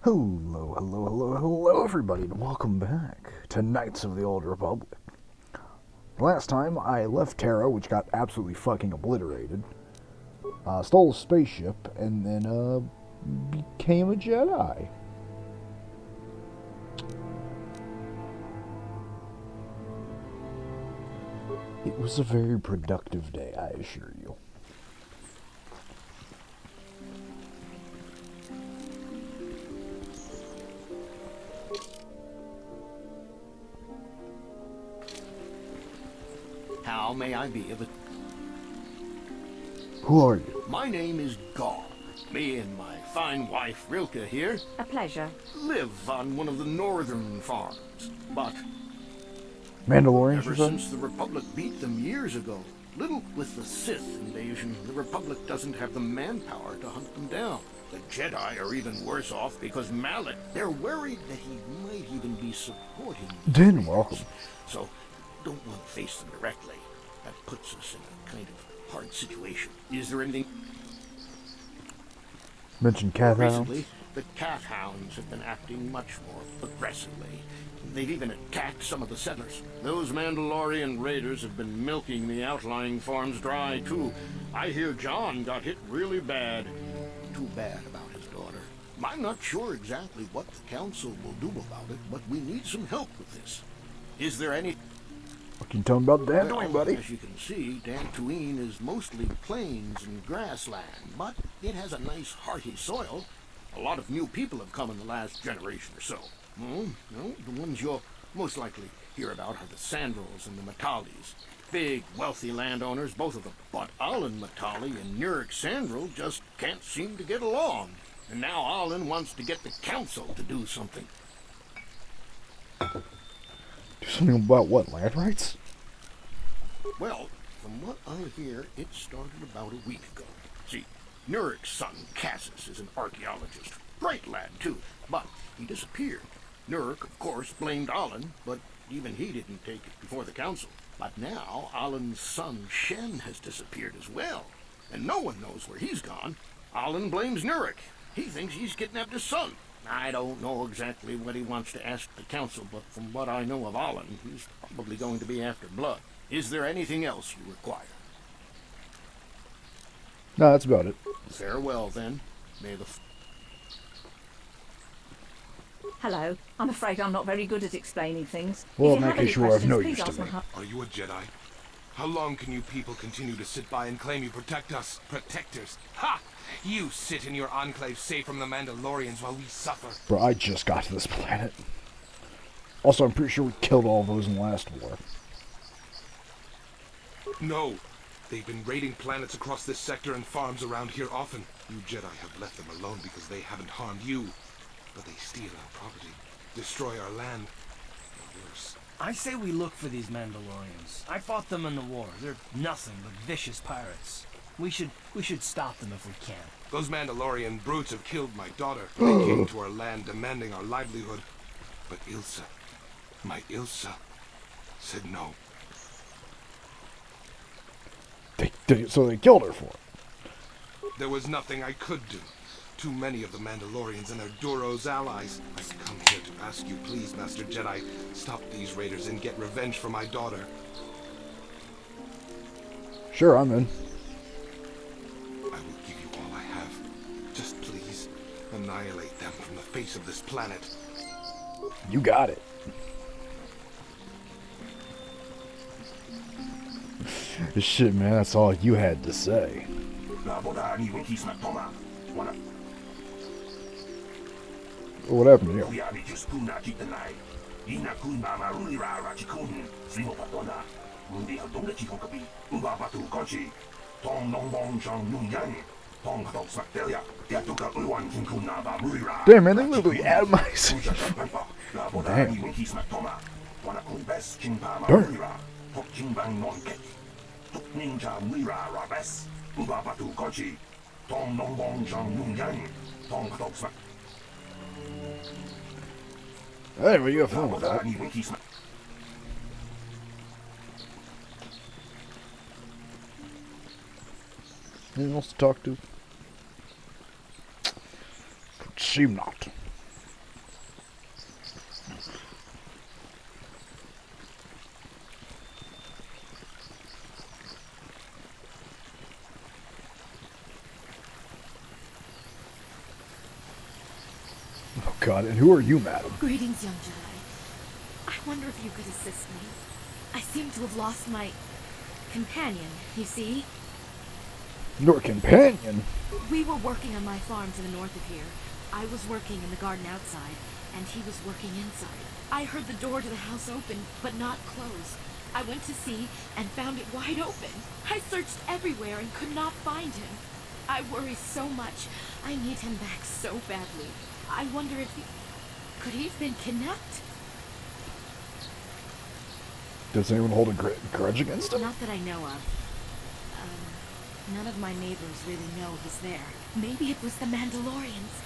Hello, hello, hello, hello, everybody, and welcome back to Knights of the Old Republic. Last time, I left Terra, which got absolutely fucking obliterated, stole a spaceship, and then, became a Jedi. It was a very productive day, I assure you. How may I be of it? Who are you? My name is Gaw. Me and my fine wife Rilke here A pleasure. live on one of the northern farms. But Mandalorian, ever you said? since the Republic beat them years ago, little with the Sith invasion, the Republic doesn't have the manpower to hunt them down. The Jedi are even worse off because Malak, they're worried that he might even be supporting these Then raiders. welcome. So, don't want to face them directly. That puts us in a kind of hard situation. Is there anything... Mentioned cat hounds. Recently, the cat hounds have been acting much more aggressively. They've even attacked some of the settlers. Those Mandalorian raiders have been milking the outlying farms dry, too. I hear John got hit really bad. Too bad about his daughter. I'm not sure exactly what the council will do about it, but we need some help with this. Is there any... What can you tell me about Well, Dantooine, buddy? as you can see, Dantooine is mostly plains and grassland, but it has a nice, hearty soil. A lot of new people have come in the last generation or so. The ones you'll most likely hear about are the Sandals and the Matalis. Big, wealthy landowners, both of them. But Alan Matali and Nurik Sandral just can't seem to get along. And now Alan wants to get the council to do something. Do something about what, land rights? Well, from what I hear, it started about a week ago. See, Nurik's son, Cassis, is an archaeologist. Great lad, too, but he disappeared. Nurik, of course, blamed Alan, but even he didn't take it before the council. But now, Alan's son, Shen, has disappeared as well, and no one knows where he's gone. Alan blames Nurik. He thinks he's kidnapped his son. I don't know exactly what he wants to ask the council, but from what I know of Alan, he's probably going to be after blood. Is there anything else you require? No, that's about it. Farewell, then. May the... Hello. I'm afraid I'm not very good at explaining things. Well, If in you that have any case, you are of questions, no please use to ask my me. Are you a Jedi? How long can you people continue to sit by and claim you protect us? Protectors? Ha! You sit in your enclave safe from the Mandalorians while we suffer. Bro, I just got to this planet. Also, I'm pretty sure we killed all those in the last war. No. They've been raiding planets across this sector and farms around here often. You Jedi have left them alone because they haven't harmed you. But they steal our property, destroy our land, or worse. I say we look for these Mandalorians. I fought them in the war. They're nothing but vicious pirates. We should stop them if we can. Those Mandalorian brutes have killed my daughter. They came to our land demanding our livelihood. But Ilsa, my Ilsa, said no. So they killed her for it. There was nothing I could do. Too many of the Mandalorians and their Duros allies. I've come here to ask you, please, Master Jedi, stop these raiders and get revenge for my daughter. Sure, I'm in. I will give you all I have. Just please, annihilate them from the face of this planet. You got it. Shit, man, that's all you had to say. What happened to you? Damn, man, they literally atomized. Damn. Anyway, you have fun with that. Anything else to talk to? Seem not. God, and who are you, madam? Greetings, young Jedi. I wonder if you could assist me. I seem to have lost my companion, you see? Your companion? We were working on my farm to the north of here. I was working in the garden outside, and he was working inside. I heard the door to the house open, but not close. I went to see and found it wide open. I searched everywhere and could not find him. I worry so much. I need him back so badly. I wonder if he... Could he have been kidnapped? Does anyone hold a grudge against him? Not that I know of. None of my neighbors really know he's there. Maybe it was the Mandalorians.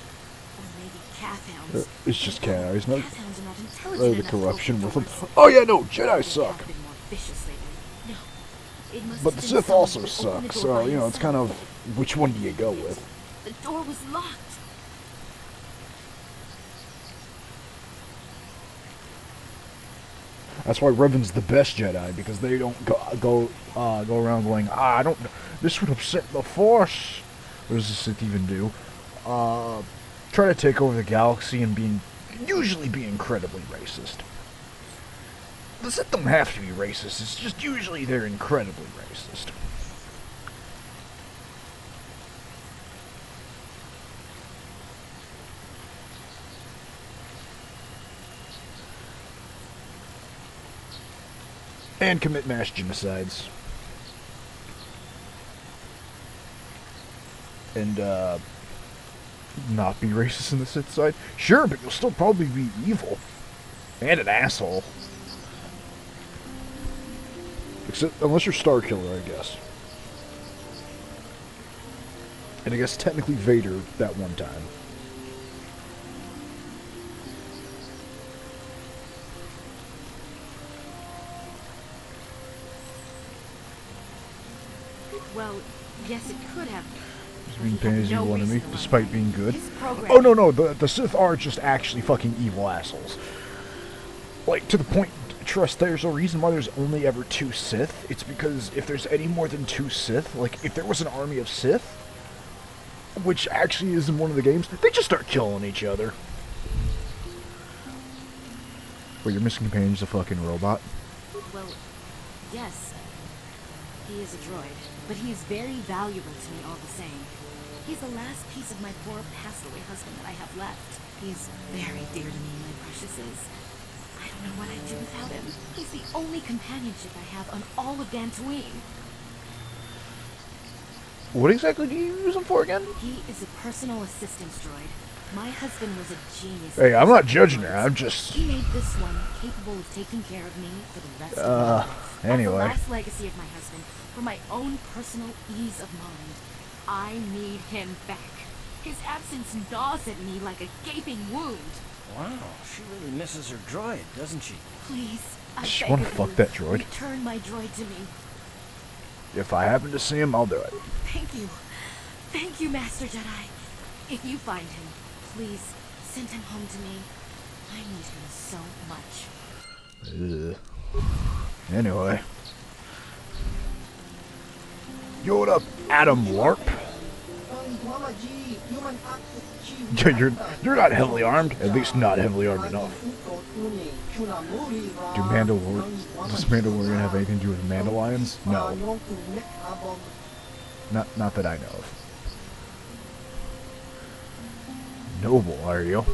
Or maybe Cathhounds. It's just cat eyes, no? Cathhounds are not intelligent The enough corruption to with open them. doors. Oh yeah, no, Jedi They suck. have been more vicious lately. No. It must But have the been Sith someone also who opened the suck, door by so, you know, it's himself. kind of, which one do you go with? The door was locked. That's why Revan's the best Jedi, because they don't go around going, I don't, this would upset the Force. What does the Sith even do? Try to take over the galaxy and usually be incredibly racist. The Sith don't have to be racist, it's just usually they're incredibly racist. And commit mass genocides. And, not be racist in the Sith side? Sure, but you'll still probably be evil. And an asshole. Except, unless you're Starkiller, I guess. And I guess technically Vader that one time. Well, yes, it could have. He's being He painted had as no evil enemy, reason to run despite away. being good. His program- Oh, no, the Sith are just actually fucking evil assholes. Like, to the point, trust, there's a reason why there's only ever 2 Sith. It's because if there's any more than 2 Sith, like, if there was an army of Sith, which actually is in one of the games, they just start killing each other. Well, your missing companion's a fucking robot. Well, yes. He is a droid, but he is very valuable to me all the same. He's the last piece of my poor passed-away husband that I have left. He is very dear to me, my preciouses. I don't know what I'd do without him. He's the only companionship I have on all of Dantooine. What exactly do you use him for again? He is a personal assistance droid. My husband was a genius. Hey, I'm not judging her, I'm just... He made this one capable of taking care of me for the rest of my life. anyway. As the last legacy of my husband, for my own personal ease of mind, I need him back. His absence gnaws at me like a gaping wound. Wow, she really misses her droid, doesn't she? Please, I Just beg wanna of fuck you, that droid. return my droid to me. If I happen to see him, I'll do it. Thank you. Thank you, Master Jedi. If you find him, please send him home to me. I need him so much. Ugh. Anyway. Yo, what up, Adam Larp? You're not heavily armed, at least not heavily armed enough. Does Mandalorian have anything to do with Mandalorians? No. Not that I know of. Noble, are you?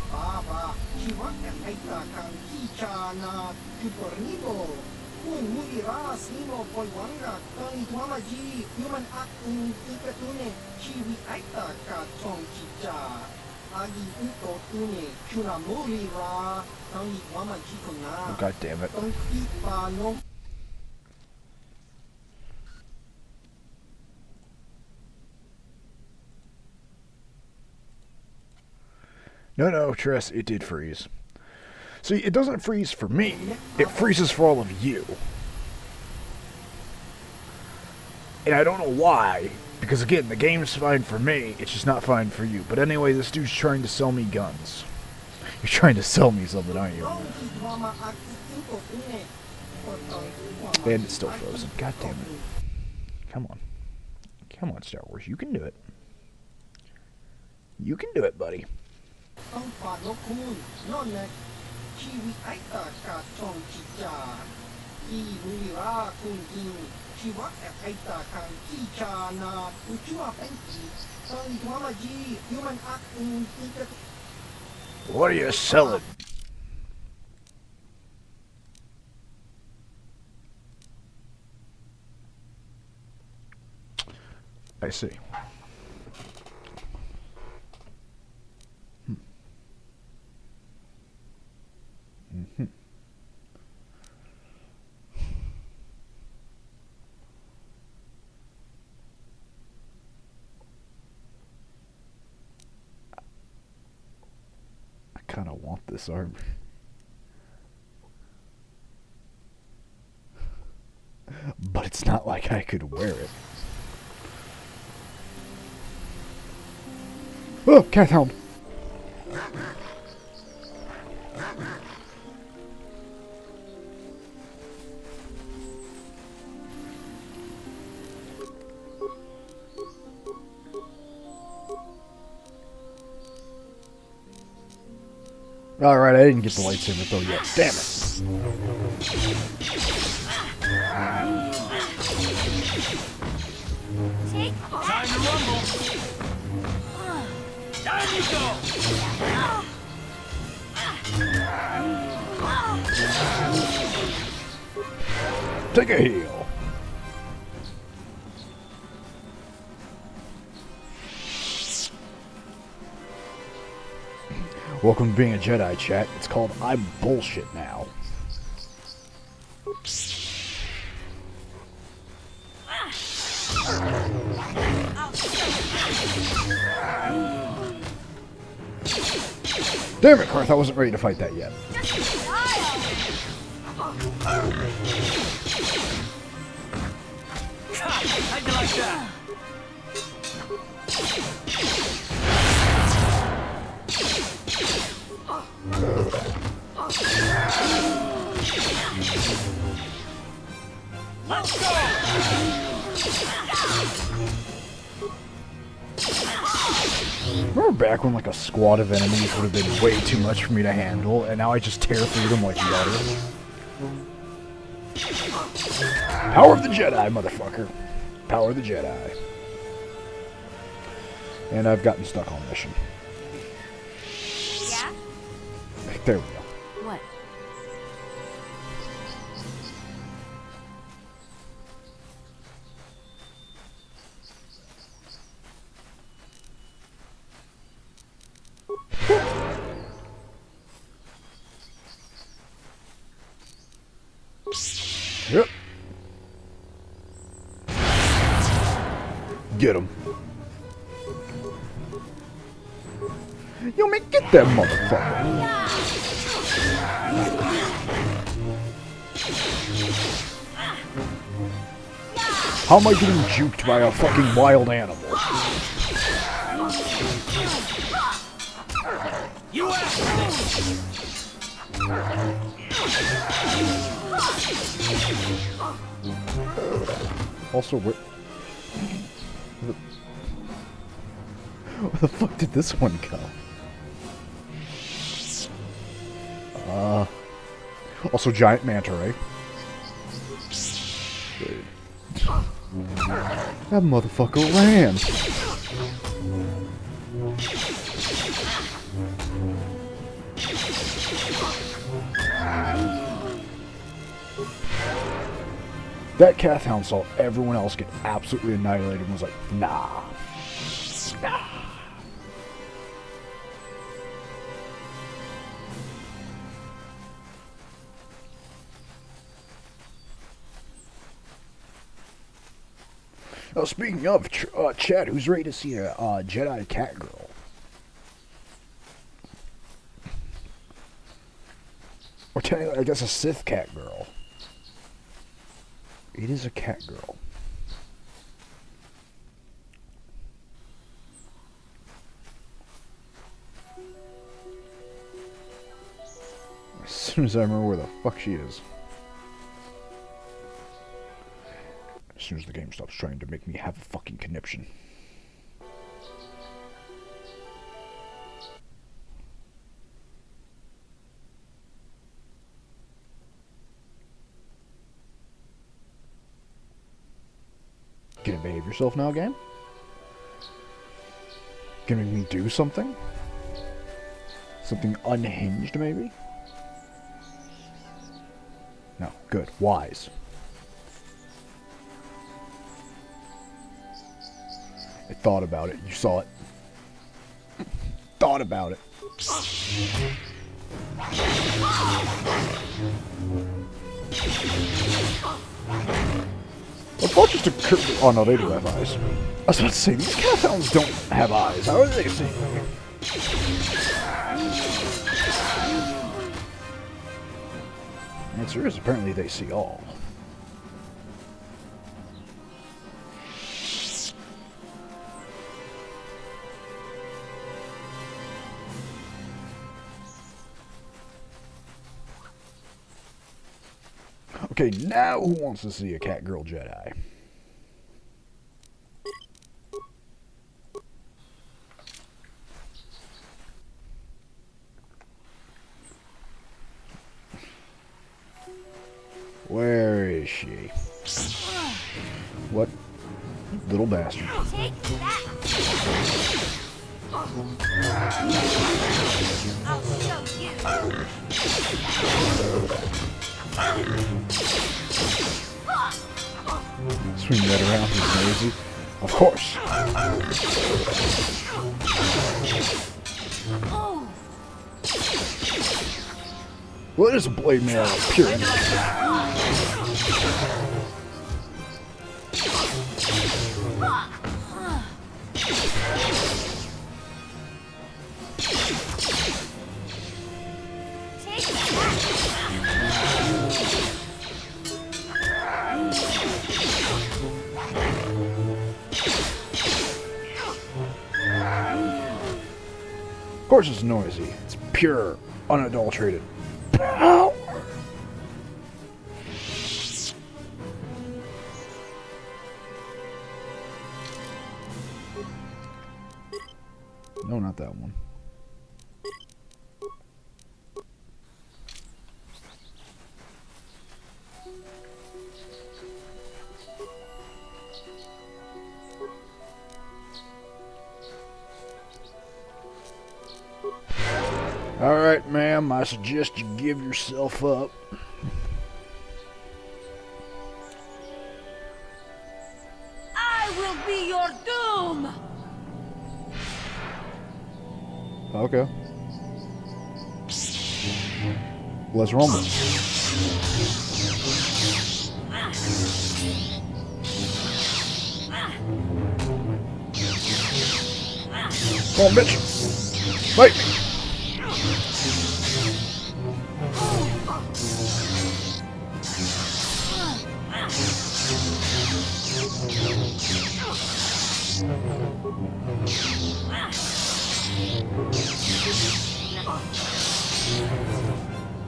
Oh, God damn it. No, Tress, it did freeze. See, it doesn't freeze for me. It freezes for all of you. And I don't know why. Because again, the game's fine for me, it's just not fine for you. But anyway, this dude's trying to sell me guns. You're trying to sell me something, aren't you? And it's still frozen. God damn it. Come on. Come on, Star Wars. You can do it. You can do it, buddy. Ang paano kung nonek kiwi ay kakatong kita. Iwira kung din kiwa ay takang kita na utua penti. Ang mamaji human act in tika. What are you selling? I see. Mm-hmm. I kind of want this armor. But it's not like I could wear it. Oh, cat hound. Alright, I didn't get the lightsaber though yet. Damn it. Time to rumble. Down you go. Take a heel. Welcome to being a Jedi, chat. It's called I'm Bullshit Now. Damn it, Karth, I wasn't ready to fight that yet. How'd you like that? Let's go! Remember back when like a squad of enemies would have been way too much for me to handle, and now I just tear through them like butter? Power of the Jedi, motherfucker. Power of the Jedi. And I've gotten stuck on mission. Yeah? There we go. What? Yep. Get him. Yo, man, get that motherfucker. How am I getting juked by a fucking wild animal? You asked Also, where the fuck did this one go? Also giant manta ray. That motherfucker ran. That Cath Hound saw everyone else get absolutely annihilated and was like, nah. Nah. Oh, speaking of, Chad, who's ready to see a Jedi cat girl? Or technically, I guess a Sith cat girl. It is a cat girl. As soon as I remember where the fuck she is. As soon as the game stops trying to make me have a fucking conniption. Can you behave yourself now, game? Can you make me do something? Something unhinged, maybe? No, good. Wise. I thought about it. You saw it. Thought about it. The thought just occurred. Oh no, they do have eyes. I was about to say, these cat fountains don't have eyes. How are they seeing me? The answer is apparently they see all. Okay, now who wants to see a cat girl Jedi? Where is she? What little bastard? Take that! I'll show you! Swing that around, he's lazy. Of course. Oh! Well, it is a blade made out of pure energy. Take that! Of course it's noisy. It's pure, unadulterated power. No, not that one. Alright, ma'am, I suggest you give yourself up. I will be your doom! Okay. Let's rumble. Come on, bitch. Fight me.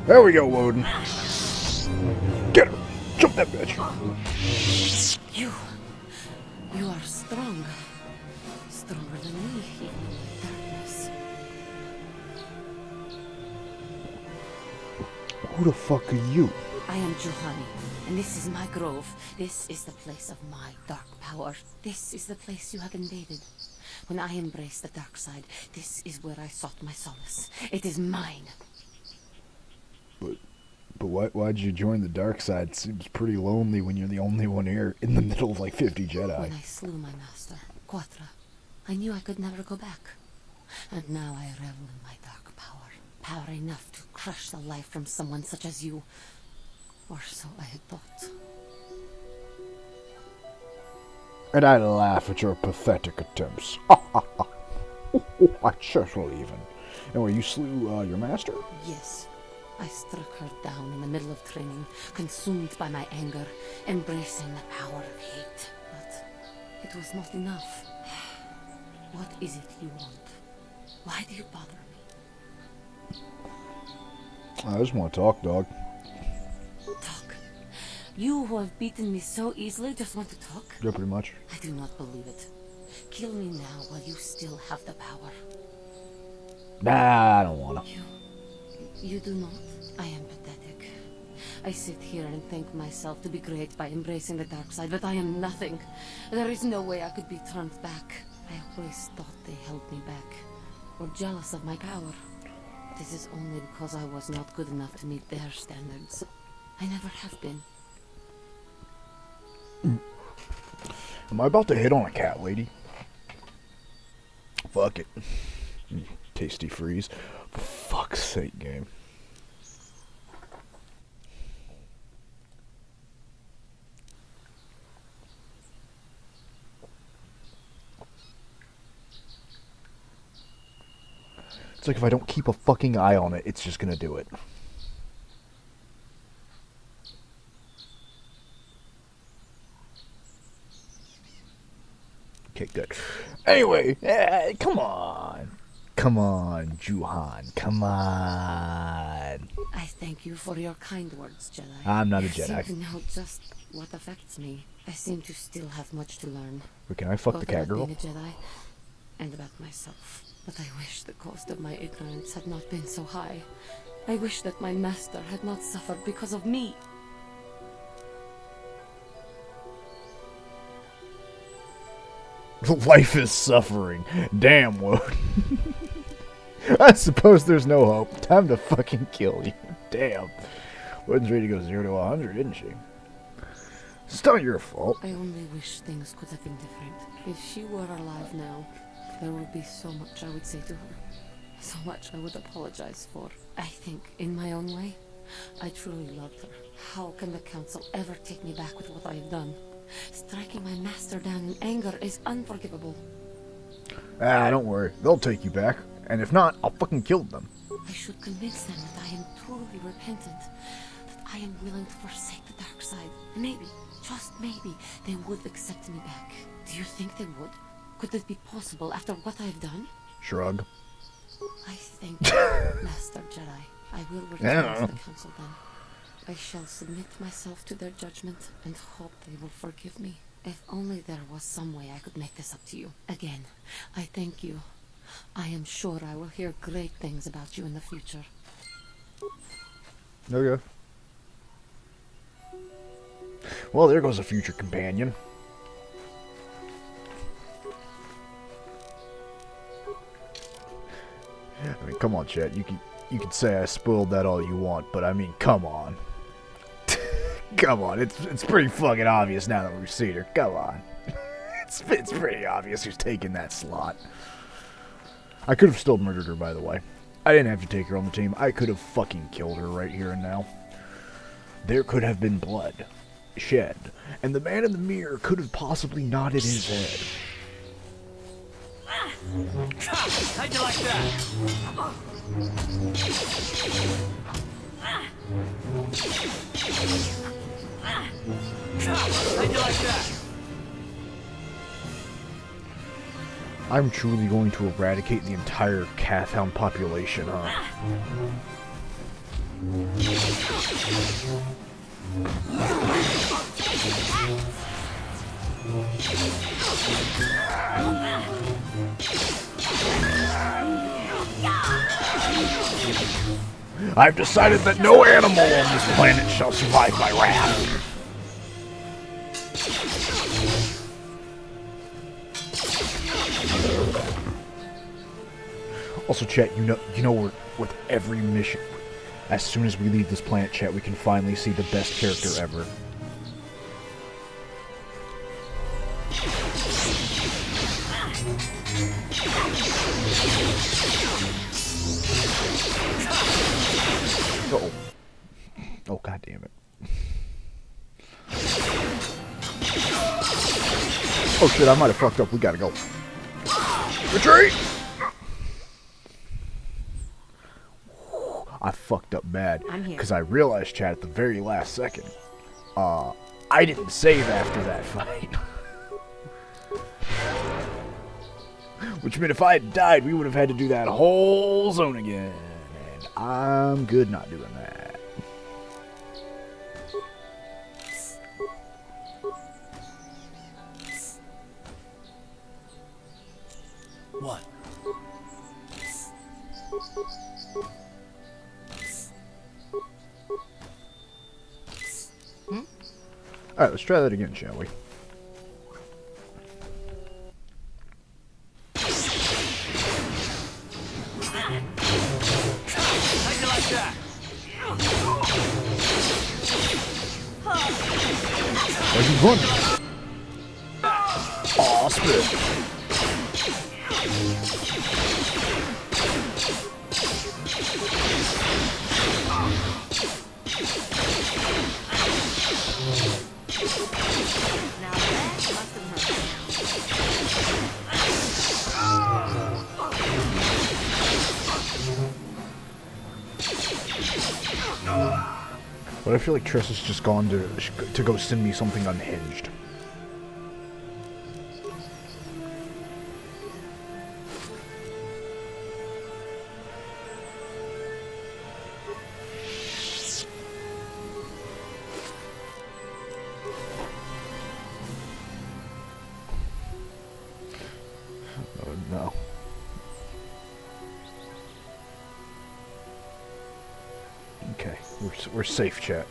There we go, Woden. Get her. Jump that bitch. You are strong. Stronger than me, even in the darkness. Who the fuck are you? I am Juhani, and this is my grove. This is the place of my dark power. This is the place you have invaded. When I embraced the dark side, this is where I sought my solace. It is mine. But why'd you join the dark side? It seems pretty lonely when you're the only one here in the middle of like 50 Jedi. When I slew my master, Quatra, I knew I could never go back. And now I revel in my dark power. Power enough to crush the life from someone such as you. Or so I had thought. And I laugh at your pathetic attempts. I just will even. And where you slew your master? Yes. I struck her down in the middle of training, consumed by my anger, embracing the power of hate. But it was not enough. What is it you want? Why do you bother me? I just want to talk, dog. Talk. You who have beaten me so easily just want to talk? Yeah, pretty much. I do not believe it. Kill me now while you still have the power. Nah, I don't want to. You do not? I am pathetic. I sit here and think myself to be great by embracing the dark side, but I am nothing. There is no way I could be turned back. I always thought they held me back, or jealous of my power. This is only because I was not good enough to meet their standards. I never have been. Am I about to hit on a cat lady? Fuck it. Tasty freeze. For fuck's sake, game. It's like if I don't keep a fucking eye on it, it's just gonna do it. Okay, good. Anyway, come on. Come on, Juhan. Come on. I thank you for your kind words, Jedi. I'm not a You Jedi. seem to know just what affects me. I seem to still have much to learn. Wait, can I fuck the Both cat about girl? being a Jedi and about myself. But I wish the cost of my ignorance had not been so high. I wish that my master had not suffered because of me. Life is suffering. Damn, Woden. I suppose there's no hope. Time to fucking kill you. Damn. Woden's ready to go 0 to 100, isn't she? It's not your fault. I only wish things could have been different. If she were alive now, there would be so much I would say to her. So much I would apologize for. I think, in my own way, I truly loved her. How can the Council ever take me back with what I have done? Striking my master down in anger is unforgivable. Ah, don't worry. They'll take you back. And if not, I'll fucking kill them. I should convince them that I am truly repentant, that I am willing to forsake the dark side. Maybe, just maybe, they would accept me back. Do you think they would? Could this be possible after what I have done? Shrug. I thank you, Master Jedi. I will return to the Council then. I shall submit myself to their judgment and hope they will forgive me. If only there was some way I could make this up to you. Again, I thank you. I am sure I will hear great things about you in the future. Okay. Well, there goes a future companion. I mean, come on, Chet. You can say I spoiled that all you want, but I mean, come on. Come on, it's pretty fucking obvious now that we've seen her. Come on. It's pretty obvious who's taking that slot. I could have still murdered her, by the way. I didn't have to take her on the team. I could have fucking killed her right here and now. There could have been blood shed, and the man in the mirror could have possibly nodded his head. How'd you like that? How'd you like that? I'm truly going to eradicate the entire Cathound population, huh? I've decided that no animal on this planet shall survive my wrath. Also, chat, you know, with every mission, as soon as we leave this planet, chat, we can finally see the best character ever. Uh-oh. Oh, god damn it. Oh shit, I might have fucked up. We gotta go. Retreat! I fucked up bad. Because I realized, chat, at the very last second, I didn't save after that fight. Which meant if I had died, we would have had to do that whole zone again. And I'm good not doing that. What? Alright, let's try that again, shall we? How'd you like that? Where's he running? Aw, spit. Now that must have But I feel like Triss has just gone to go send me something unhinged. Oh no. Okay, we're safe, chat.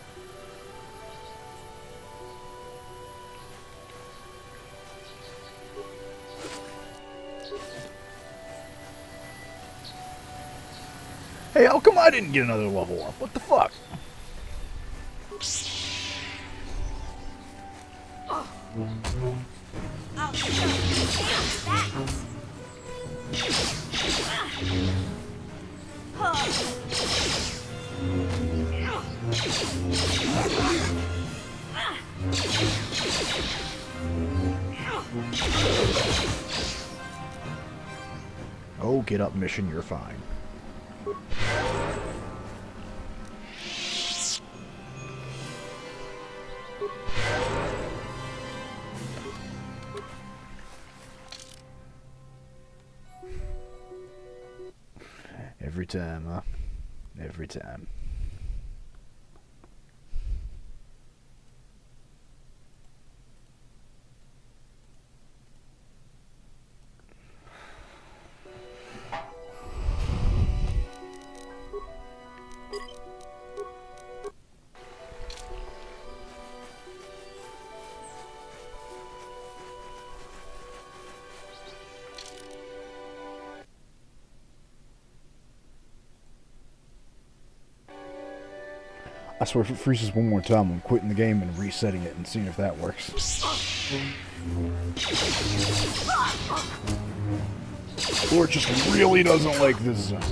Hey, how come I didn't get another level up? What the fuck? Oh, get up, mission, you're fine. Every time, huh? Every time. I swear if it freezes one more time, I'm quitting the game and resetting it and seeing if that works. Or it just really doesn't like this zone.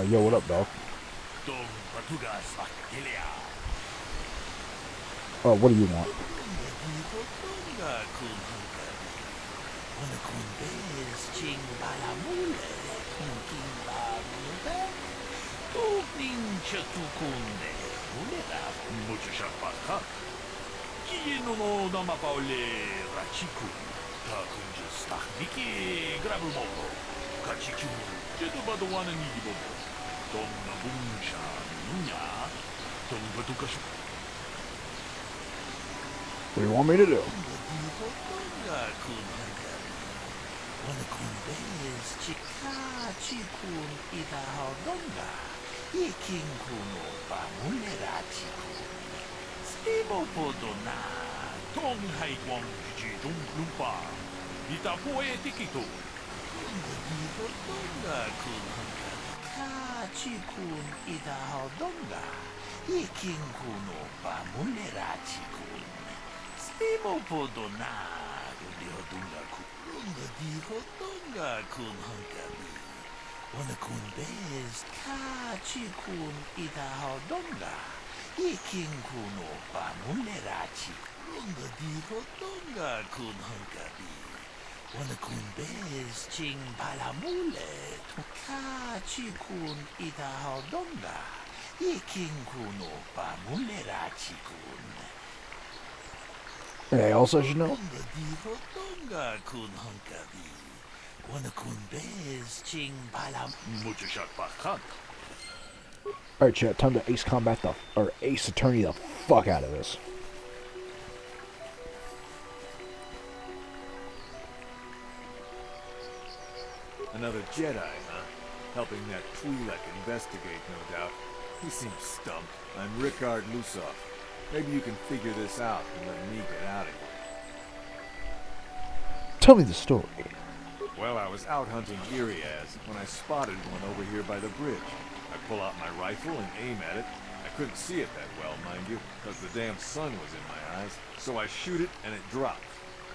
Yo, what up, dog? What do you want? What do you want me to do? Hey, also should know. Alright, chat, time to ace combat or ace attorney the fuck out of this. Another Jedi, huh? Helping that Twi'lek investigate, no doubt. He seems stumped. I'm Rickard Lusoff. Maybe you can figure this out and let me get out of here. Tell me the story. Well, I was out hunting Iriaz when I spotted one over here by the bridge. I pull out my rifle and aim at it. I couldn't see it that well, mind you, because the damn sun was in my eyes. So I shoot it and it drops.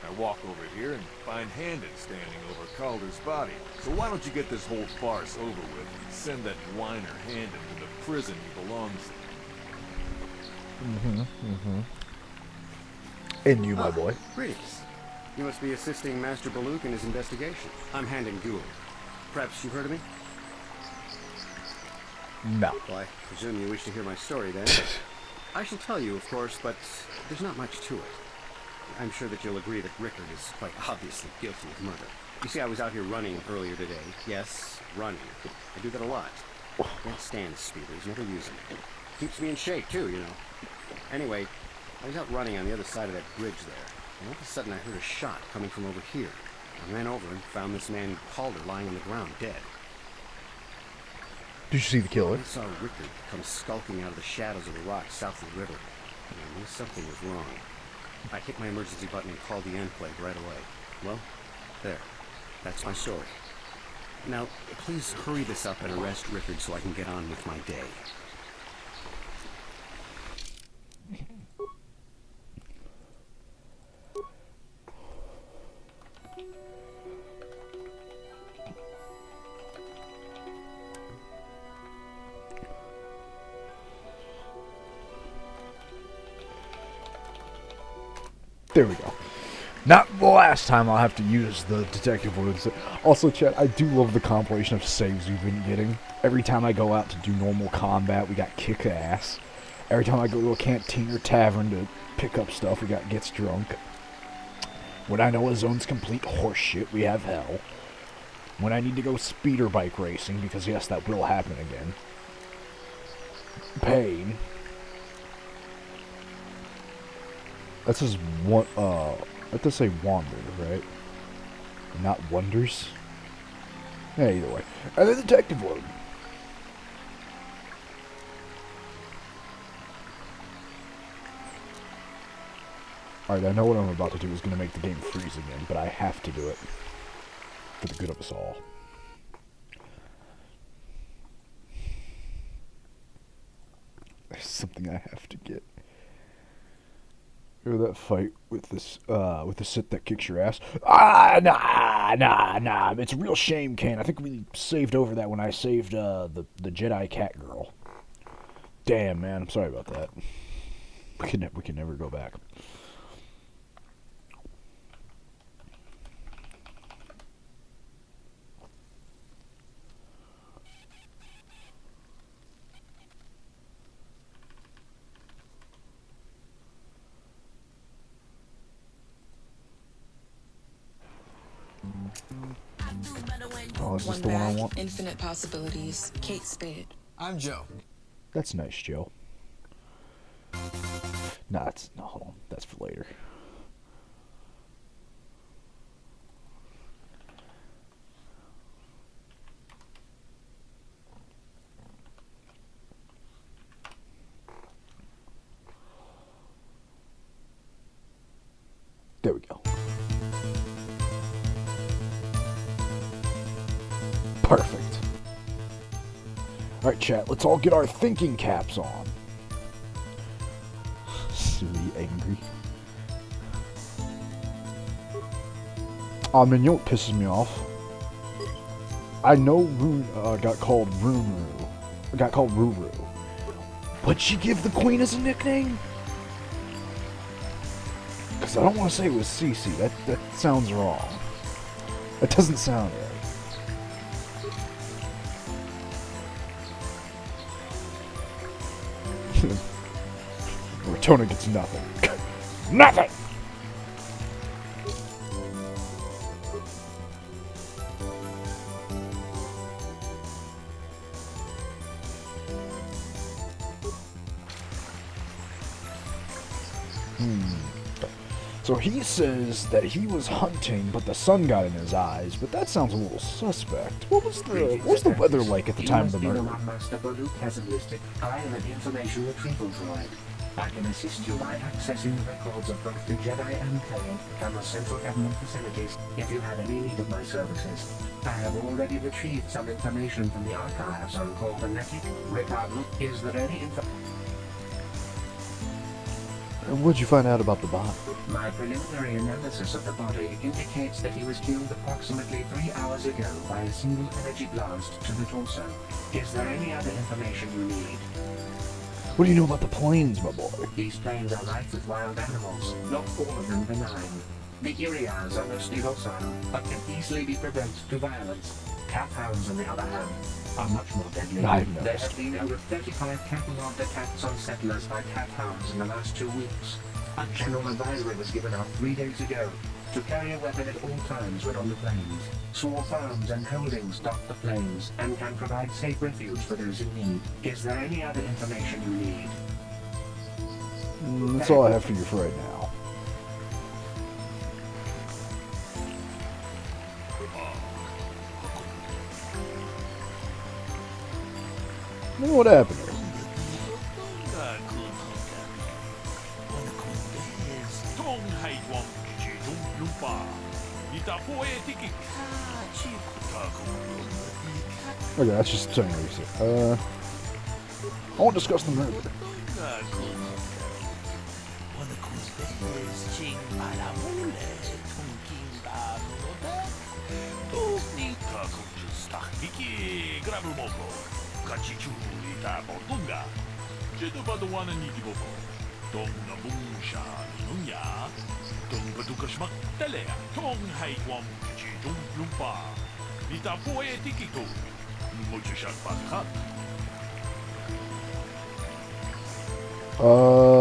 I walk over here and find Handon standing over Calder's body. So why don't you get this whole farce over with and send that whiner Handon to the prison he belongs in? And you, my boy. Greetings. You must be assisting Master Baluk in his investigation. I'm Handon Gould. Perhaps you've heard of me? No. Well, I presume you wish to hear my story then. I shall tell you, of course, but there's not much to it. I'm sure that you'll agree that Rickard is quite obviously guilty of murder. You see, I was out here running earlier today. Yes, running. I do that a lot. I can't stand speeders, never use them. Keeps me in shape, too, you know. Anyway, I was out running on the other side of that bridge there, and all of a sudden I heard a shot coming from over here. I ran over and found this man Calder lying on the ground, dead. Did you see the killer? I saw Rickard come skulking out of the shadows of the rocks south of the river, and I knew something was wrong. I hit my emergency button and called the Enclave right away. Well, there. That's my story. Now, please hurry this up and arrest Rickard so I can get on with my day. There we go. Not the last time I'll have to use the detective words. Also, chat, I do love the compilation of saves we've been getting. Every time I go out to do normal combat, we got kick ass. Every time I go to a canteen or tavern to pick up stuff, we got gets drunk. When I know a zone's complete horseshit, we have hell. When I need to go speeder bike racing, because yes, that will happen again. Pain. That says what? That does say wander, right? Not wonders. Yeah, either way. And the detective load. Alright, I know what I'm about to do is going to make the game freeze again, but I have to do it. For the good of us all. There's something I have to get. Remember that fight with this, with the Sith that kicks your ass? Nah. It's a real shame, Kane. I think we saved over that when I saved, the Jedi cat girl. Damn, man. I'm sorry about that. We can never go back. Oh, is this the one I want? Infinite possibilities. Kate Spade. I'm Joe. That's nice, Joe. Nah, hold on. That's for later. There we go. Perfect. Alright, chat, let's all get our thinking caps on. Silly, angry. Man, you know what pisses me off? I know Rune got called Ruru. Got called Ruru. What'd she give the queen as a nickname? Because I don't want to say it was Cece. That sounds wrong. That doesn't sound right. Ratona gets nothing. Nothing! So he says that he was hunting, but the sun got in his eyes, but that sounds a little suspect. What was the weather like at the time of the murder? Master Baluk has enlisted. I am an information retrieval droid. I can assist you by accessing records of both the Jedi and Kale from the central government facilities if you have any need of my services. I have already retrieved some information from the archives on Corbenetic Republic. Is there any information? And what'd you find out about the body? My preliminary analysis of the body indicates that he was killed approximately 3 hours ago by a single energy blast to the torso. Is there any other information you need? What do you know about the plains, my boy? These plains are rife with wild animals, not all of them benign. The Irias are mostly docile, but can easily be provoked to violence. Cat hounds, on the other hand, are much more deadly. There have been over 35 catalogued attacks on settlers by cat hounds in the last 2 weeks. A general advisory was given out 3 days ago to carry a weapon at all times when on the plains. Small farms and holdings dot the plains and can provide safe refuge for those in need. Is there any other information you need? That's all I have for you for right now. What happened here? Okay, that's just saying what you said. I won't discuss the murder.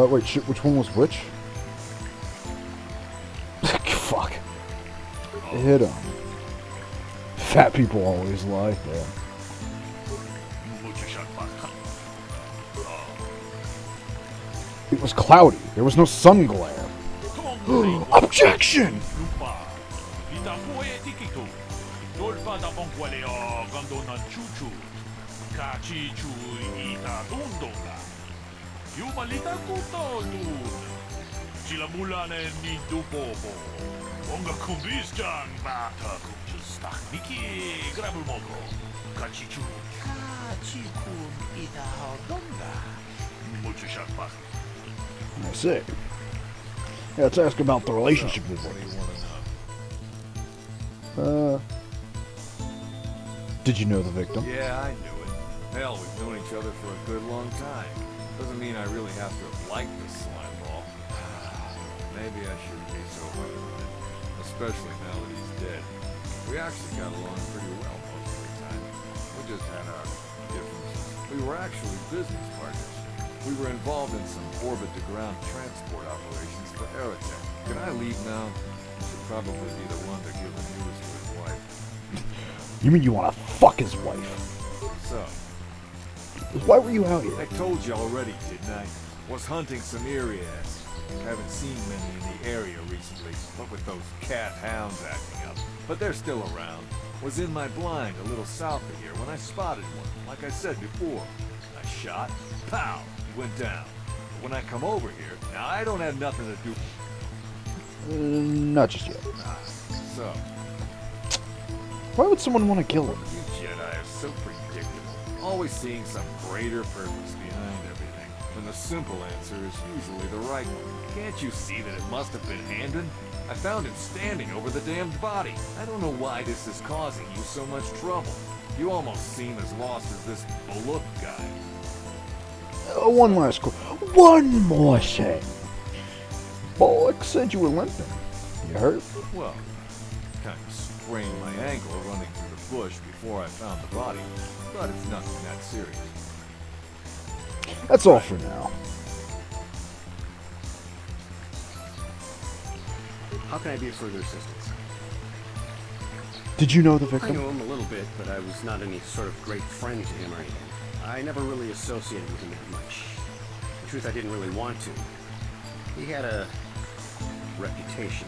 Wait, shit, which one was which? Fuck. Hit him. Fat people always lie, yeah. It was cloudy. There was no sun glare. Objection! I see. Yeah, let's ask about the relationship with them. Did you know the victim? Yeah, I knew it. Hell, we've known each other for a good long time. Doesn't mean I really have to have liked this slime ball. Maybe I shouldn't be so hard on it. Especially now that he's dead. We actually got along pretty well most of the time. We just had our differences. We were actually business partners. We were involved in some orbit-to-ground transport operations for Aerotech. Can I leave now? You should probably be the one to give the news to his wife. You mean you want to fuck his wife? So, why were you out here? I told you already, didn't I? Was hunting some Irias. Haven't seen many in the area recently, but with those cat hounds acting up. But they're still around. Was in my blind a little south of here when I spotted one, like I said before. I shot, pow, he went down. But when I come over here, now I don't have nothing to do. Not just yet. So. Why would someone want to kill him? You Jedi are so predictable. Always seeing some greater purpose behind everything. And the simple answer is usually the right one. Can't you see that it must have been Handon? I found him standing over the damned body. I don't know why this is causing you so much trouble. You almost seem as lost as this Baluk guy. One last one more thing. Bullock said you were limping. You hurt? Well, kind of sprained my ankle running through the bush before I found the body. But it's nothing that serious. That's all for now. How can I be of further assistance? Did you know the I victim? knew him a little bit, but I was not any sort of great friend to him or anything. I never really associated with him that much. In truth, I didn't really want to. He had a reputation.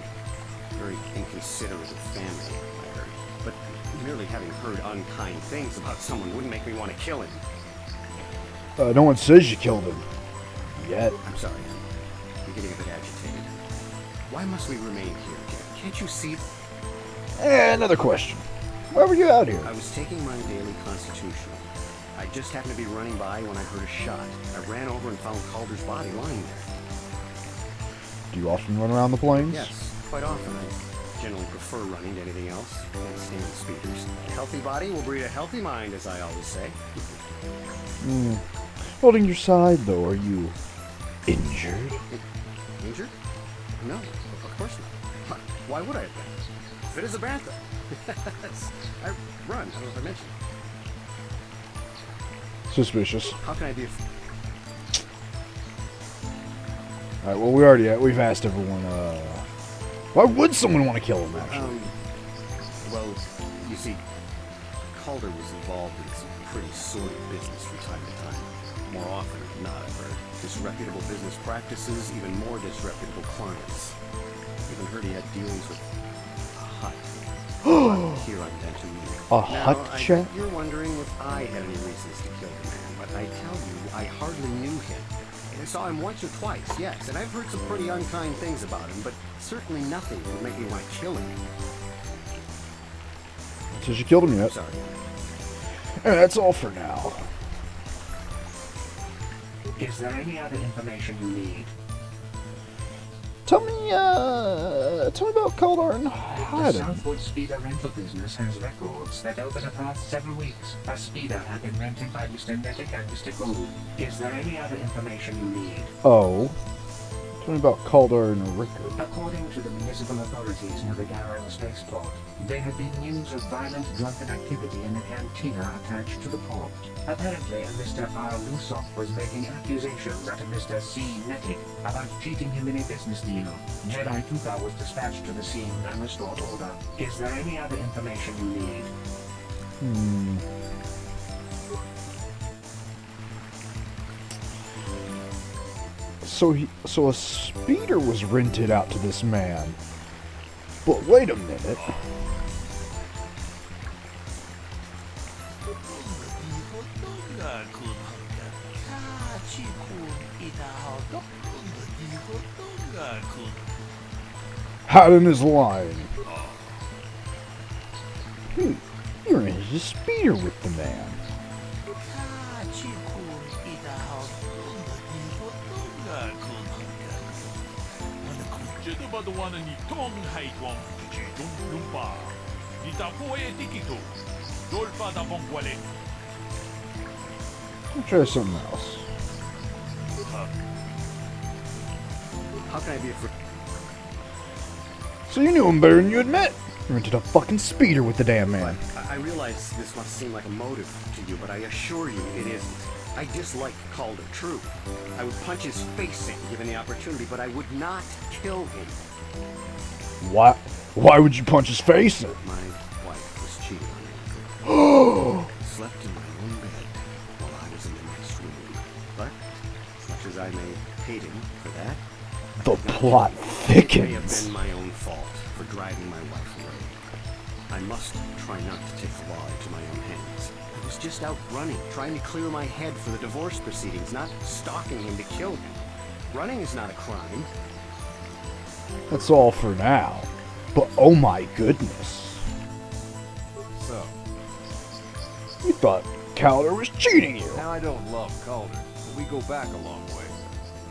Very inconsiderate of family, I heard. But merely having heard unkind things about someone wouldn't make me want to kill him. No one says you killed him. Yet. I'm sorry, I'm getting a bit agitated. Why must we remain here, Jack? Can't you see? Another question. Why were you out here? I was taking my daily constitutional. I just happened to be running by when I heard a shot. I ran over and found Calder's body lying there. Do you often run around the plains? Yes, quite often. I generally prefer running to anything else. Can't stand speeders. A healthy body will breed a healthy mind, as I always say. Holding your side, though, are you injured? Injured? No, of course not. Why would I have been? Fit as a bantha. I run. I don't know if I mentioned. Suspicious. How can I be? Alright, well, we've asked everyone, why would someone want to kill him, actually? Well, you see, Calder was involved in some pretty sordid business from time to time. More often than not, I've heard. Disreputable business practices, even more disreputable clients. Even heard he had dealings with a hut. Here on Venturini. A hut check? You're wondering if I had any reasons to kill the man, but I tell you, I hardly knew him. I saw him once or twice, yes, and I've heard some pretty unkind things about him, but certainly nothing would make me want to kill him. Says you killed him yet. Sorry. And that's all for now. Is there any other information you need? Tell me about Kaldar and The Haddon. Southwood Speeder rental business has records that over the past several weeks, a speeder had been rented by Mr. Nettic and Mr. Gould. Is there any other information you need? Oh. Tell me about Kaldar and Rickard. According to the municipal authorities near the Garrow spaceport, there had been news of violent drunken activity in the cantina attached to the port. Apparently, Mr. R. Lusov was making accusations at Mr. C. Nettic about cheating him in a business deal. Jedi Tuka was dispatched to the scene and restored order. Is there any other information you need? So a speeder was rented out to this man. But wait a minute. Haddon is lying. You're in a speeder with the man. I'll try something else. How can I be a friend? So you knew him better than you admit. You rented a fucking speeder with the damn man. I realize this must seem like a motive to you, but I assure you it isn't. I dislike Calder, true. I would punch his face in given the opportunity, but I would not kill him. Why would you punch his face in? My wife was cheating on me. Slept in my own bed while I was in the next room. But, as much as I may hate him for that, The plot it may have thickens. been my own fault for driving my wife away. I must try not to take the law into my own hands. I was just out running, trying to clear my head for the divorce proceedings, not stalking him to kill him. Running is not a crime. That's all for now. But oh my goodness. So, You thought Calder was cheating you. now I don't love Calder, but we go back a long way.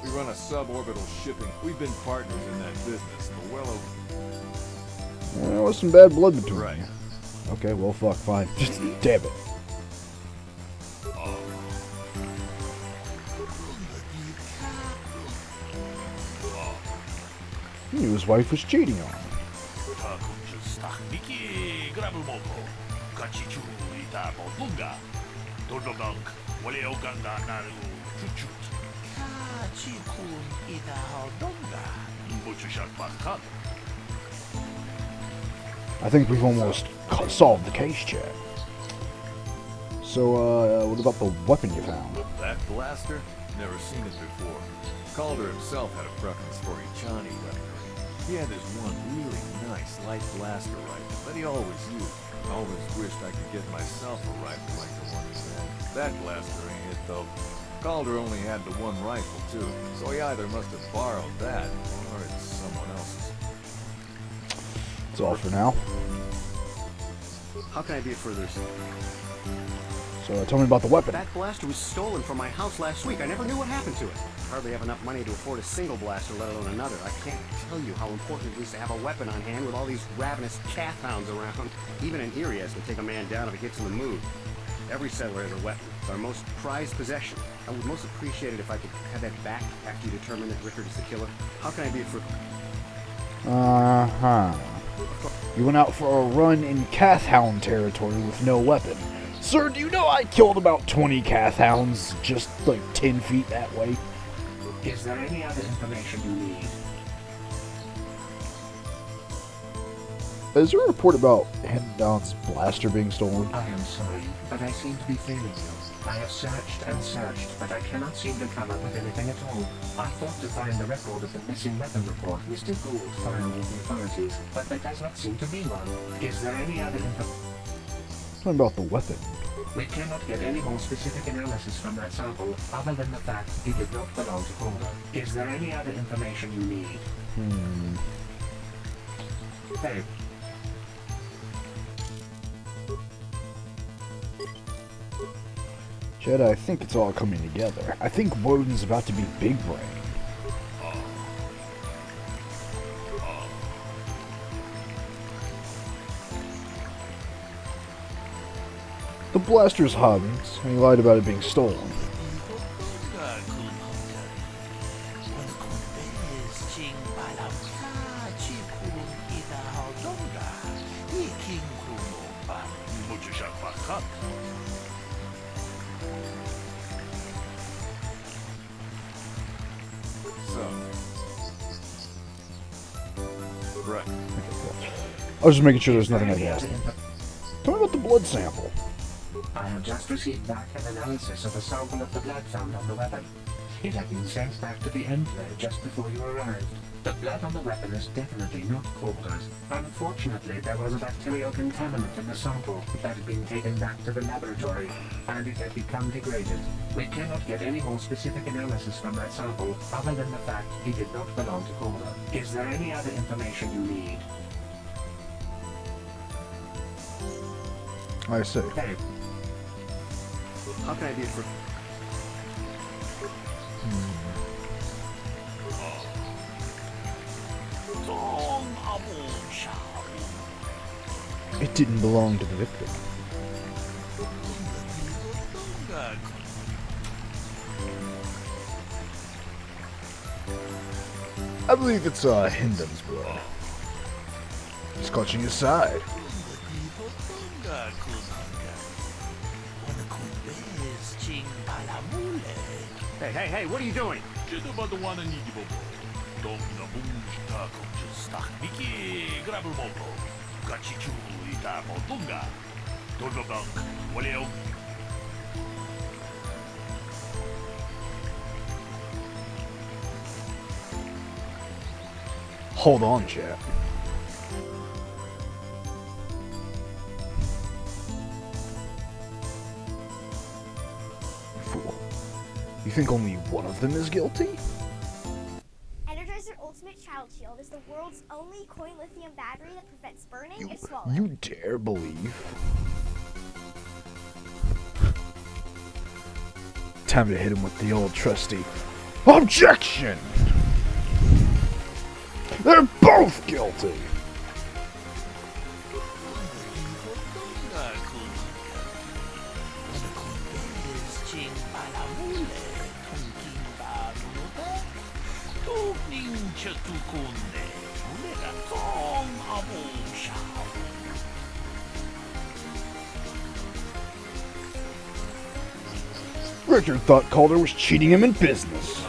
We run a suborbital shipping. We've been partners in that business for well over... There was some bad blood between Right. you. Okay, well, fuck, fine. Just damn it. He knew his wife was cheating on him. I think we've almost solved the case, Chad. So, what about the weapon you found? That blaster? Never seen it before. Calder himself had a preference for Ichani weaponry. He had this one really nice light blaster rifle that he always used. I always wished I could get myself a rifle like the one he had. That blaster ain't it, though. Calder only had the one rifle, too, so he either must have borrowed that, or it's someone else's. That's all for now. How can I be of further assistance? So, tell me about the weapon. That blaster was stolen from my house last week. I never knew what happened to it. I hardly have enough money to afford a single blaster, let alone another. I can't tell you how important it is to have a weapon on hand with all these ravenous calf hounds around. Even an Irias can take a man down if it gets in the mood. Every settler has a weapon. It's our most prized possession. I would most appreciate it if I could have that back after you determine that Rickard is the killer. How can I be for... You went out for a run in Cath Hound territory with no weapon. Sir, do you know I killed about 20 Cath Hounds just like 10 feet that way? Is there any other information you need? Is there a report about Hendown's blaster being stolen? I am sorry, but I seem to be failing you. I have searched and searched, but I cannot seem to come up with anything at all. I thought to find the record of the missing weapon report Mr. Gould filed with the authorities, but there does not seem to be one. Is there any other information? What about the weapon? We cannot get any more specific analysis from that sample, other than the fact it did not belong to Calder. Is there any other information you need? Hey. Jed, I think it's all coming together. I think Woden's about to be big brain. The blaster's hubs, and he lied about it being stolen. Right. I was just making sure there's nothing I can ask. Tell me about the blood sample. I have just received back an analysis of a sample of the blood found on the weapon. It had been sent back to the Enclave just before you arrived. The blood on the weapon is definitely not Calder's. Unfortunately, there was a bacterial contaminant in the sample that had been taken back to the laboratory, and it had become degraded. We cannot get any more specific analysis from that sample, other than the fact he did not belong to Calder. Is there any other information you need? I see. Hey. How can I be for... It didn't belong to the victim. I believe it's Hinden's blood. He's clutching his side. Hey, what are you doing? Hold on, chat. Fool. You think only one of them is guilty? Energizer Ultimate Child Shield is the world's only coin lithium battery that prevents burning if swallowed. You dare believe? Time to hit him with the old trusty objection! They're both guilty! Richard thought Calder was cheating him in business.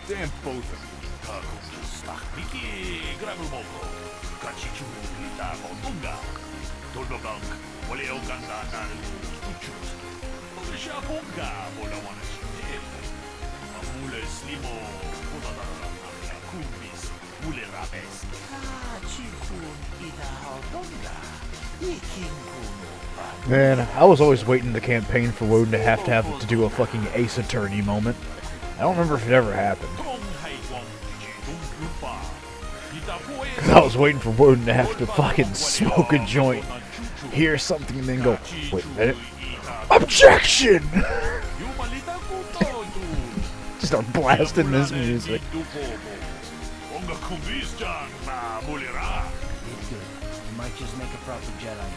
Damn both of you. Man, I was always waiting the campaign for Woden to have to do a fucking Ace Attorney moment. I don't remember if it ever happened. Cause I was waiting for Woden to have to fucking smoke a joint, hear something, and then go, wait a minute. Objection! Start blasting this music. You might just make a proper Jedi.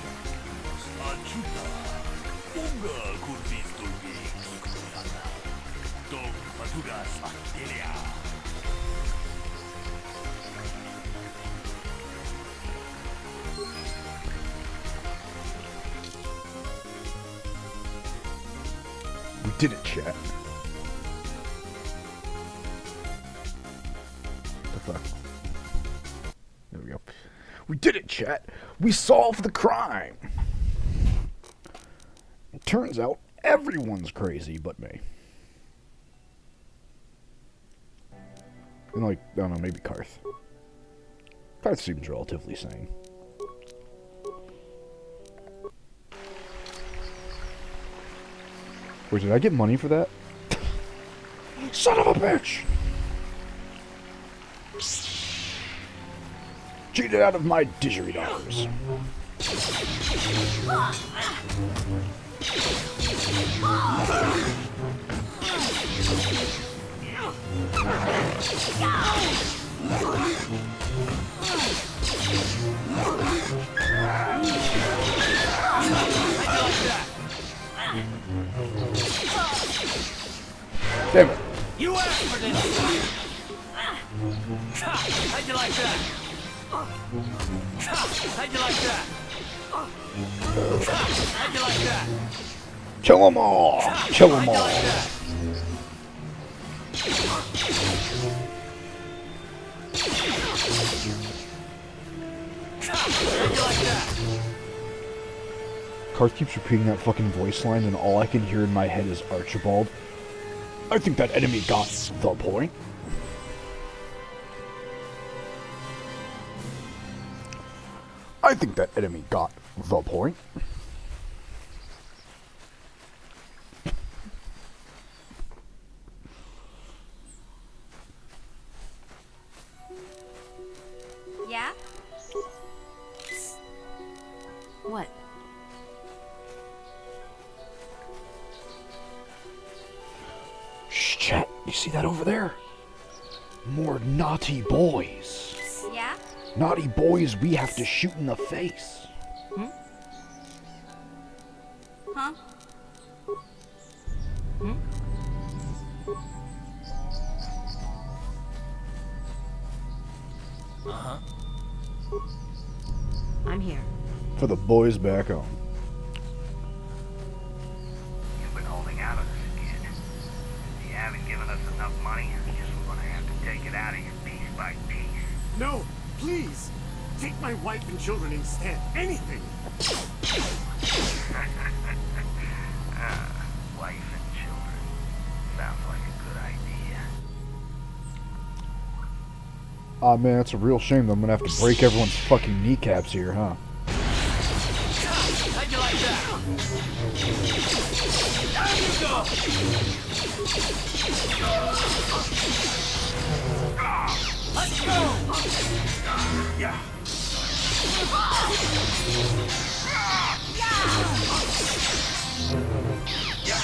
We did it, chat. The fuck? There we go. We did it, chat. We solved the crime. It turns out everyone's crazy but me. And like, I don't know, maybe Karth. Karth seems relatively sane. Wait, did I get money for that? Son of a bitch! Cheated out of my didgeridollars. Damn it. You asked for this! How'd you like that? How'd you like that? How'd you like that? Kill them all! Kill them all! Karth keeps repeating that fucking voice line, and all I can hear in my head is Archibald. I think that enemy got the point. I think that enemy got the point. Yeah? What? Shh, chat. You see that over there? More naughty boys. Yeah? Naughty boys we have to shoot in the face. Huh? Uh-huh. I'm here. For the boys back home. You've been holding out on us, kid. You haven't given us enough money. I guess we're gonna have to take it out of you piece by piece. No, please. Take my wife and children instead. Anything. Aw, man, it's a real shame that I'm gonna have to break everyone's fucking kneecaps here, huh? How'd you like that? Down you go! Let's go! Yeah.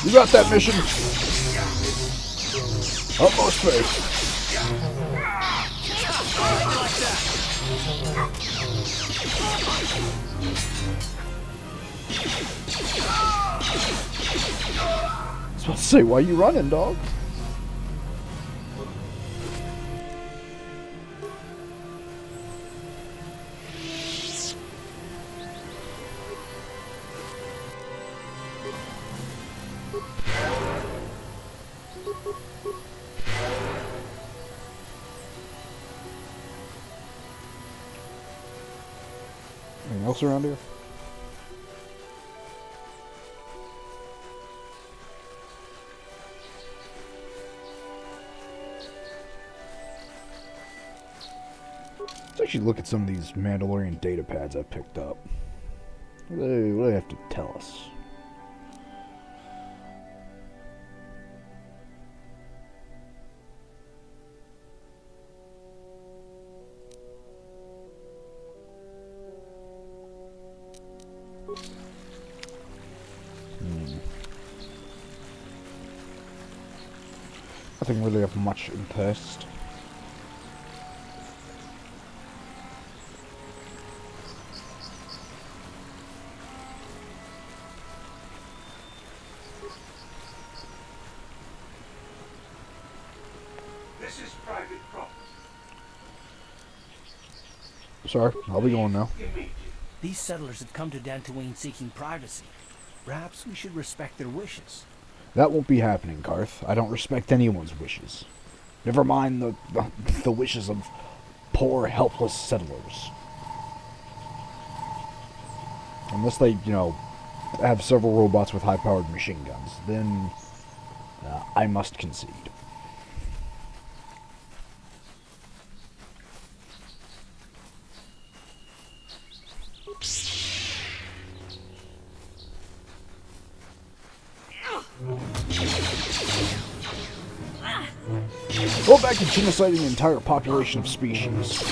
You got that mission? Utmost faith. I was about to say, why you running, dog? Anything else around here? Let's actually look at some of these Mandalorian data pads I picked up. What do they have to tell us? Nothing really of much interest. This is private property. Sorry, I'll be going now. These settlers have come to Dantooine seeking privacy. Perhaps we should respect their wishes. That won't be happening, Karth. I don't respect anyone's wishes. Never mind the wishes of poor, helpless settlers. Unless they, you know, have several robots with high-powered machine guns, then I must concede. Go back to genociding the entire population of species.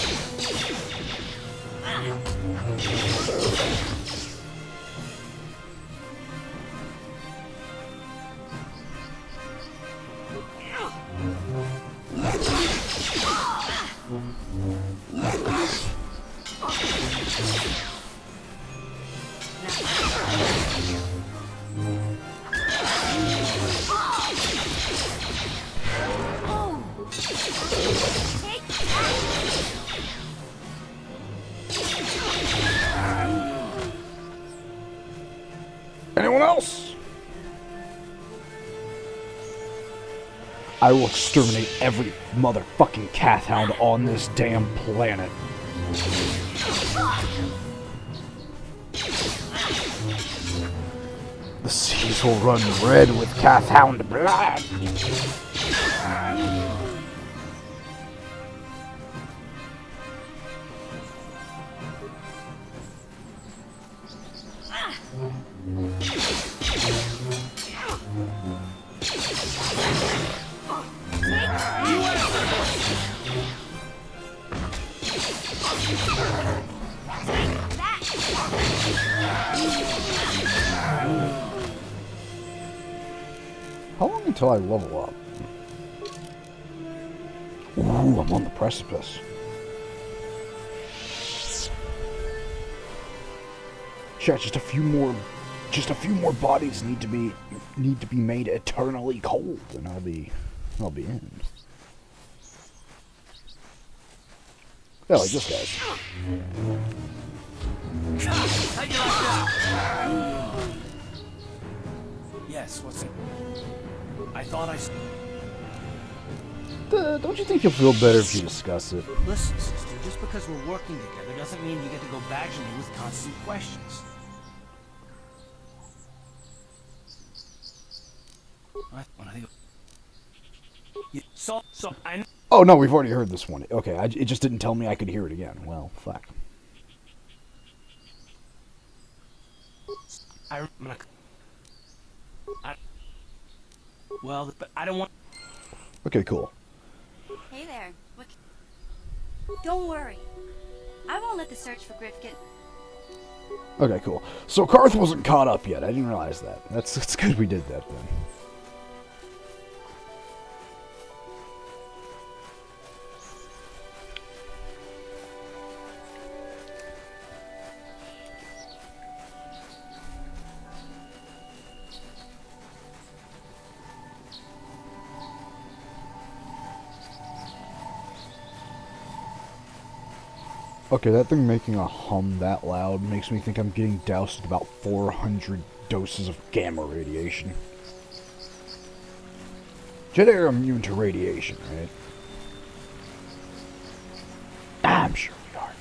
Anyone else? I will exterminate every motherfucking Cathhound on this damn planet. The seas will run red with Cathhound blood. How long until I level up? Ooh, I'm on the precipice. Chat, just a few more bodies need to be made eternally cold, and I'll be in. Yeah, like this guy's. Yes, what's it? I thought I... Don't you think you'll feel better if you discuss it? Listen, sister, just because we're working together doesn't mean you get to go badger me with constant questions. What do I think? Yeah, so, I know... Oh, no, we've already heard this one. Okay, it just didn't tell me I could hear it again. Well, fuck. Well, but I don't want... Okay, cool. Hey there. Don't worry. I won't let the search for Griff get... Okay, cool. So Karth wasn't caught up yet. I didn't realize that. That's good we did that then. Okay, that thing making a hum that loud makes me think I'm getting doused with about 400 doses of gamma radiation. Jedi are immune to radiation, right? I'm sure we are.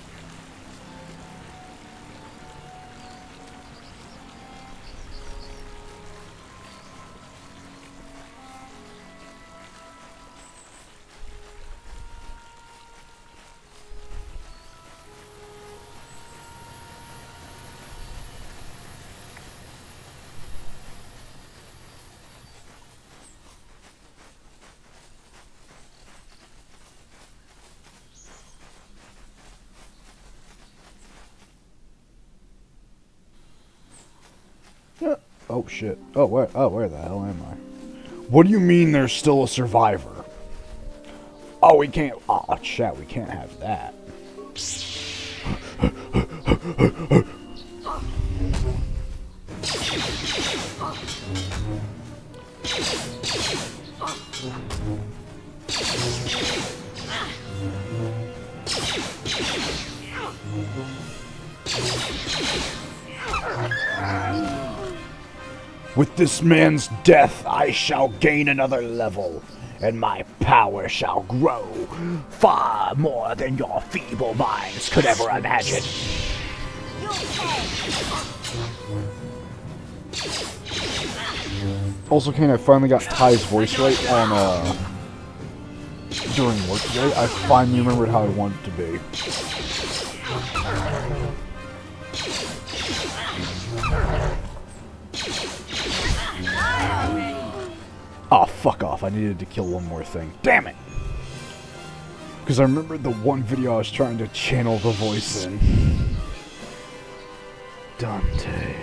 Yeah. Oh shit. Where the hell am I? What do you mean there's still a survivor? Oh, we can't. Oh, chat, we can't have that. With this man's death, I shall gain another level, and my power shall grow far more than your feeble minds could ever imagine. Also, Kane, I finally got Ty's voice right on, during work today. I finally remembered how I want it to be. Oh, fuck off. I needed to kill one more thing. Damn it! Because I remembered the one video I was trying to channel the voice in. Dante.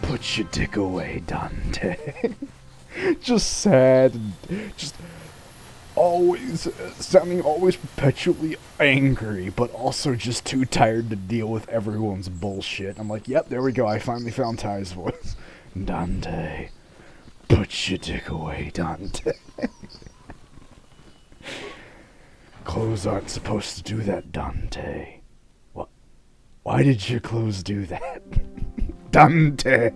Put your dick away, Dante. Just sad. Just always sounding always perpetually angry, but also just too tired to deal with everyone's bullshit. I'm like, yep, there we go. I finally found Ty's voice. Dante. Put your dick away, Dante. Clothes aren't supposed to do that, Dante. What? Why did your clothes do that? Dante.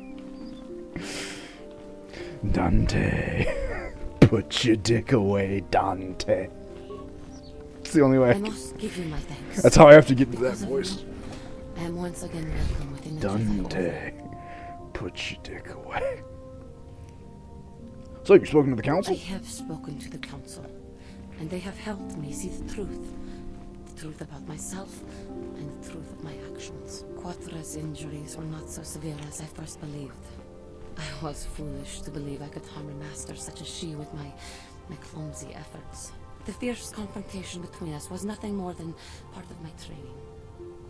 Dante. Put your dick away, Dante. It's the only way. I must give you my thanks. That's how I have to get into that voice. I am once again welcome within the Dante. Put your dick away. So, you've spoken to the council? I have spoken to the council, and they have helped me see the truth about myself, and the truth of my actions. Quatra's injuries were not so severe as I first believed. I was foolish to believe I could harm a master such as she with my clumsy efforts. The fierce confrontation between us was nothing more than part of my training.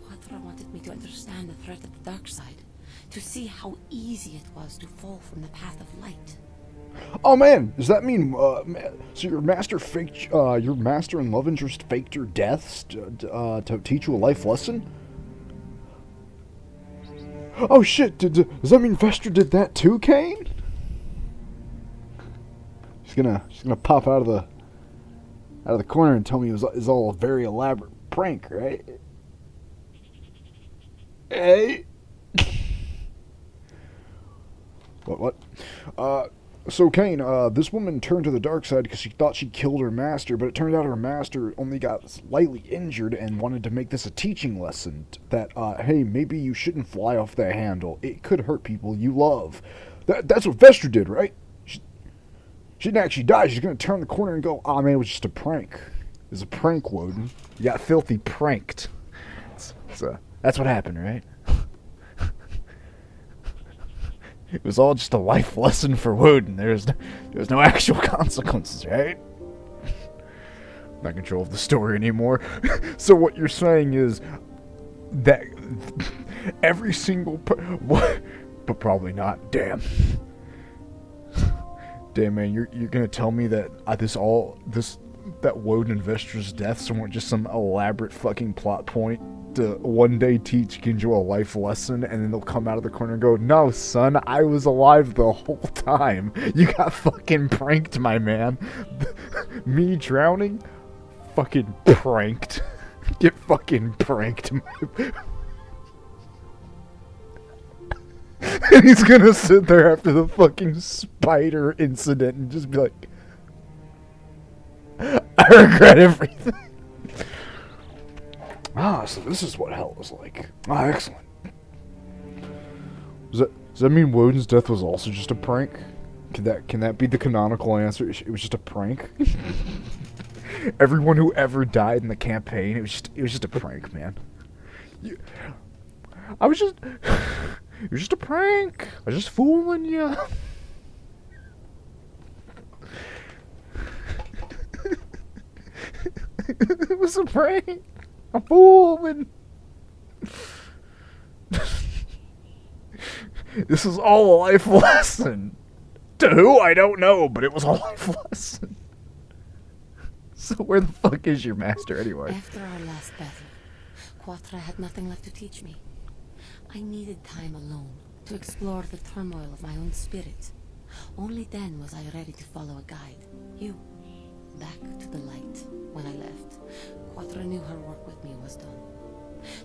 Quatra wanted me to understand the threat of the dark side, to see how easy it was to fall from the path of light. Oh man, does that mean so your master faked your master and love interest faked your deaths to teach you a life lesson? Oh shit! Does that mean Vestra did that too, Kane? She's gonna pop out of the corner and tell me it was all a very elaborate prank, right? Hey. What? So, Kane, this woman turned to the dark side because she thought she killed her master, but it turned out her master only got slightly injured and wanted to make this a teaching lesson that, hey, maybe you shouldn't fly off that handle. It could hurt people you love. That's what Vestra did, right? She didn't actually die. She's gonna turn the corner and go, "Oh man, it was just a prank. It was a prank, Woden. You got filthy pranked." That's what happened, right? It was all just a life lesson for Woden. There was no actual consequences, right? I'm not in control of the story anymore. So what you're saying is that every single what? But probably not. Damn. Damn, man, you're gonna tell me that that Woden investors' deaths weren't just some elaborate fucking plot point to one day teach Ginjo a life lesson, and then they'll come out of the corner and go, "No, son, I was alive the whole time. You got fucking pranked, my man. Me drowning? Fucking pranked. Get fucking pranked, my." And he's gonna sit there after the fucking spider incident and just be like, "I regret everything." Ah, so this is what hell was like. Ah, excellent. Does that mean Woden's death was also just a prank? Can that be the canonical answer? It was just a prank? Everyone who ever died in the campaign, it was just a prank, man. It was just a prank. I was just fooling you. It was a prank. I'm fooling. This is all a life lesson. To who, I don't know, but it was a life lesson. So where the fuck is your master anyway? After our last battle, Quattro had nothing left to teach me. I needed time alone to explore the turmoil of my own spirit. Only then was I ready to follow a guide. You. Back to the light. When I left, Quattro knew her work with me was done.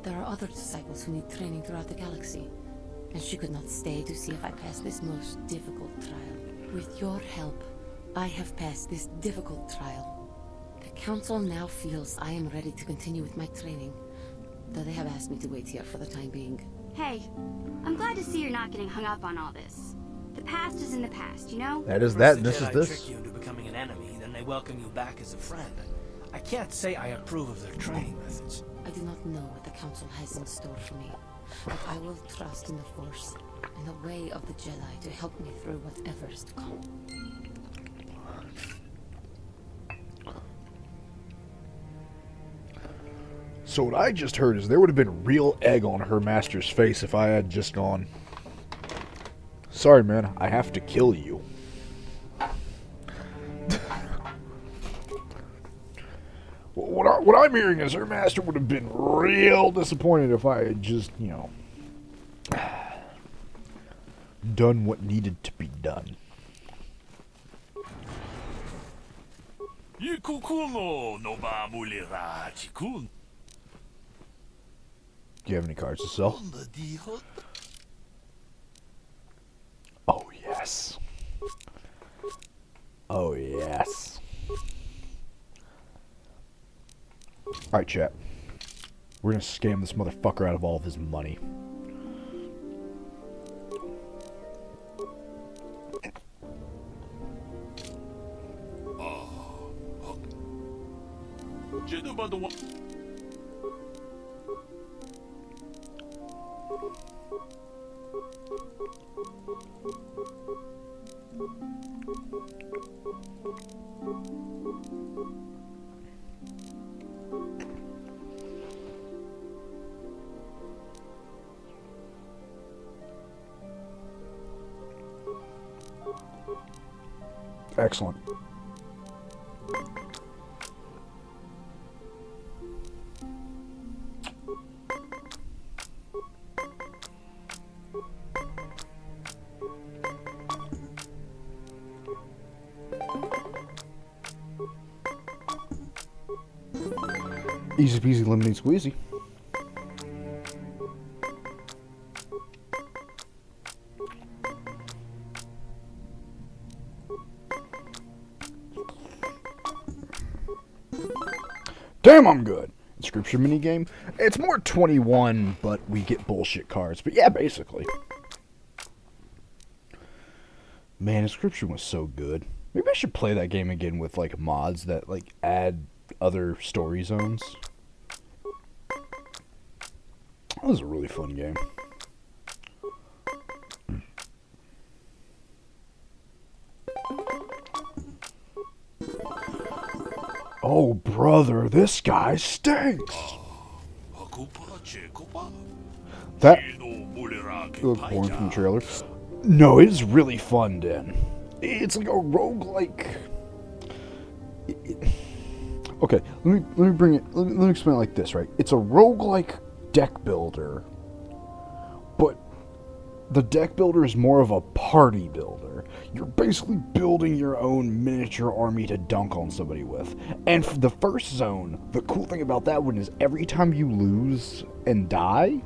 There are other disciples who need training throughout the galaxy, and she could not stay to see if I passed this most difficult trial. With your help, I have passed this difficult trial. The Council now feels I am ready to continue with my training, though they have asked me to wait here for the time being. Hey, I'm glad to see you're not getting hung up on all this. The past is in the past, you know? That is that, First this the is Jedi this. trick you into becoming an enemy, then they welcome you back as a friend. I can't say I approve of their training methods. I do not know what the Council has in store for me, but I will trust in the Force and the way of the Jedi to help me through whatever is to come. So what I just heard is there would have been real egg on her master's face if I had just gone, "Sorry, man, I have to kill you." What I'm hearing is her master would have been real disappointed if I had just, done what needed to be done. Do you have any cards to sell? Oh, yes. Oh, yes. Alright, chat. We're gonna scam this motherfucker out of all of his money. Excellent. Easy peasy lemon squeezy. Damn, I'm good. Inscription minigame. It's more 21, but we get bullshit cards. But yeah, basically. Man, Inscription was so good. Maybe I should play that game again with like mods that like add other story zones. That was a really fun game. Oh, brother, this guy stinks. That born from the trailer. No, it is really fun, Dan. It's like a roguelike. Okay, let me bring it. Let me explain it like this, right? It's a roguelike deck builder, but the deck builder is more of a party builder. You're basically building your own miniature army to dunk on somebody with. And for the first zone, the cool thing about that one is every time you lose and die,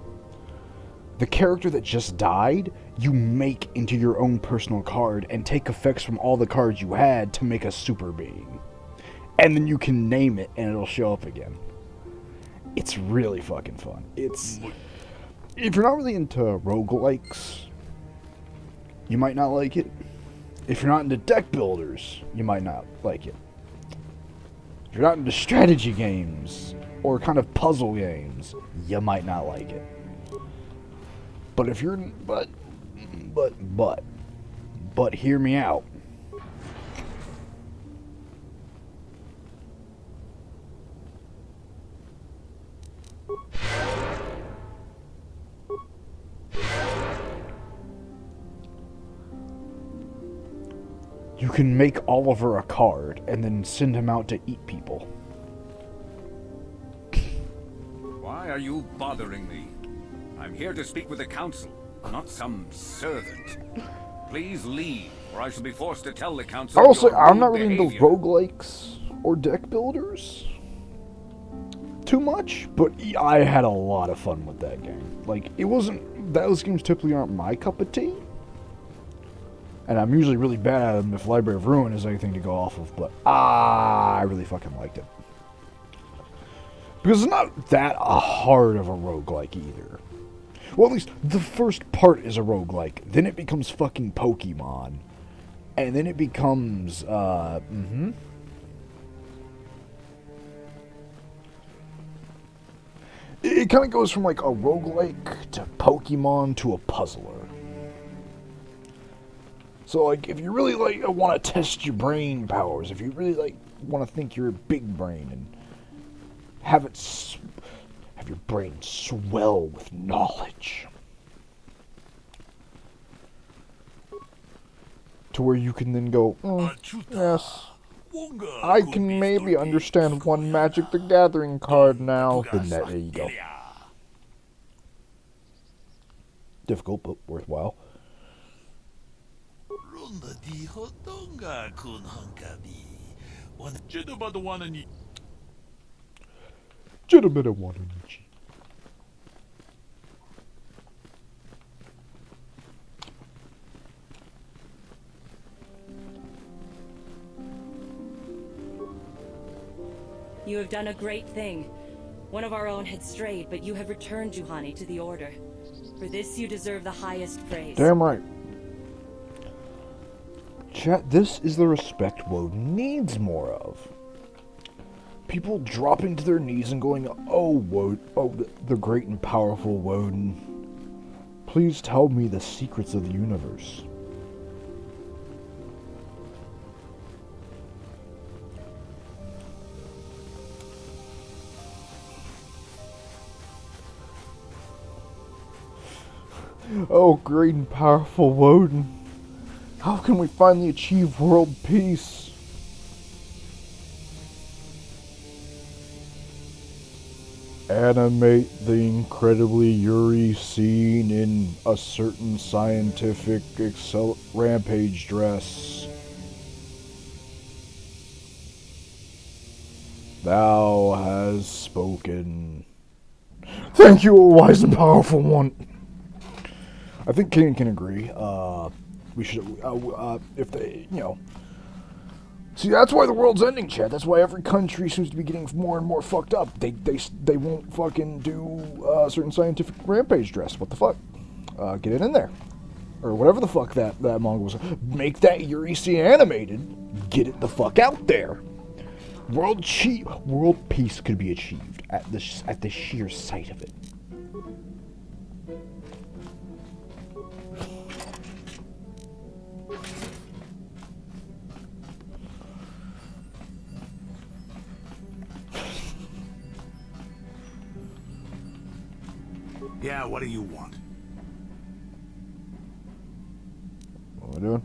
the character that just died, you make into your own personal card and take effects from all the cards you had to make a super being. And then you can name it and it'll show up again. It's really fucking fun. It's... If you're not really into roguelikes, you might not like it. If you're not into deck builders, you might not like it. If you're not into strategy games or kind of puzzle games, you might not like it. But if you're... But hear me out. You can make Oliver a card and then send him out to eat people. Why are you bothering me? I'm here to speak with the council, not some servant. Please leave, or I shall be forced to tell the council. I will say, I'm not rude really into behavior. roguelikes or deck builders too much, but I had a lot of fun with that game. Like, it wasn't... Those games typically aren't my cup of tea. And I'm usually really bad at them if Library of Ruin is anything to go off of, but I really fucking liked it. Because it's not that hard of a roguelike either. Well, at least the first part is a roguelike. Then it becomes fucking Pokemon. And then it becomes, It kind of goes from like a roguelike to Pokemon to a puzzler. So, like, if you really, like, want to test your brain powers, if you really, like, want to think you're a big brain and have your brain swell with knowledge to where you can then go, yes, I can maybe understand one Magic the Gathering card now. Then there you go. Difficult, but worthwhile. You have done a great thing. One of our own had strayed, but you have returned Juhani to the Order. For this you deserve the highest praise. Damn right. Chat, this is the respect Woden needs more of. People dropping to their knees and going, oh, Woden, oh, the great and powerful Woden. Please tell me the secrets of the universe. Oh, great and powerful Woden. How can we finally achieve world peace? Animate the incredibly Yuri scene in a certain scientific rampage dress. Thou has spoken. Thank you, O wise and powerful one. I think King can agree. We should, if they, you know. See, that's why the world's ending, Chad. That's why every country seems to be getting more and more fucked up. They won't fucking do a certain scientific rampage dress. What the fuck? Get it in there. Or whatever the fuck that manga was. Make that Yuri scene animated. get it the fuck out there. World peace could be achieved at the sheer sight of it. Yeah, what do you want? What am I doing?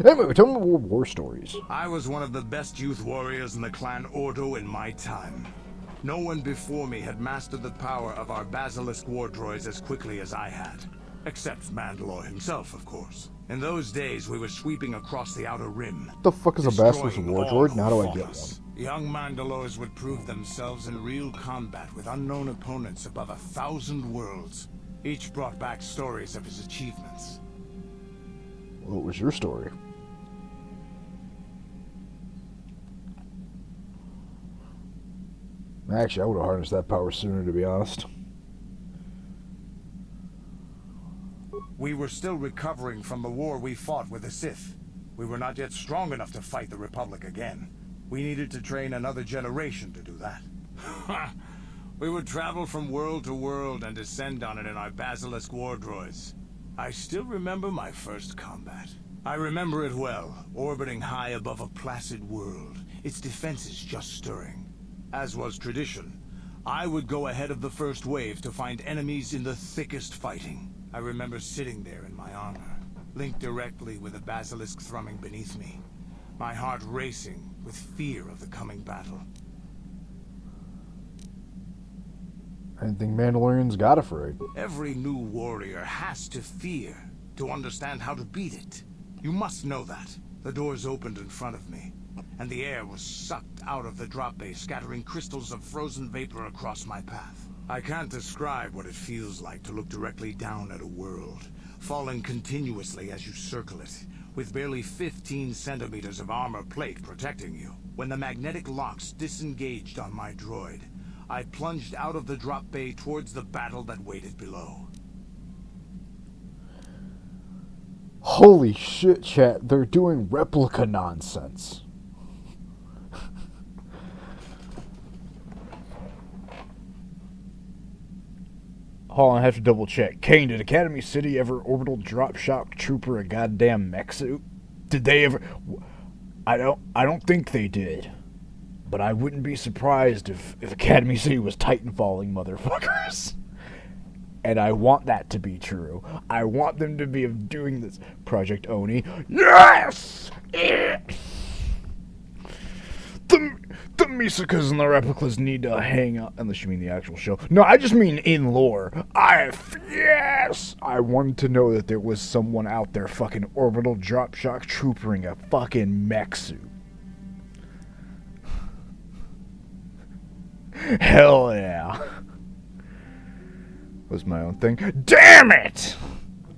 Anyway, tell me more war stories. I was one of the best youth warriors in the clan Ordo in my time. No one before me had mastered the power of our basilisk war droids as quickly as I had. Except Mandalore himself, of course. In those days, we were sweeping across the Outer Rim. What the fuck is a basilisk war droid, and how do I get one? Young Mandalores would prove themselves in real combat with unknown opponents above 1,000 worlds. Each brought back stories of his achievements. What was your story? Actually, I would have harnessed that power sooner, to be honest. We were still recovering from the war we fought with the Sith. We were not yet strong enough to fight the Republic again. We needed to train another generation to do that. We would travel from world to world and descend on it in our basilisk war droids. I still remember my first combat. I remember it well, orbiting high above a placid world, its defenses just stirring. As was tradition, I would go ahead of the first wave to find enemies in the thickest fighting. I remember sitting there in my armor, linked directly with the basilisk thrumming beneath me, my heart racing with fear of the coming battle. I didn't think Mandalorians got afraid. Every new warrior has to fear to understand how to beat it. You must know that. The doors opened in front of me, and the air was sucked out of the drop bay, scattering crystals of frozen vapor across my path. I can't describe what it feels like to look directly down at a world, falling continuously as you circle it, with barely 15 centimeters of armor plate protecting you. When the magnetic locks disengaged on my droid, I plunged out of the drop bay towards the battle that waited below. Holy shit, chat. They're doing replica nonsense. Hold on, I have to double check. Kane, did Academy City ever orbital drop shock trooper a goddamn mech suit? Did they ever? I don't think they did. But I wouldn't be surprised if Academy City was Titanfalling motherfuckers. And I want that to be true. I want them to be doing this. Project Oni. Yes! The Misakas and the replicas need to hang out. Unless you mean the actual show. No, I just mean in lore. Yes! I wanted to know that there was someone out there fucking orbital drop shock troopering a fucking mech suit. Hell yeah. Was my own thing. Damn it!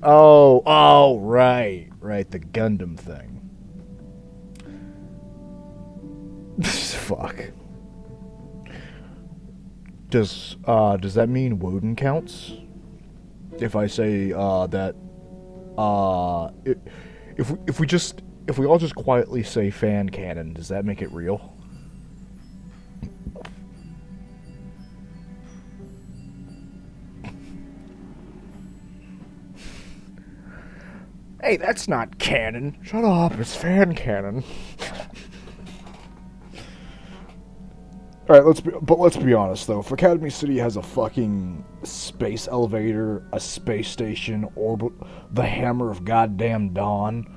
Oh, right, the Gundam thing. Fuck. Does that mean Woden counts? If I say that if we all just quietly say fan canon, does that make it real? Hey, that's not canon. Shut up, it's fan canon. Alright, let's be honest though. If Academy City has a fucking space elevator, a space station, orbit, the hammer of goddamn dawn,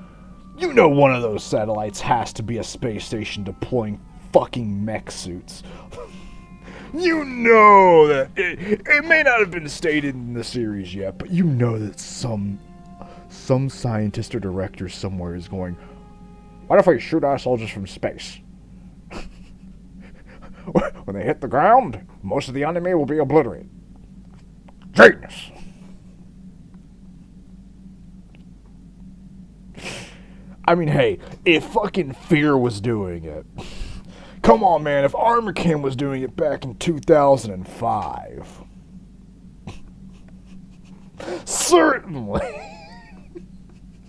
you know one of those satellites has to be a space station deploying fucking mech suits. You know that it may not have been stated in the series yet, but you know that some scientist or director somewhere is going, what if we shoot our soldiers from space? When they hit the ground, most of the enemy will be obliterated. Genius! I mean, hey, if fucking Fear was doing it, come on, man, if Armor King was doing it back in 2005,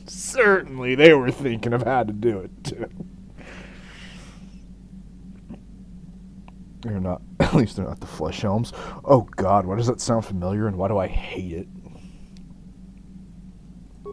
certainly they were thinking of how to do it, too. They're not. At least they're not the flesh helms. Oh God, why does that sound familiar, and why do I hate it?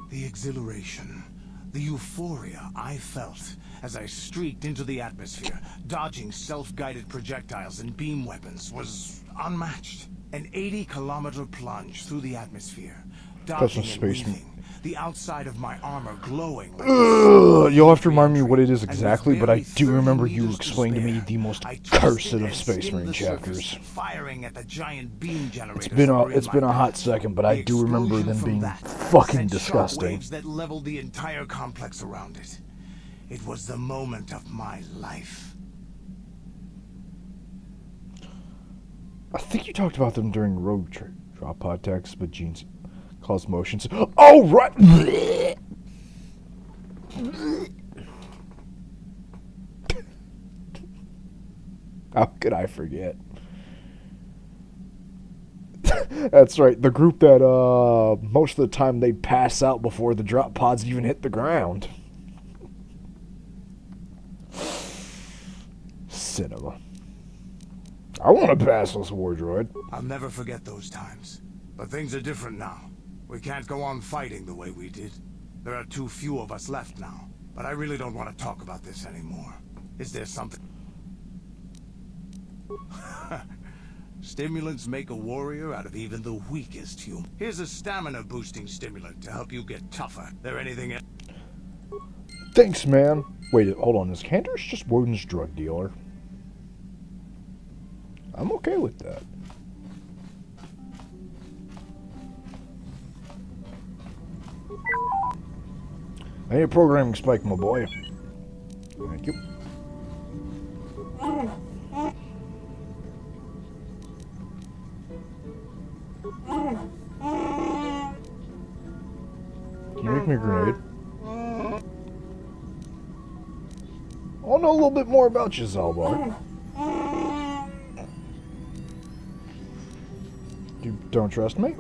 The exhilaration, the euphoria I felt as I streaked into the atmosphere, dodging self-guided projectiles and beam weapons, was unmatched. An 80-kilometer plunge through the atmosphere, dodging and weaving, the outside of my armor glowing like You'll have to remind me what it is exactly, but I do remember you explained to me the most cursed of Space Marine chapters. Firing at the giant beam generators. It's been a hot second, but I do remember them being fucking disgusting. Waves that leveled the entire complex around it. It was the moment of my life. I think you talked about them during Road Drop Pod Text, but Gene's caused motions. Oh, right! How could I forget? That's right, the group that most of the time they'd pass out before the drop pods even hit the ground. Cinema. I want to pass this war droid. I'll never forget those times. But things are different now. We can't go on fighting the way we did. There are too few of us left now. But I really don't want to talk about this anymore. Is there something? Stimulants make a warrior out of even the weakest human. Here's a stamina boosting stimulant to help you get tougher. There anything else? Thanks, man. Wait, hold on. Is Candace just Woden's drug dealer? I'm okay with that. I need a programming spike, my boy. Thank you. Can you make me a grenade? I want to know a little bit more about you, Zalbar. You don't trust me?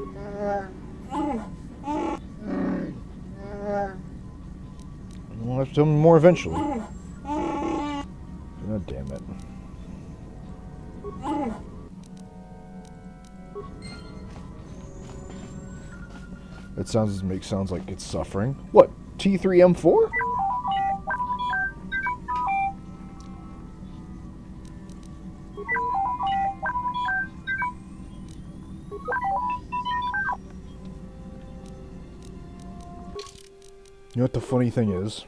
You'll have to tell me more eventually. God damn it. That sounds like it's suffering. What? T3M4? You know what the funny thing is?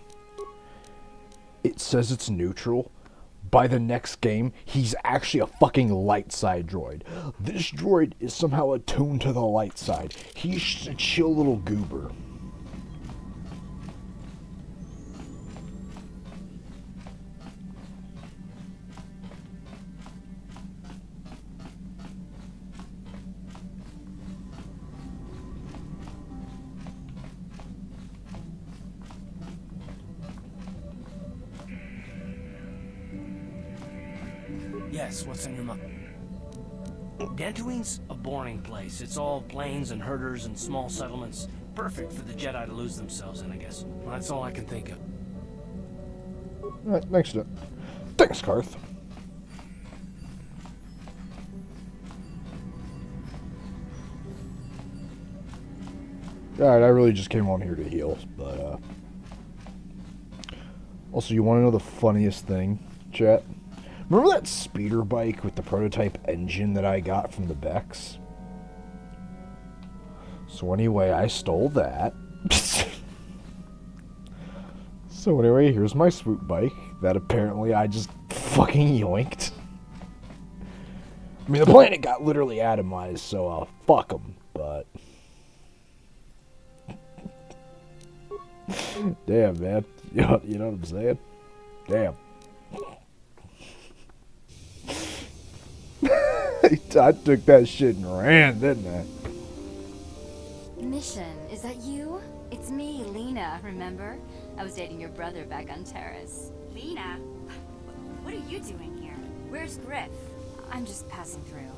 It says it's neutral. By the next game, he's actually a fucking light side droid. This droid is somehow attuned to the light side. He's just a chill little goober. Yes, what's in your mind? Dantooine's a boring place. It's all plains and herders and small settlements. Perfect for the Jedi to lose themselves in, I guess. Well, that's all I can think of. Alright, thanks, Karth. Alright, I really just came on here to heal, but, Also, you want to know the funniest thing, chat? Remember that speeder bike with the prototype engine that I got from the Becks? So anyway, I stole that. So anyway, here's my swoop bike that apparently I just fucking yoinked. I mean, the planet got literally atomized, so fuck them, but... Damn, man. You know what I'm saying? Damn. I took that shit and ran, didn't I? Mission, is that you? It's me, Lena, remember? I was dating your brother back on Terrace. Lena? What are you doing here? Where's Griff? I'm just passing through.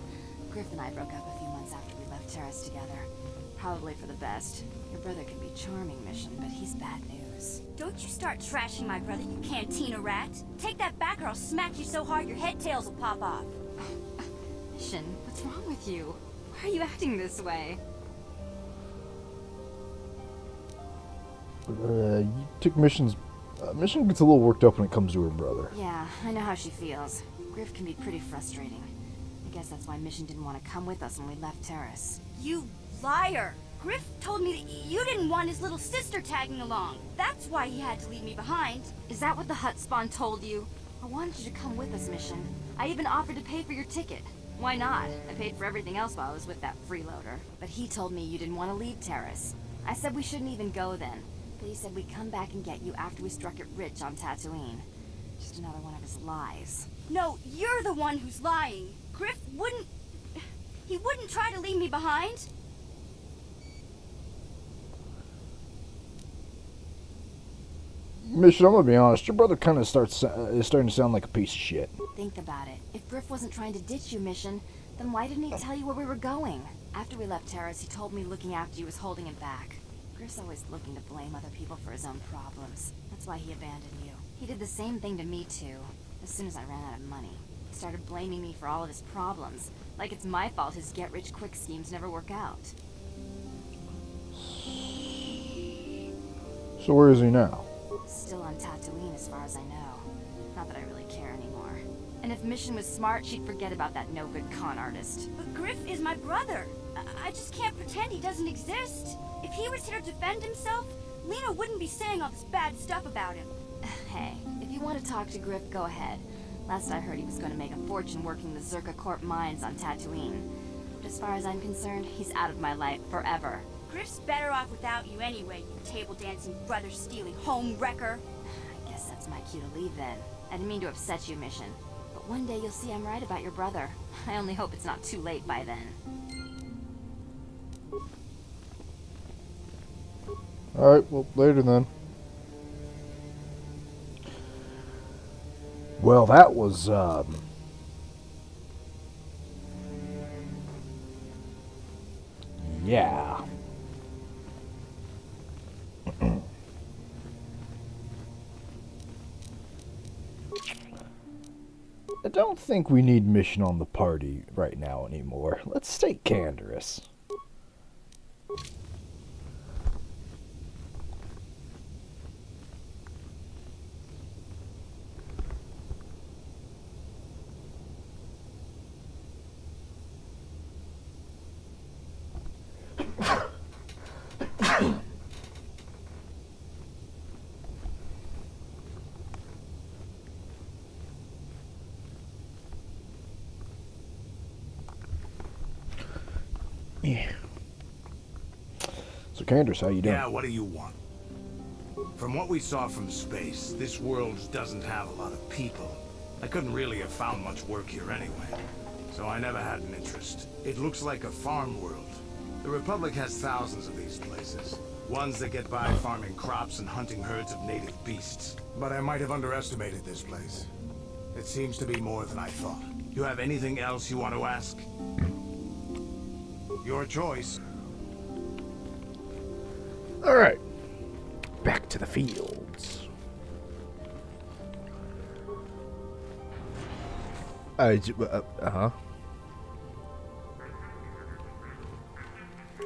Griff and I broke up a few months after we left Terrace together. Probably for the best. Your brother can be charming, Mission, but he's bad news. Don't you start trashing my brother, you cantina rat. Take that back or I'll smack you so hard your head tails will pop off. Mission, what's wrong with you? Why are you acting this way? You took Mission's... Mission gets a little worked up when it comes to her brother. Yeah, I know how she feels. Griff can be pretty frustrating. I guess that's why Mission didn't want to come with us when we left Terrace. You liar! Griff told me that you didn't want his little sister tagging along. That's why he had to leave me behind. Is that what the hut spawn told you? I wanted you to come with us, Mission. I even offered to pay for your ticket. Why not? I paid for everything else while I was with that freeloader. But he told me you didn't want to leave Terrace. I said we shouldn't even go then. But he said we'd come back and get you after we struck it rich on Tatooine. Just another one of his lies. No, you're the one who's lying. Griff wouldn't... He wouldn't try to leave me behind. Mission, I'm gonna be honest, your brother kind of is starting to sound like a piece of shit. Think about it. If Griff wasn't trying to ditch you, Mission, then why didn't he tell you where we were going? After we left Terrace, he told me looking after you was holding him back. Griff's always looking to blame other people for his own problems. That's why he abandoned you. He did the same thing to me, too. As soon as I ran out of money, he started blaming me for all of his problems. Like it's my fault his get-rich-quick schemes never work out. So where is he now? Still on Tatooine, as far as I know. Not that I really care anymore. And if Mission was smart, she'd forget about that no-good con artist. But Griff is my brother. I just can't pretend he doesn't exist. If he was here to defend himself, Lena wouldn't be saying all this bad stuff about him. Hey, if you want to talk to Griff, go ahead. Last I heard, he was going to make a fortune working the Zerka Corp mines on Tatooine. But as far as I'm concerned, he's out of my life forever. Griff's better off without you anyway, you table-dancing, brother-stealing home wrecker. I guess that's my cue to leave then. I didn't mean to upset you, Mission. But one day you'll see I'm right about your brother. I only hope it's not too late by then. Alright, well, later then. Well, that was, yeah. I don't think we need Mission on the party right now anymore. Let's take Canderous. Yeah. So, Candace, how you doing? Yeah, what do you want? From what we saw from space, this world doesn't have a lot of people. I couldn't really have found much work here anyway, so I never had an interest. It looks like a farm world. The Republic has thousands of these places. Ones that get by farming crops and hunting herds of native beasts. But I might have underestimated this place. It seems to be more than I thought. You have anything else you want to ask? Your choice. Alright. Back to the fields. Uh-huh.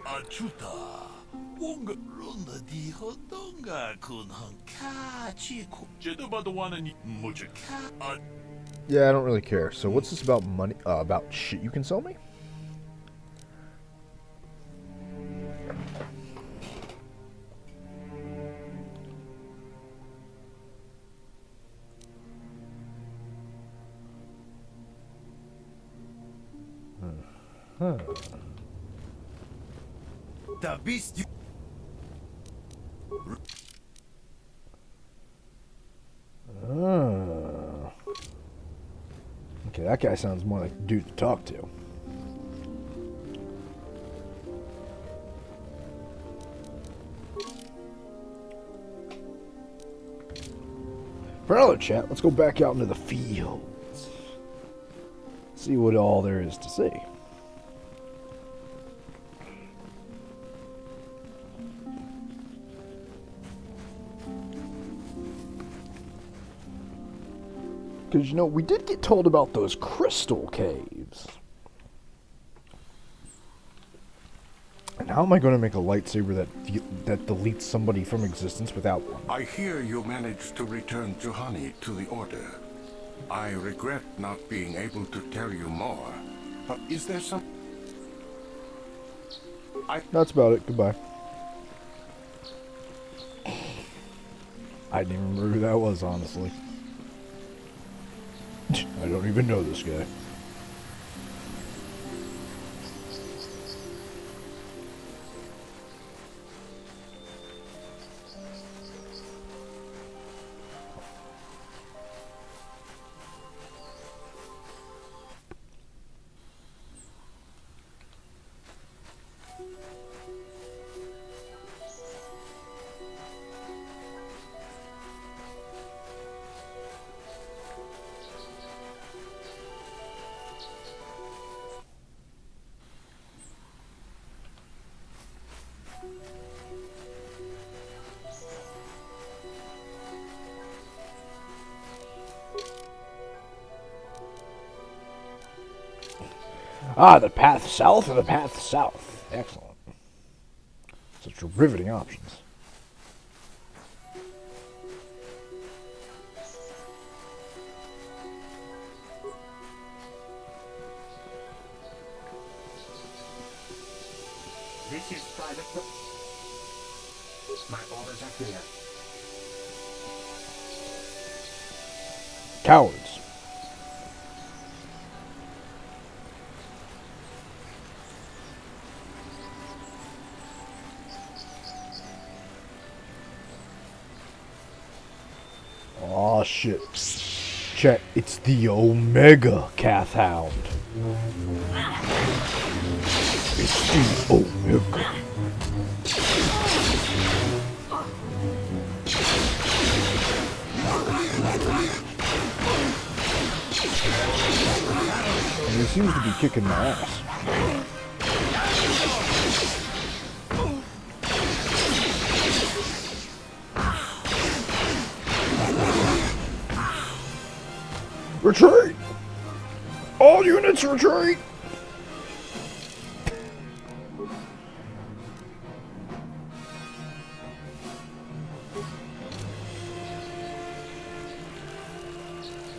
Achuta, 뭔가 론다 디 호동가 군한 카치 국제도 봐도 와는 무지 카. Yeah, I don't really care. So what's this about money? About shit you can sell me? Huh. The beast. Okay, that guy sounds more like a dude to talk to. For another chat, let's go back out into the fields. See what all there is to see. Because, you know, we did get told about those crystal caves. And how am I going to make a lightsaber that deletes somebody from existence without one? I hear you managed to return Juhani to the Order. I regret not being able to tell you more, but is there some... That's about it. Goodbye. I didn't even remember who that was, honestly. I don't even know this guy. Ah, the path south or the path south. Excellent. Such riveting options. This is private. My orders are clear. Cowards. Aw, shit. Chat, it's the Omega Cath Hound. It's the Omega. And he seems to be kicking my ass. Retreat! All units retreat!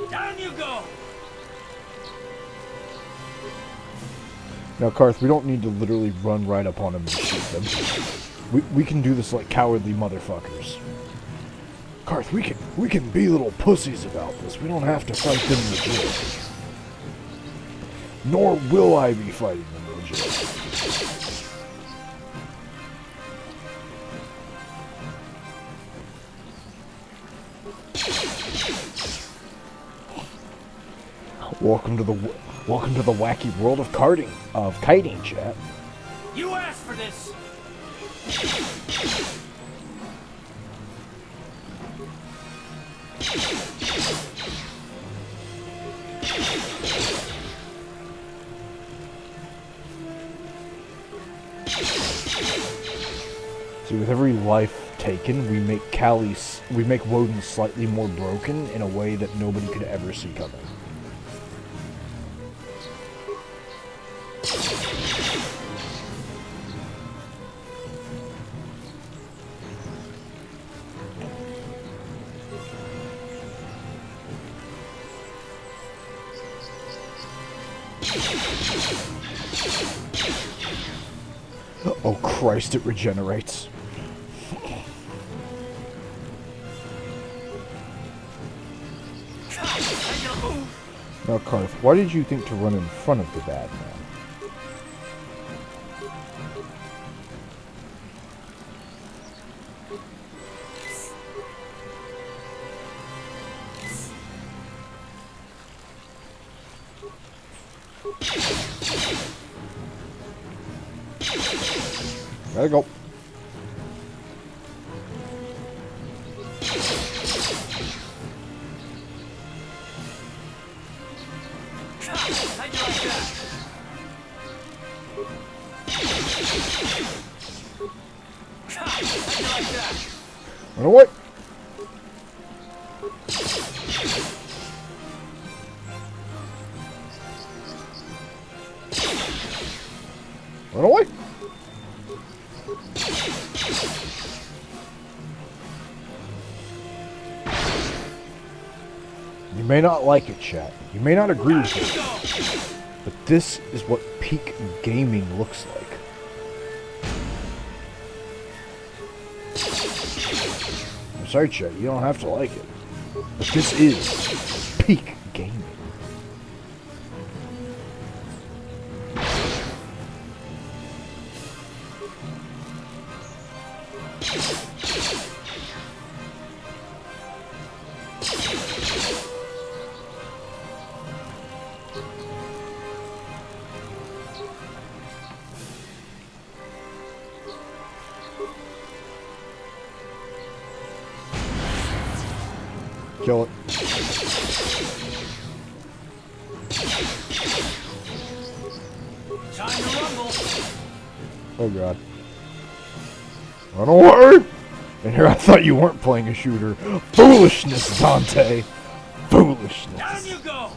Down you go! Now, Karth, we don't need to literally run right up on them and shoot them. We can do this like cowardly motherfuckers. Karth, we can be little pussies about this. We don't have to fight them legit. Nor will I be fighting them legit. Welcome to the wacky world of kiting, chat. You asked for this! See, with every life taken, we make Woden slightly more broken in a way that nobody could ever see coming. Oh Christ, it regenerates. Now, Karth, why did you think to run in front of the bad man? Gotta go. How'd you like that? How'd you like that? Run away. Run away! You may not like it, chat. You may not agree with it. But this is what peak gaming looks like. I'm sorry, chat. You don't have to like it. But this is peak gaming. Kill it. Time to rumble. Oh god. Run away! And here I thought you weren't playing a shooter. Foolishness, Dante! Foolishness. Down you go!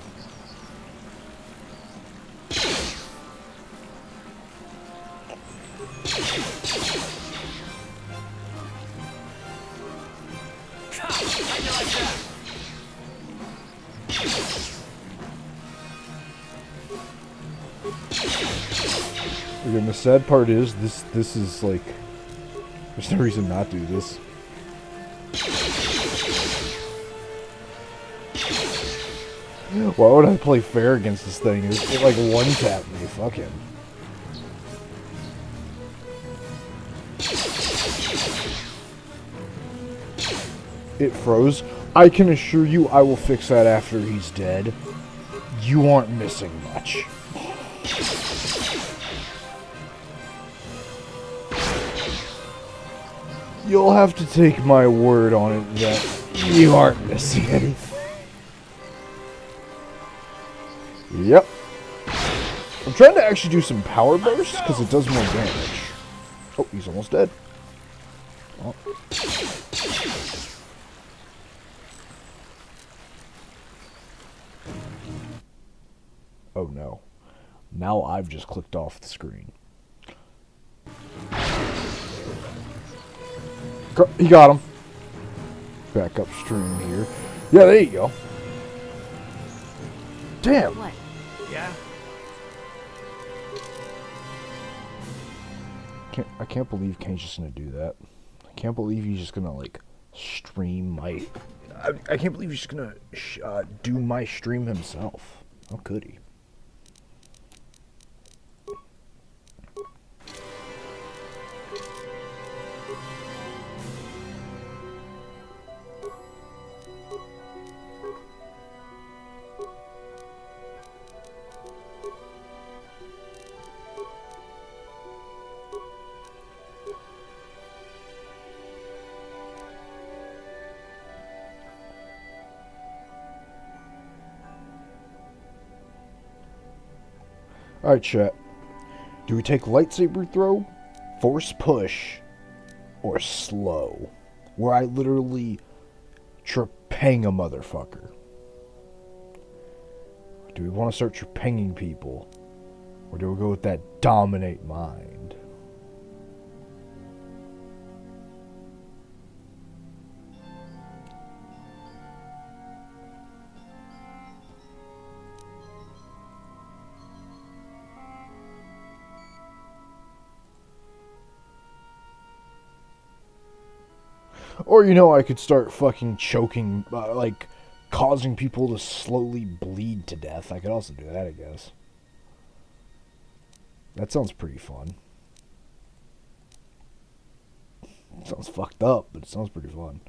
How'd you like that? Again, the sad part is this is like there's no reason not to do this. Why would I play fair against this thing? It like one-tapped me. Fuck him. It froze. I can assure you I will fix that after he's dead. You aren't missing much. You'll have to take my word on it that you aren't missing anything. Yep. I'm trying to actually do some power bursts because it does more damage. Oh, he's almost dead. Oh. Oh no. Now I've just clicked off the screen. He got him. Back upstream here. Yeah, there you go. Damn. What? Yeah? I can't believe Kane's just gonna do that. I can't believe he's just gonna like stream my. I can't believe he's just gonna do my stream himself. How could he? Alright, chat. Do we take lightsaber throw, force push, or slow? Where I literally trepang a motherfucker. Do we want to start trepanging people? Or do we go with that dominate mind? Or, you know, I could start fucking choking, like, causing people to slowly bleed to death. I could also do that, I guess. That sounds pretty fun. It sounds fucked up, but it sounds pretty fun.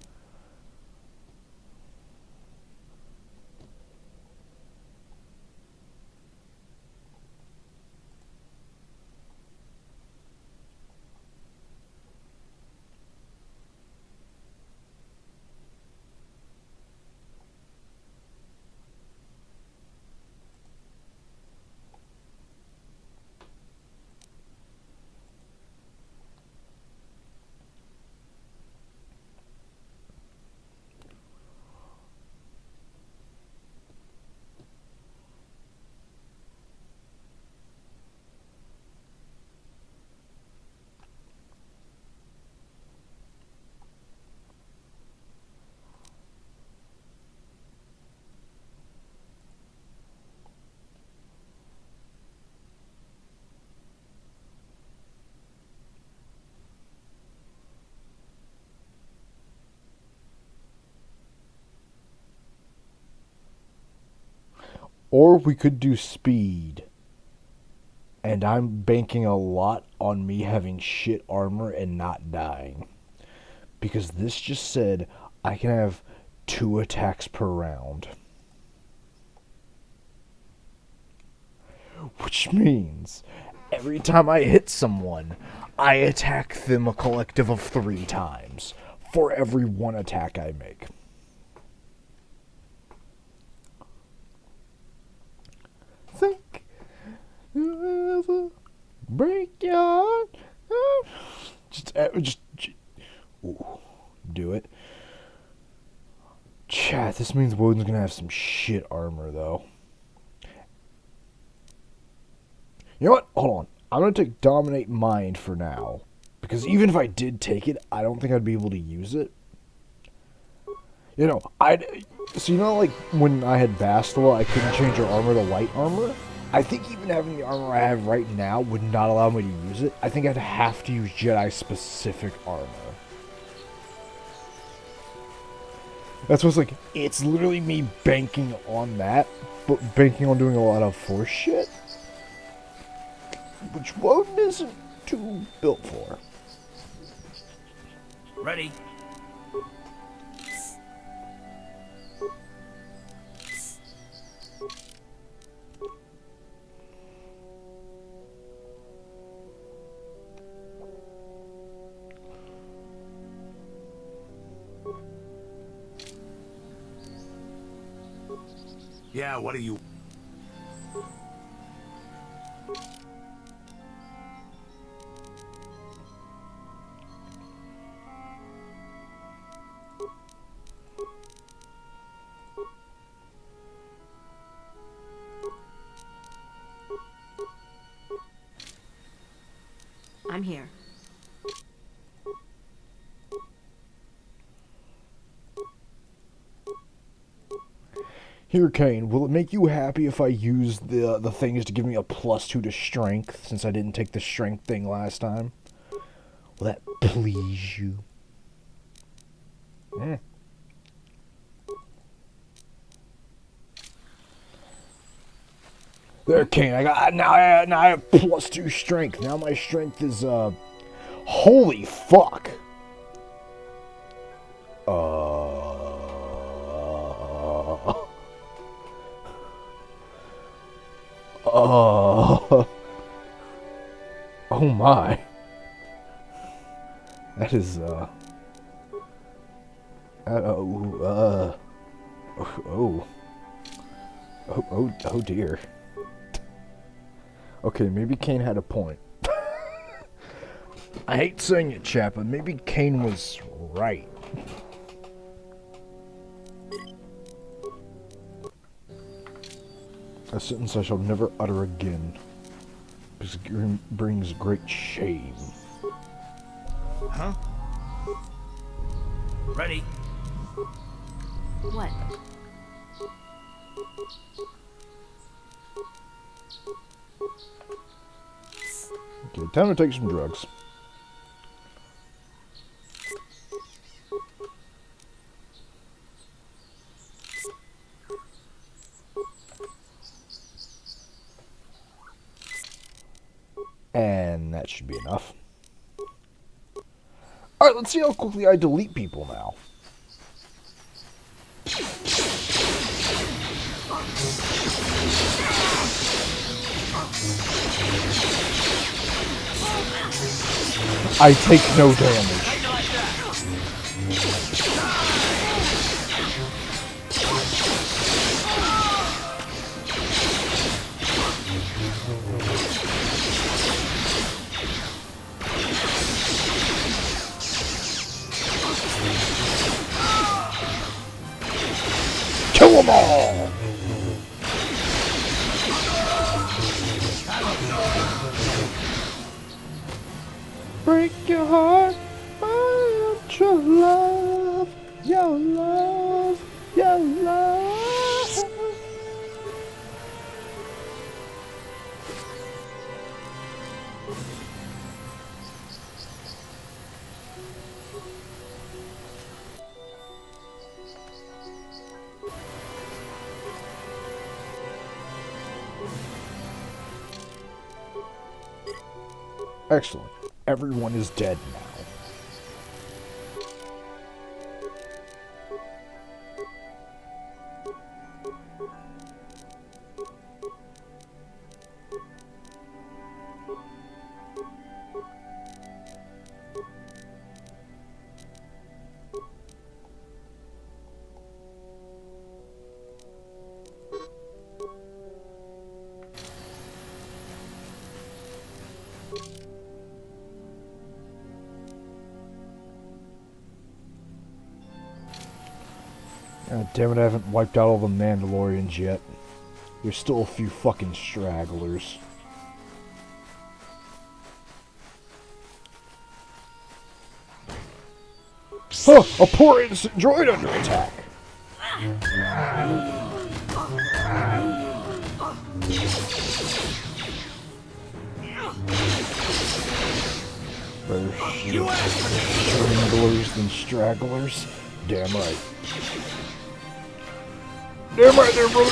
Or we could do speed. And I'm banking a lot on me having shit armor and not dying. Because this just said I can have 2 attacks per round. Which means every time I hit someone, I attack them a collective of 3 times for every 1 attack I make. Think you ever break your heart? Just ooh, do it. Chat, this means Woden's gonna have some shit armor, though. You know what? Hold on. I'm gonna take Dominate Mind for now. Because even if I did take it, I don't think I'd be able to use it. You know, so you know, like, when I had Bastila, I couldn't change her armor to light armor? I think even having the armor I have right now would not allow me to use it. I think I'd have to use Jedi-specific armor. That's what's like, it's literally me banking on that, but banking on doing a lot of Force shit. Which Woden isn't too built for. Ready? Yeah, what do you... I'm here. Here, Kane, will it make you happy if I use the things to give me a +2 to strength, since I didn't take the strength thing last time? Will that please you? There, Kane, I got now I have +2 strength. Now my strength is holy fuck. Oh my. That is, oh dear. Okay, maybe Kane had a point. I hate saying it, chat, but maybe Kane was right. A sentence I shall never utter again, because it brings great shame. Huh? Ready? What? Okay, time to take some drugs. And that should be enough. Alright, let's see how quickly I delete people now. I take no damage. Kill them all! Break your heart, I want your love, your love, your love. Excellent. Everyone is dead now. God damn it, I haven't wiped out all the Mandalorians yet. There's still a few fucking stragglers. Huh! A poor innocent droid under attack! Better stranglers than stragglers. Damn right. Damn right there, brother!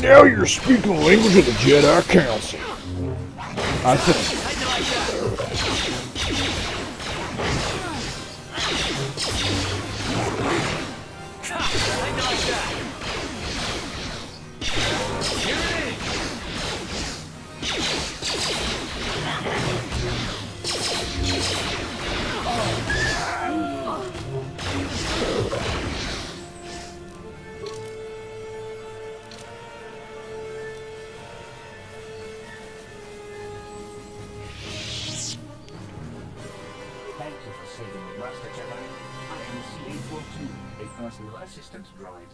Now you're speaking the language of the Jedi Council. I think. Thank you for saving me, Master Jedi. I am C842, a personal assistant droid.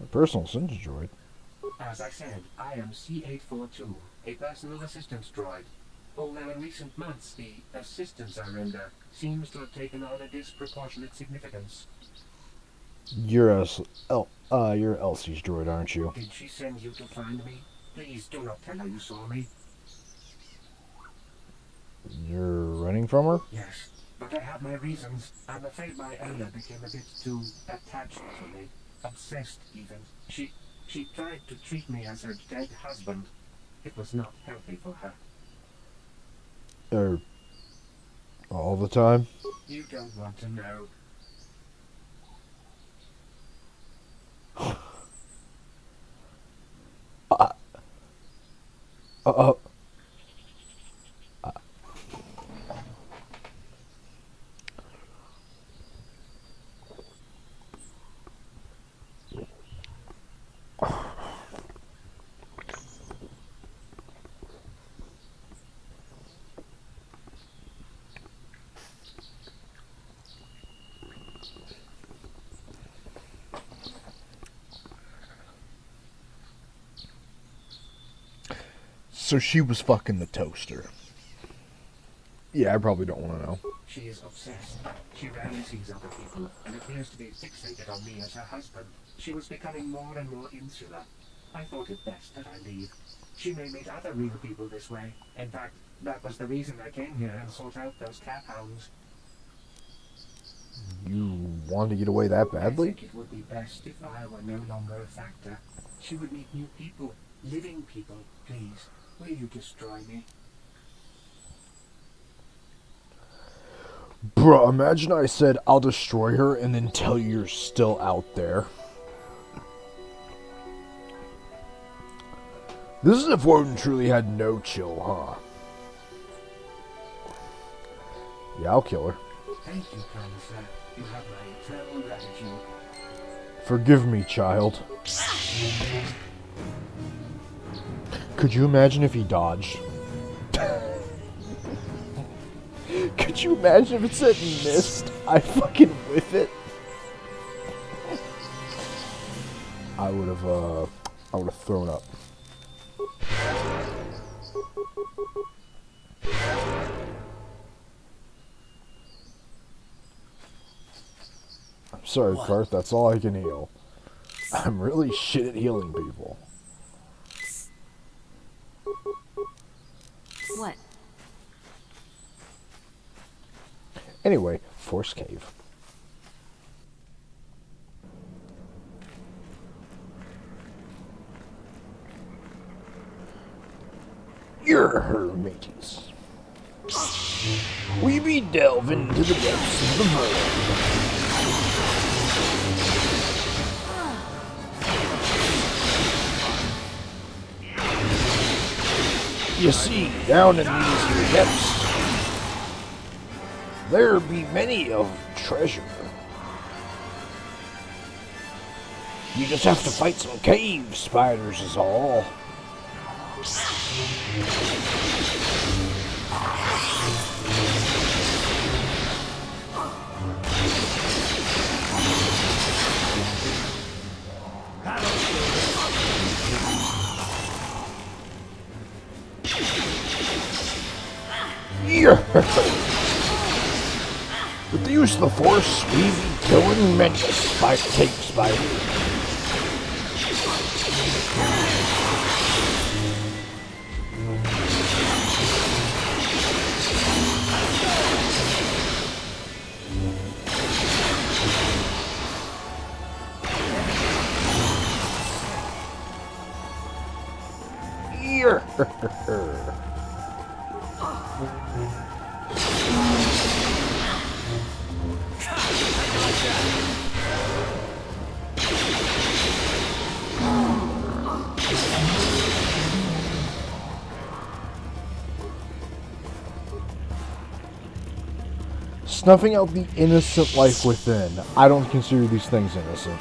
A personal assistant droid? As I said, I am C842, a personal assistant droid. Although in recent months, the assistance I render seems to have taken on a disproportionate significance. You're Elsie's droid, aren't you? Did she send you to find me? Please do not tell her you saw me. You're running from her? Yes, but I have my reasons. I'm afraid my owner became a bit too attached to me. Obsessed, even. She tried to treat me as her dead husband. It was not healthy for her. All the time? You don't want to know. So she was fucking the toaster. Yeah, I probably don't want to know. She is obsessed. She rarely sees other people and appears to be fixated on me as her husband. She was becoming more and more insular. I thought it best that I leave. She may meet other real people this way. In fact, that was the reason I came here and sought out those cat hounds. You wanted to get away that badly? I think it would be best if I were no longer a factor. She would meet new people, living people. Please, will you destroy me? Bruh, imagine I said I'll destroy her and then tell you you're still out there. This is if Woden truly had no chill, huh? Yeah, I'll kill her. Thank you, kind sir. You have my eternal gratitude. Forgive me, child. Could you imagine if he dodged? Could you imagine if it said missed? I fucking whiff it. I would have thrown up. I'm sorry, Karth, that's all I can heal. I'm really shit at healing people. What? Anyway, Force Cave. Here, mateys. We be delving into the depths of the void. You see, down in these here depths, there be many of treasure. You just have to fight some cave spiders is all. With the use of the Force, we be killing many cave spiders. Snuffing out the innocent life within. I don't consider these things innocent.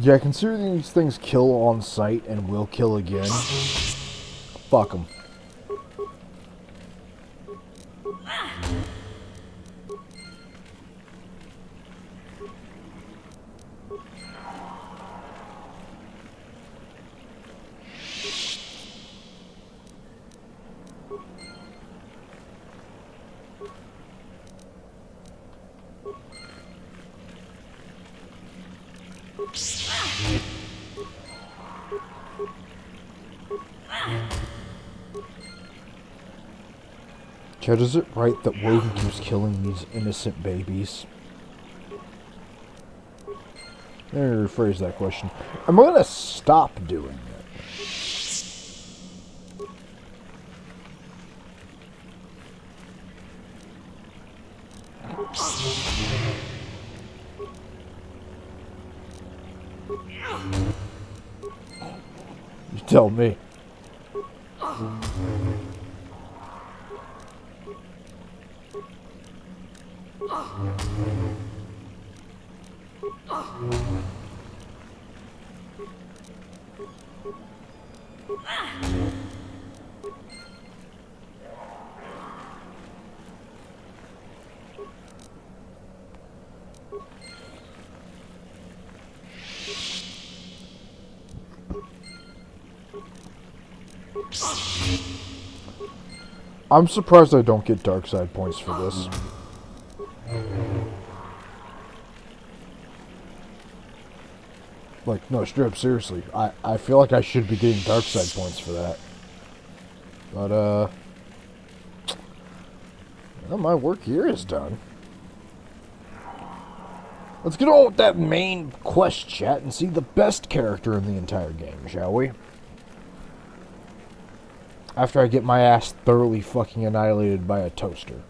Yeah, considering these things kill on sight and will kill again. Fuck them. Chad, is it right that Woden keeps killing these innocent babies? Let me rephrase that question. I'm gonna stop doing it. You tell me. I'm surprised I don't get dark side points for this. Like, no, straight up, seriously. I feel like I should be getting dark side points for that. But, well, my work here is done. Let's get on with that main quest chat and see the best character in the entire game, shall we? After I get my ass thoroughly fucking annihilated by a toaster.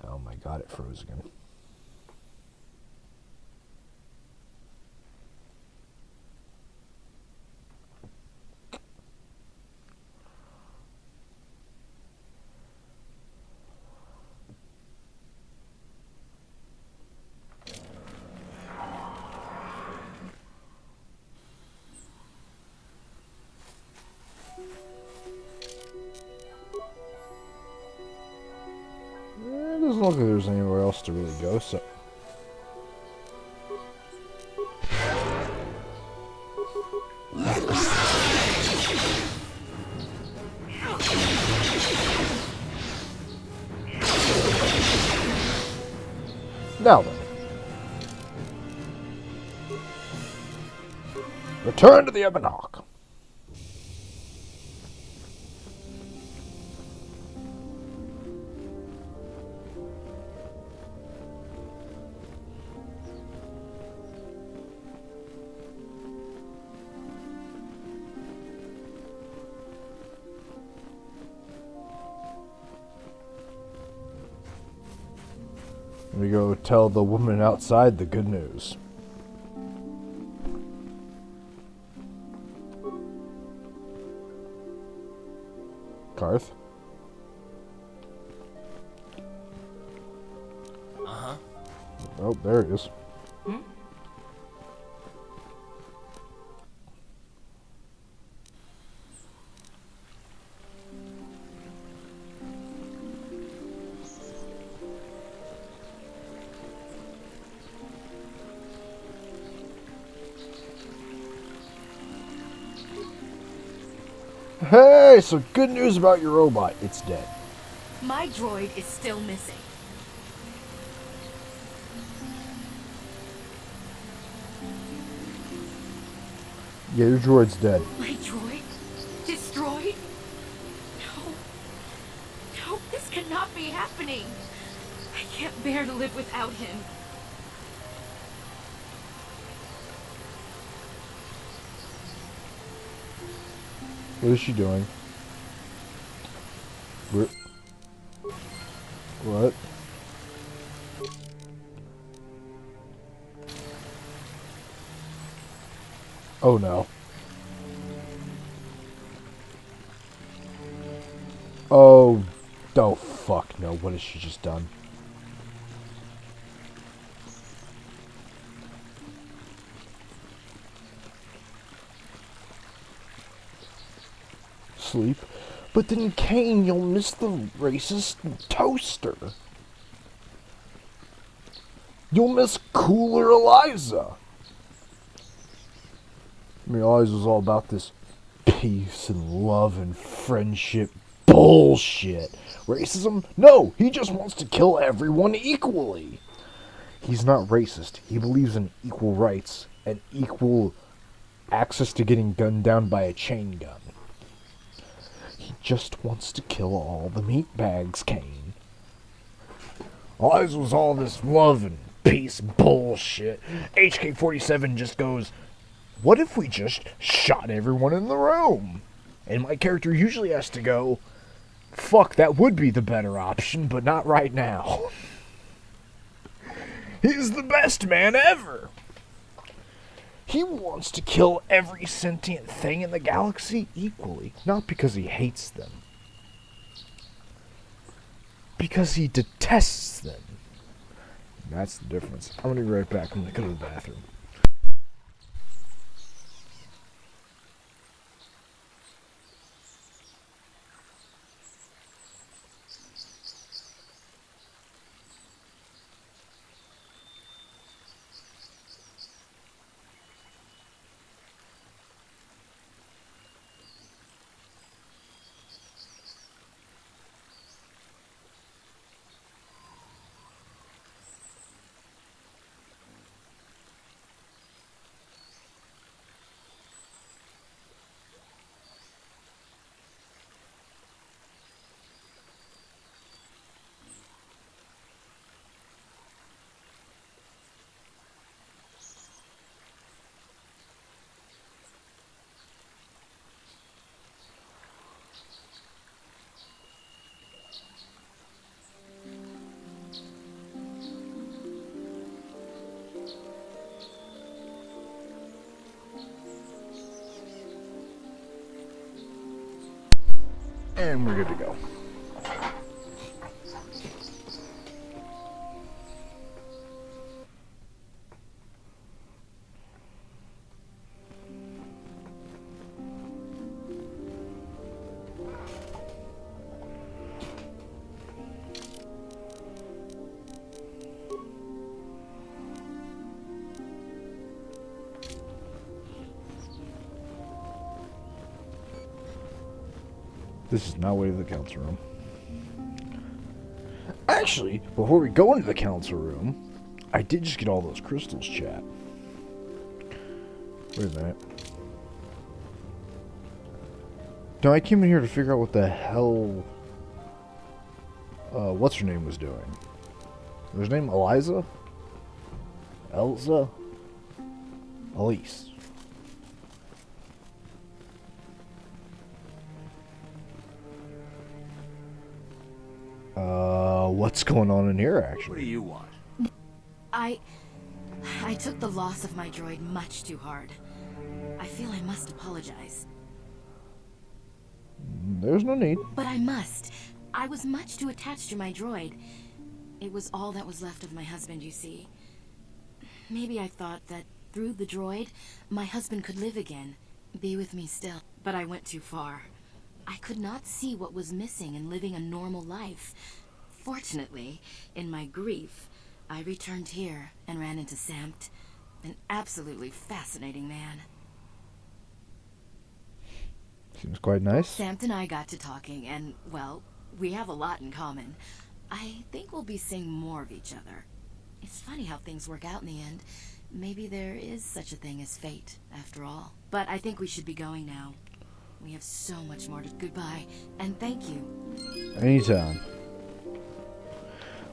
Oh my god, it froze again. It doesn't look like there's anywhere else to really go, so... Now then. Return to the Ebon Hawk. Let me go tell the woman outside the good news. Karth? Uh-huh. Oh, there it is. Hmm? Hey, so good news about your robot. It's dead. My droid is still missing. Yeah, your droid's dead. My droid? Destroyed? No. No, this cannot be happening. I can't bear to live without him. What is she doing? What? Oh no. Oh fuck no. What has she just done? Sleep? But then, Kane, you'll miss the racist toaster. You'll miss cooler Eliza. I mean, Eliza's all about this peace and love and friendship bullshit. Racism? No, he just wants to kill everyone equally. He's not racist. He believes in equal rights and equal access to getting gunned down by a chain gun. He just wants to kill all the meatbags, Kane. Eliza was all this love and peace bullshit. HK-47 just goes, what if we just shot everyone in the room? And my character usually has to go, fuck, that would be the better option, but not right now. He's the best man ever! He wants to kill every sentient thing in the galaxy equally, not because he hates them. Because he detests them. And that's the difference. I'm gonna be right back. I'm gonna go to the bathroom. And we're good to go. This is not way to the council room. Actually, before we go into the council room, I did just get all those crystals, chat. Wait a minute. No, I came in here to figure out what the hell what's her name was doing. Was her name Eliza? Elsa? Elise. What's going on in here, actually? What do you want? I took the loss of my droid much too hard. I feel I must apologize. There's no need. But I must. I was much too attached to my droid. It was all that was left of my husband, you see. Maybe I thought that through the droid, my husband could live again, be with me still. But I went too far. I could not see what was missing in living a normal life. Fortunately, in my grief, I returned here and ran into Samt, an absolutely fascinating man. Seems quite nice. Samt and I got to talking, and, well, we have a lot in common. I think we'll be seeing more of each other. It's funny how things work out in the end. Maybe there is such a thing as fate, after all. But I think we should be going now. We have so much more to... Goodbye, and thank you. Anytime.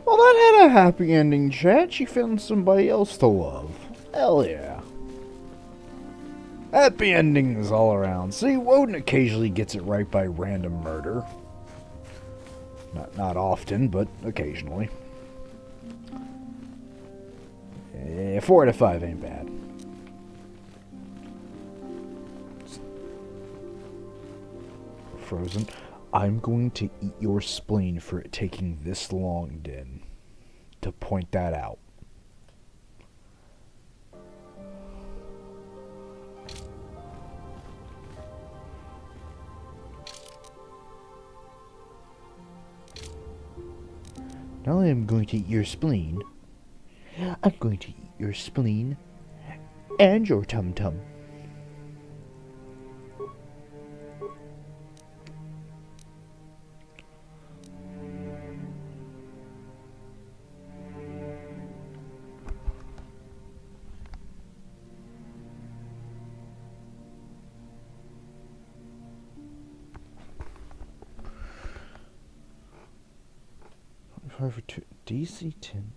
Well, that had a happy ending, chat. She found somebody else to love. Hell yeah. Happy endings all around. See, Woden occasionally gets it right by random murder. Not often, but occasionally. 4 out of 5 ain't bad. Frozen. I'm going to eat your spleen for it taking this long, Din. To point that out. Now I am going to eat your spleen. I'm going to eat your spleen and your tum-tum. For DC 10.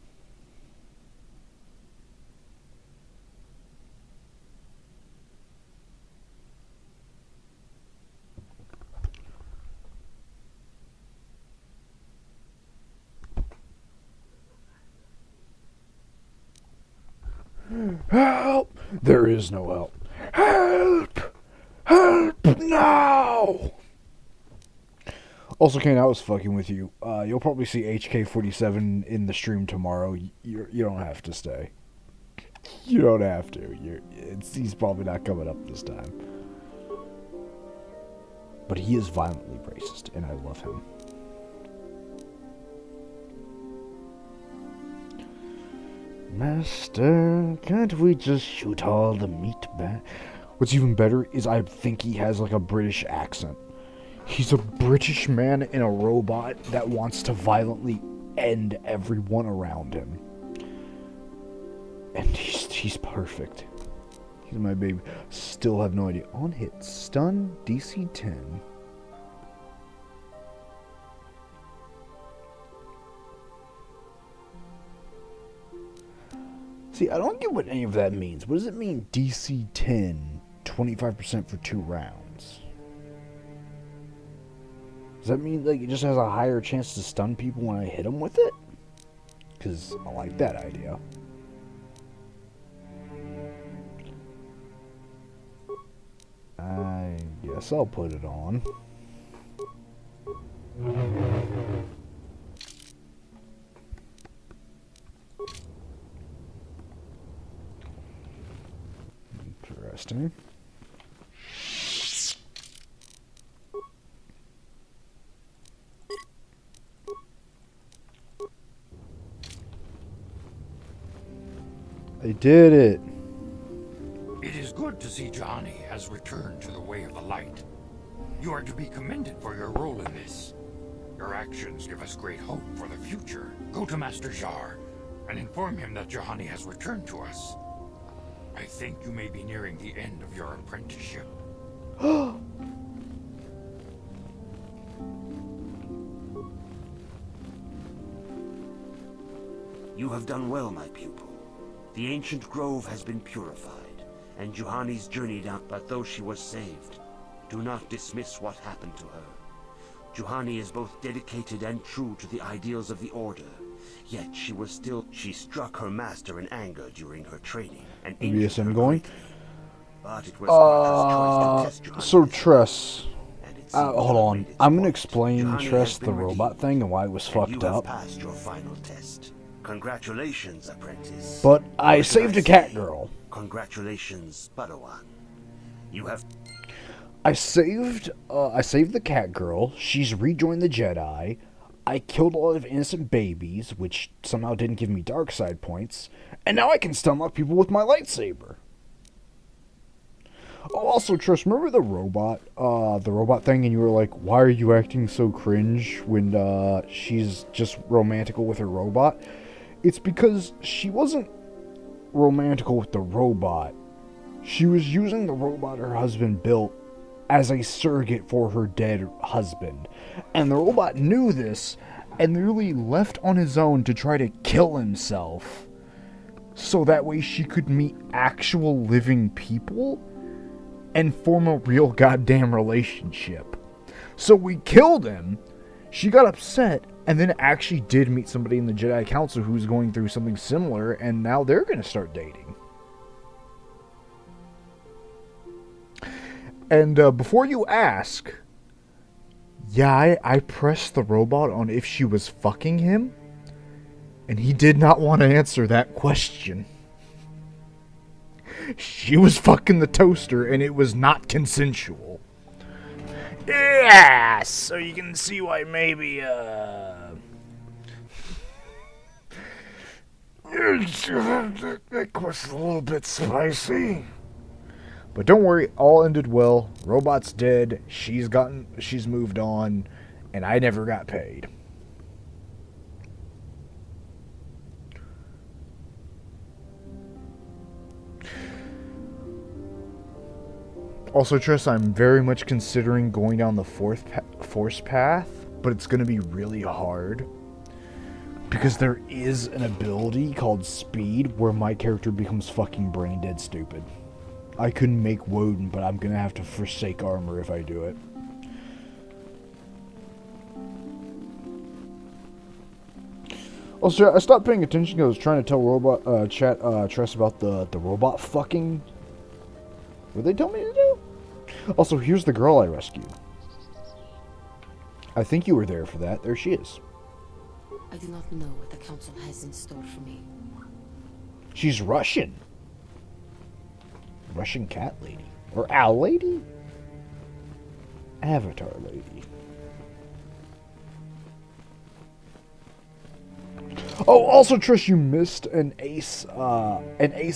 Help! There is no help. Help! Help now! Also, Kane, I was fucking with you. You'll probably see HK47 in the stream tomorrow. You don't have to stay. You don't have to. He's probably not coming up this time. But he is violently racist, and I love him. Master, can't we just shoot all the meat back? What's even better is I think he has like a British accent. He's a British man in a robot that wants to violently end everyone around him. And he's perfect. He's my baby. Still have no idea. On hit. Stun. DC 10. See, I don't get what any of that means. What does it mean, DC 10, 25% for 2 rounds? Does that mean like it just has a higher chance to stun people when I hit them with it? Because I like that idea. I guess I'll put it on. Interesting. I did it. It is good to see Johnny has returned to the way of the light. You are to be commended for your role in this. Your actions give us great hope for the future. Go to Master Jar and inform him that Johanny has returned to us. I think you may be nearing the end of your apprenticeship. You have done well, my pupil. The ancient grove has been purified, and Juhani's journeyed out, but though she was saved, do not dismiss what happened to her. Juhani is both dedicated and true to the ideals of the Order, Yet she struck her master in anger during her training and Maybe injured her going. greatly. But it was Parker's choice to test Johanny. So Tress, hold on. made its I'm gonna point. explain Johanny Tress has the been robot redeemed, thing and why it was and fucked you have up. passed your final test. Congratulations, apprentice. But I Or should saved a say, cat girl. Congratulations, Padawan. You have. I saved the cat girl. She's rejoined the Jedi. I killed a lot of innocent babies, which somehow didn't give me dark side points. And now I can stun lock people with my lightsaber. Oh, also, Trish, remember the robot thing, and you were like, why are you acting so cringe when she's just romantical with her robot? It's because she wasn't romantical with the robot. She was using the robot her husband built as a surrogate for her dead husband. And the robot knew this and literally left on his own to try to kill himself so that way she could meet actual living people and form a real goddamn relationship. So we killed him, she got upset, and then actually did meet somebody in the Jedi Council who's going through something similar, and now they're going to start dating. And before you ask, yeah, I pressed the robot on if she was fucking him, and he did not want to answer that question. She was fucking the toaster, and it was not consensual. Yeah, so you can see why maybe, that was a little bit spicy. But don't worry, all ended well. Robot's dead, she's moved on, and I never got paid. Also, Triss, I'm very much considering going down the Force path, but it's going to be really hard. Because there is an ability called Speed where my character becomes fucking brain dead stupid. I couldn't make Woden, but I'm going to have to forsake armor if I do it. Also, I stopped paying attention because I was trying to tell Tress about the robot fucking. What they tell me to do? Also, here's the girl I rescued. I think you were there for that. There she is. I do not know what the council has in store for me. She's Russian. Russian cat lady. Or owl lady? Avatar lady. Oh, also, Trish, you missed an Ace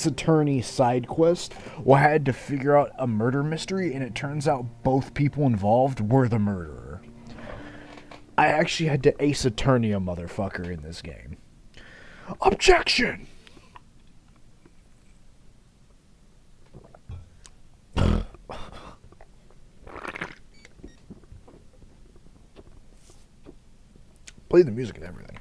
Attorney side quest where I had to figure out a murder mystery, and it turns out both people involved were the murderer. I actually had to Ace Attorney a motherfucker in this game. Objection! Play the music and everything.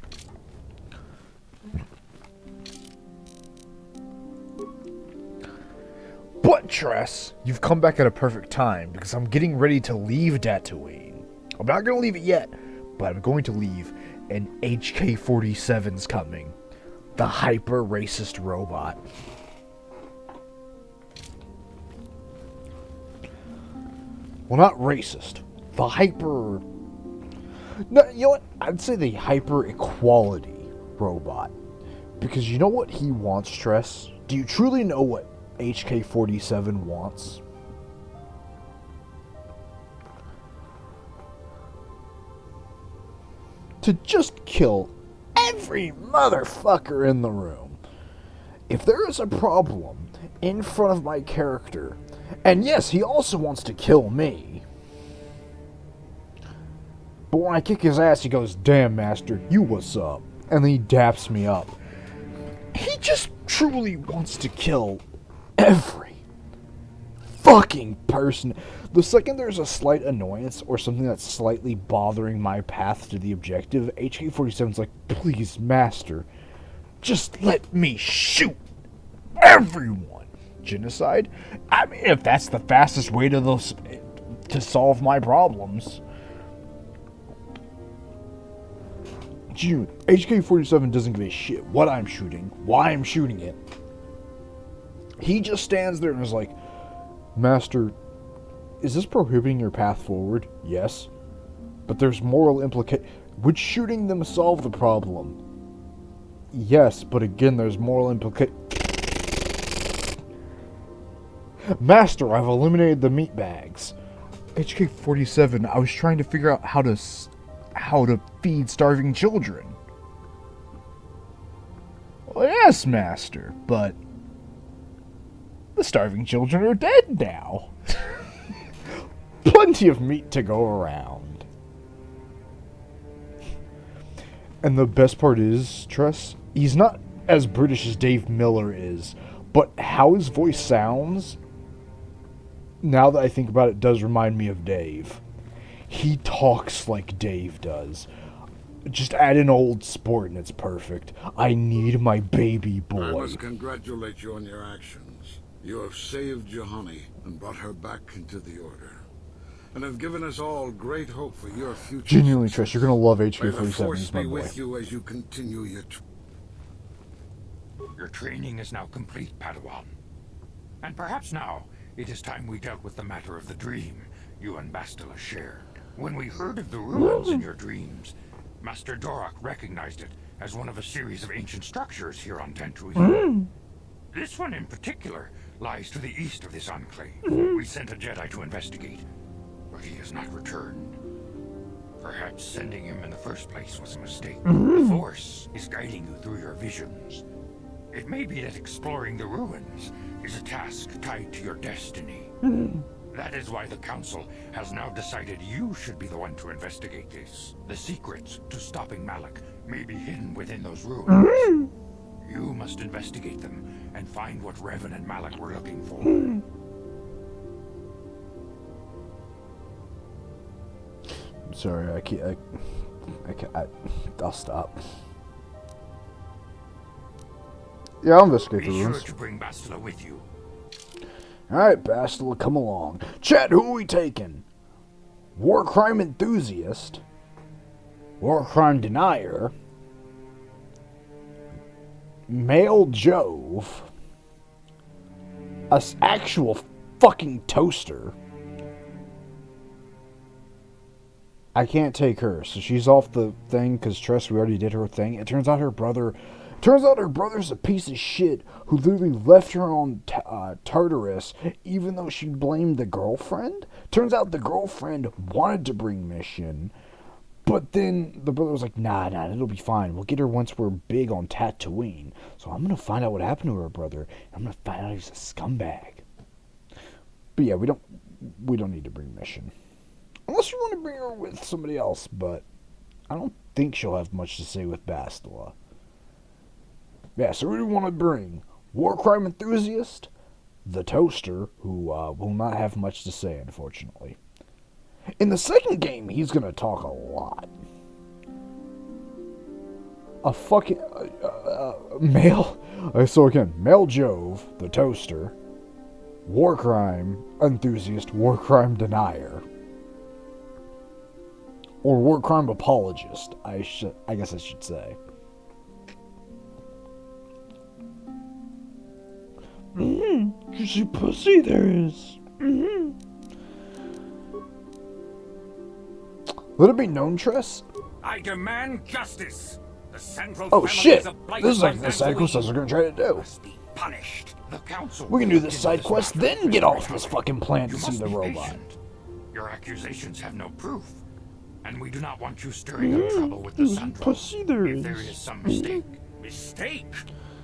But, Tress, you've come back at a perfect time, because I'm getting ready to leave Tatooine. I'm not going to leave it yet, but I'm going to leave, and HK-47's coming. The hyper-racist robot. Well, not racist. The hyper... No, you know what? I'd say the hyper-equality robot. Because you know what he wants, Tress? Do you truly know what HK-47 wants? To just kill every motherfucker in the room. If there is a problem in front of my character, and yes, he also wants to kill me, but when I kick his ass, he goes, "Damn, master, you what's up?" And then he daps me up. He just truly wants to kill every fucking person. The second there's a slight annoyance or something that's slightly bothering my path to the objective, HK-47's like, "Please, master, just let me shoot everyone." Genocide? I mean, if that's the fastest way to solve my problems. HK-47 doesn't give a shit what I'm shooting, why I'm shooting it. He just stands there and is like, Master, is this prohibiting your path forward? Yes. But there's moral implication. Would shooting them solve the problem? Yes, but again, there's moral implication. Master, I've eliminated the meat bags. HK-47, I was trying to figure out how to feed starving children. Well, yes, Master, but the starving children are dead now. Plenty of meat to go around. And the best part is, Tress, he's not as British as Dave Miller is, but how his voice sounds, now that I think about it, does remind me of Dave. He talks like Dave does. Just add an old sport and it's perfect. I need my baby boy. I must congratulate you on your actions. You have saved Juhani and brought her back into the Order, and have given us all great hope for your future. Genuinely, Trish, you're gonna love May the HK-47. Force He's my be boy. with you as you continue your Your training is now complete, Padawan. And perhaps now, it is time we dealt with the matter of the dream you and Bastila shared. When we heard of the ruins in your dreams, Master Dorak recognized it as one of a series of ancient structures here on Dantooine. This one in particular lies to the east of this enclave. We sent a Jedi to investigate, but he has not returned. Perhaps sending him in the first place was a mistake. The Force is guiding you through your visions. It may be that exploring the ruins is a task tied to your destiny. That is why the Council has now decided you should be the one to investigate this. The secrets to stopping Malak may be hidden within those ruins. You must investigate them and find what Revan and Malak were looking for. I'm sorry, I'll stop. Yeah, I'll investigate the Be sure ruins. to bring Bastila with you. Alright, Bastila, come along. Chat, who are we taking? War crime enthusiast? War crime denier? Male Jove? Actual fucking toaster? I can't take her, so she's off the thing because Tress, we already did her thing. It turns out her brother's a piece of shit who literally left her on Tartarus even though she blamed the girlfriend. Turns out the girlfriend wanted to bring Mission, but then the brother was like, nah, it'll be fine. We'll get her once we're big on Tatooine. So I'm going to find out what happened to her brother, and I'm going to find out he's a scumbag. But yeah, we don't need to bring Mission. Unless you want to bring her with somebody else, but I don't think she'll have much to say with Bastila. Yeah, so who do we want to bring? War crime enthusiast? The toaster, who will not have much to say, unfortunately. In the second game, he's going to talk a lot. A fucking... male... So again, Male Jove, the toaster. War crime enthusiast, war crime denier. Or war crime apologist, I guess I should say. Juicy pussy there is. Let it be known, Tress. I demand justice. The central Oh shit! This is like the side quest I was gonna try to do. Punished. The Council. We can do this side quest, then get off this fucking planet to see the robot. Your accusations have no proof, and we do not want you stirring up trouble with the Sundral. If there is some mistake. Mistake?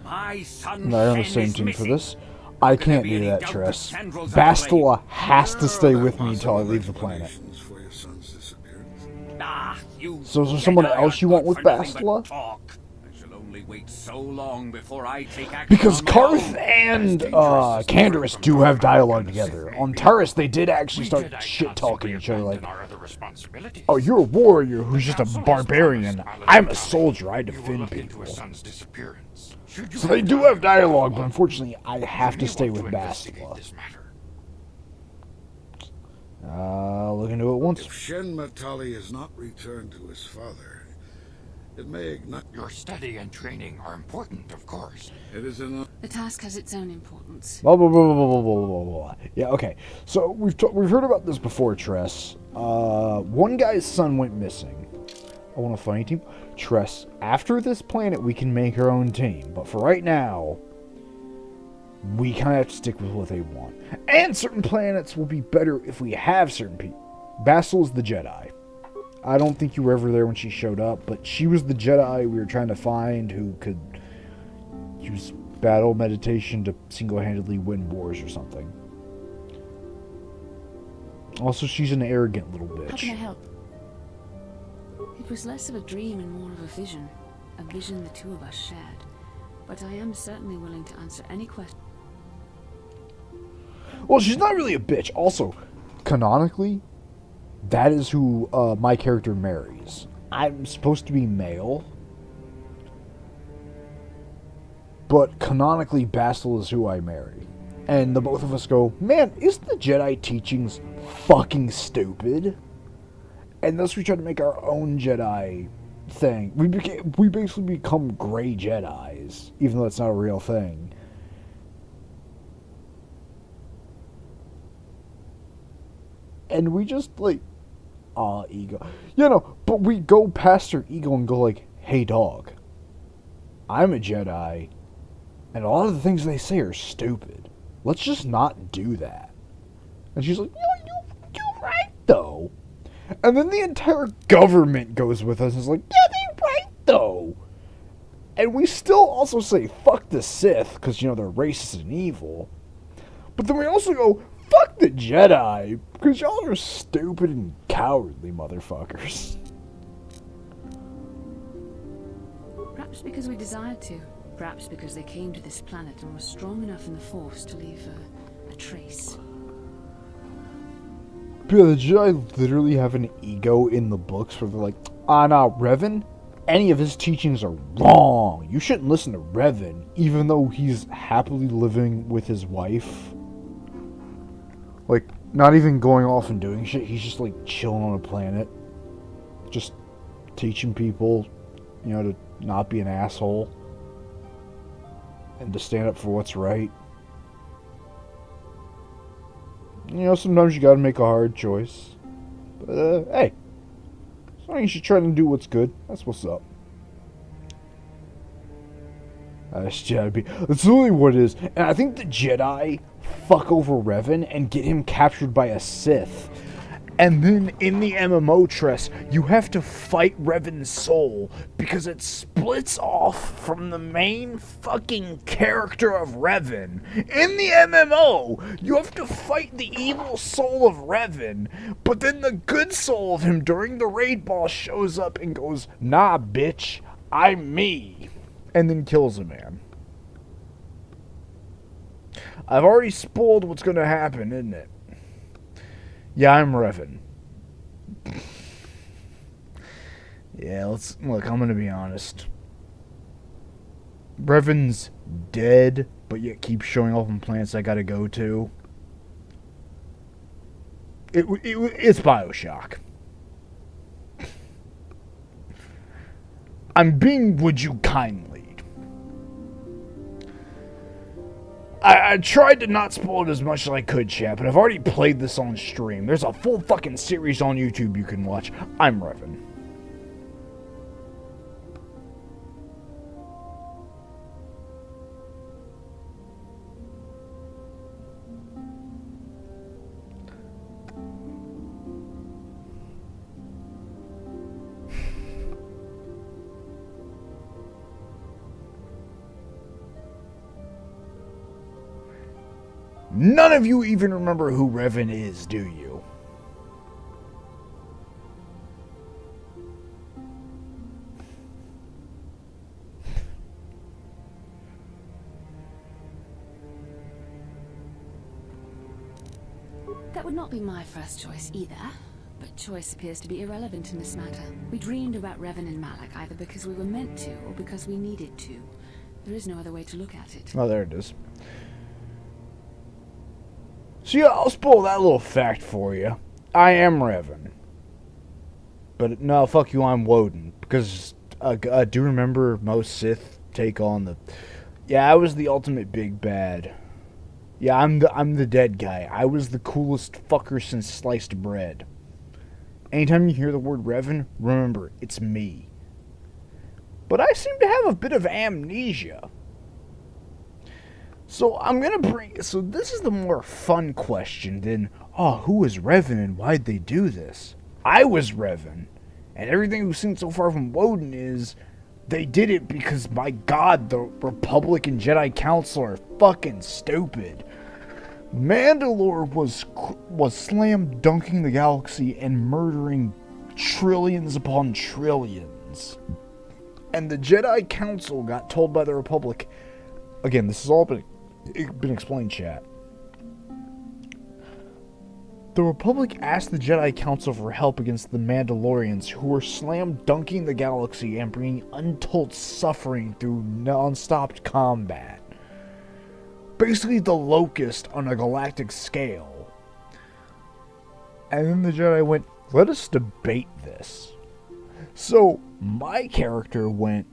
My son I'm not on the Shen same is team for missing. this. I can't do that, Tress. Bastila has to stay with me until I leave the planet. for your son's disappearance. Ah, you So is there someone Jedi else you are want good with for nothing but Bastila? talk. I shall only wait so long before I take action Because on my Karth own. and Canderous do have dialogue together. On Taris, they did actually start shit-talking each other like, oh, you're a warrior who's just a barbarian. I'm a soldier, I defend people. So they do have dialogue, but unfortunately, I have to stay with Bastila. Look into it once. If Shen Matali is not returned to his father, It may ignite... Your study and training are important, of course. It is in the... The task has its own importance. Blah, blah, blah, blah, blah, blah, blah, blah. Yeah, okay. So, we've heard about this before, Tress. One guy's son went missing. I want a funny team. Tress, after this planet, we can make our own team. But for right now, we kind of have to stick with what they want. And certain planets will be better if we have certain people. Bastil's the Jedi. I don't think you were ever there when she showed up, but she was the Jedi we were trying to find who could use battle meditation to single-handedly win wars or something. Also, she's an arrogant little bitch. How can I help? It was less of a dream and more of a vision the two of us shared. But I am certainly willing to answer any question. Well, she's not really a bitch. Also, canonically, that is who my character marries. I'm supposed to be male, but canonically, Bastil is who I marry. And the both of us go, man, isn't the Jedi teachings fucking stupid? And thus we try to make our own Jedi thing. We basically become gray Jedis, even though that's not a real thing. And we just, like, ego. You know, but we go past her ego and go like, hey, dog, I'm a Jedi, and a lot of the things they say are stupid. Let's just not do that. And she's like, you're right, though. And then the entire government goes with us and is like, yeah, they're right, though. And we still also say, fuck the Sith, because, you know, they're racist and evil. But then we also go, fuck the Jedi, because y'all are stupid and cowardly motherfuckers. Perhaps because we desired to. Perhaps because they came to this planet and were strong enough in the Force to leave a trace. But yeah, the Jedi literally have an ego in the books where they're like, nah, Revan, any of his teachings are wrong. You shouldn't listen to Revan, even though he's happily living with his wife. Like, not even going off and doing shit. He's just, like, chilling on a planet. Just teaching people, you know, to not be an asshole. And to stand up for what's right. You know, sometimes you gotta make a hard choice. But, hey. As long as you're trying to do what's good, that's what's up. That's Jedi. That's literally what it is. And I think the Jedi fuck over Revan and get him captured by a Sith. And then in the MMO, Tress, you have to fight Revan's soul because it splits off from the main fucking character of Revan. In the MMO, you have to fight the evil soul of Revan, but then the good soul of him during the raid boss shows up and goes, nah, bitch, I'm me. And then kills a man. I've already spoiled what's going to happen, isn't it? Yeah, I'm Revan. Yeah, look, I'm going to be honest. Revan's dead, but yet keeps showing off on planets I got to go to. It's BioShock. I'm being would you kindly. I tried to not spoil it as much as I could, chat, but I've already played this on stream. There's a full fucking series on YouTube you can watch. I'm Revan. None of you even remember who Revan is, do you? That would not be my first choice either, but choice appears to be irrelevant in this matter. We dreamed about Revan and Malak either because we were meant to or because we needed to. There is no other way to look at it. Oh, there it is. So yeah, I'll spoil that little fact for you. I am Revan. But no, fuck you, I'm Woden. Because do you remember most Sith take on the... Yeah, I was the ultimate big bad. Yeah, I'm the dead guy. I was the coolest fucker since sliced bread. Anytime you hear the word Revan, remember, it's me. But I seem to have a bit of amnesia. So so this is the more fun question than, oh, who was Revan and why'd they do this? I was Revan, and everything we've seen so far from Woden is, they did it because, my god, the Republic and Jedi Council are fucking stupid. Mandalore was slam dunking the galaxy and murdering trillions upon trillions. And the Jedi Council got told by the Republic, again, this has all been explained, chat. The Republic asked the Jedi Council for help against the Mandalorians, who were slam dunking the galaxy and bringing untold suffering through non-stop combat. Basically the Locust on a galactic scale. And then the Jedi went, let us debate this. So, my character went...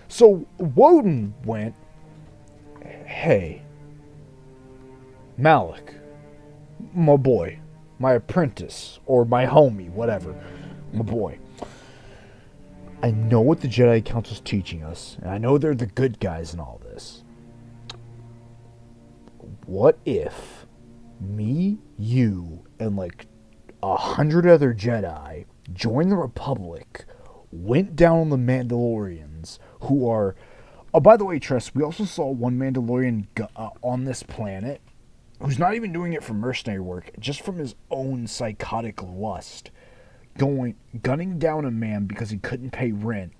So, Woden went, hey, Malik, my boy, my apprentice, or my homie, whatever, my boy. I know what the Jedi Council's teaching us, and I know they're the good guys in all this. What if me, you, and like 100 other Jedi joined the Republic, went down on the Mandalorians, who are... Oh, by the way, Tress, we also saw one Mandalorian on this planet who's not even doing it for mercenary work, just from his own psychotic lust, gunning down a man because he couldn't pay rent.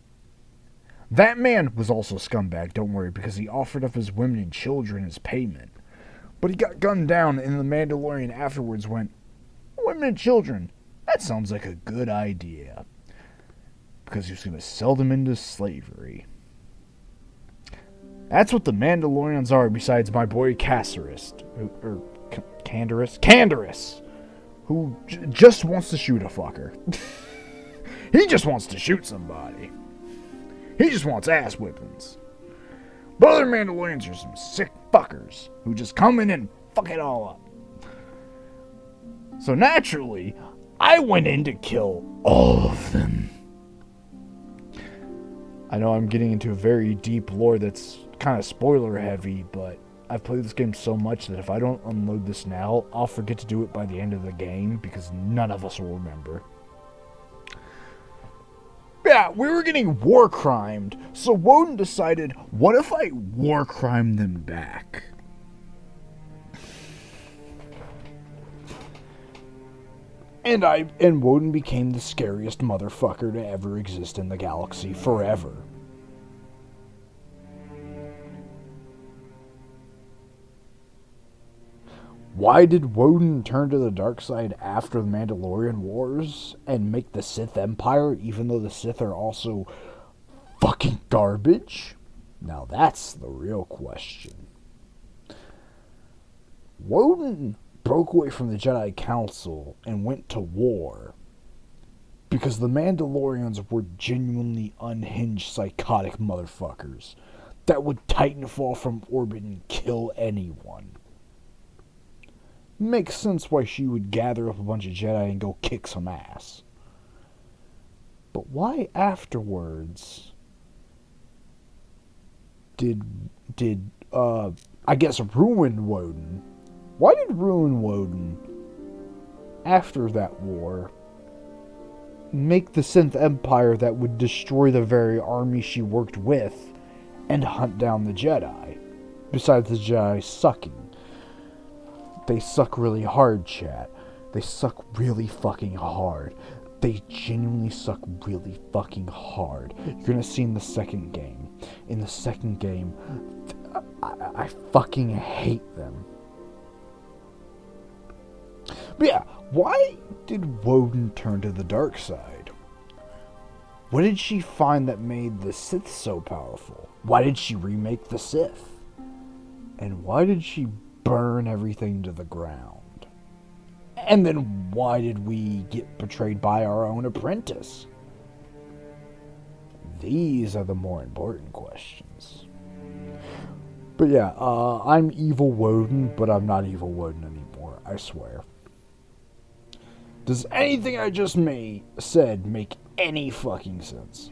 That man was also a scumbag, don't worry, because he offered up his women and children as payment. But he got gunned down, and the Mandalorian afterwards went, women and children, that sounds like a good idea. Because he was going to sell them into slavery. That's what the Mandalorians are, besides my boy Canderous, who just wants to shoot a fucker. He just wants to shoot somebody. He just wants ass whippings. But other Mandalorians are some sick fuckers who just come in and fuck it all up. So naturally, I went in to kill all of them. I know I'm getting into a very deep lore that's kind of spoiler heavy, but I've played this game so much that if I don't unload this now, I'll forget to do it by the end of the game because none of us will remember. Yeah, we were getting war crimed, so Woden decided, what if I war crime them back? And Woden became the scariest motherfucker to ever exist in the galaxy forever. Why did Woden turn to the dark side after the Mandalorian Wars and make the Sith Empire, even though the Sith are also fucking garbage? Now that's the real question. Woden broke away from the Jedi Council and went to war because the Mandalorians were genuinely unhinged, psychotic motherfuckers that would Titanfall from orbit and kill anyone. Makes sense why she would gather up a bunch of Jedi and go kick some ass. But why afterwards did I guess ruin Woden? Why did ruin Woden after that war make the Sith Empire that would destroy the very army she worked with and hunt down the Jedi? Besides the Jedi sucking. They suck really hard, chat. They suck really fucking hard. They genuinely suck really fucking hard. You're gonna see in the second game. In the second game, I fucking hate them. But yeah, why did Woden turn to the dark side? What did she find that made the Sith so powerful? Why did she remake the Sith? And why did she burn everything to the ground? And then why did we get betrayed by our own apprentice? These are the more important questions. But yeah, I'm evil Woden, but I'm not evil Woden anymore, I swear. Does anything I just said make any fucking sense?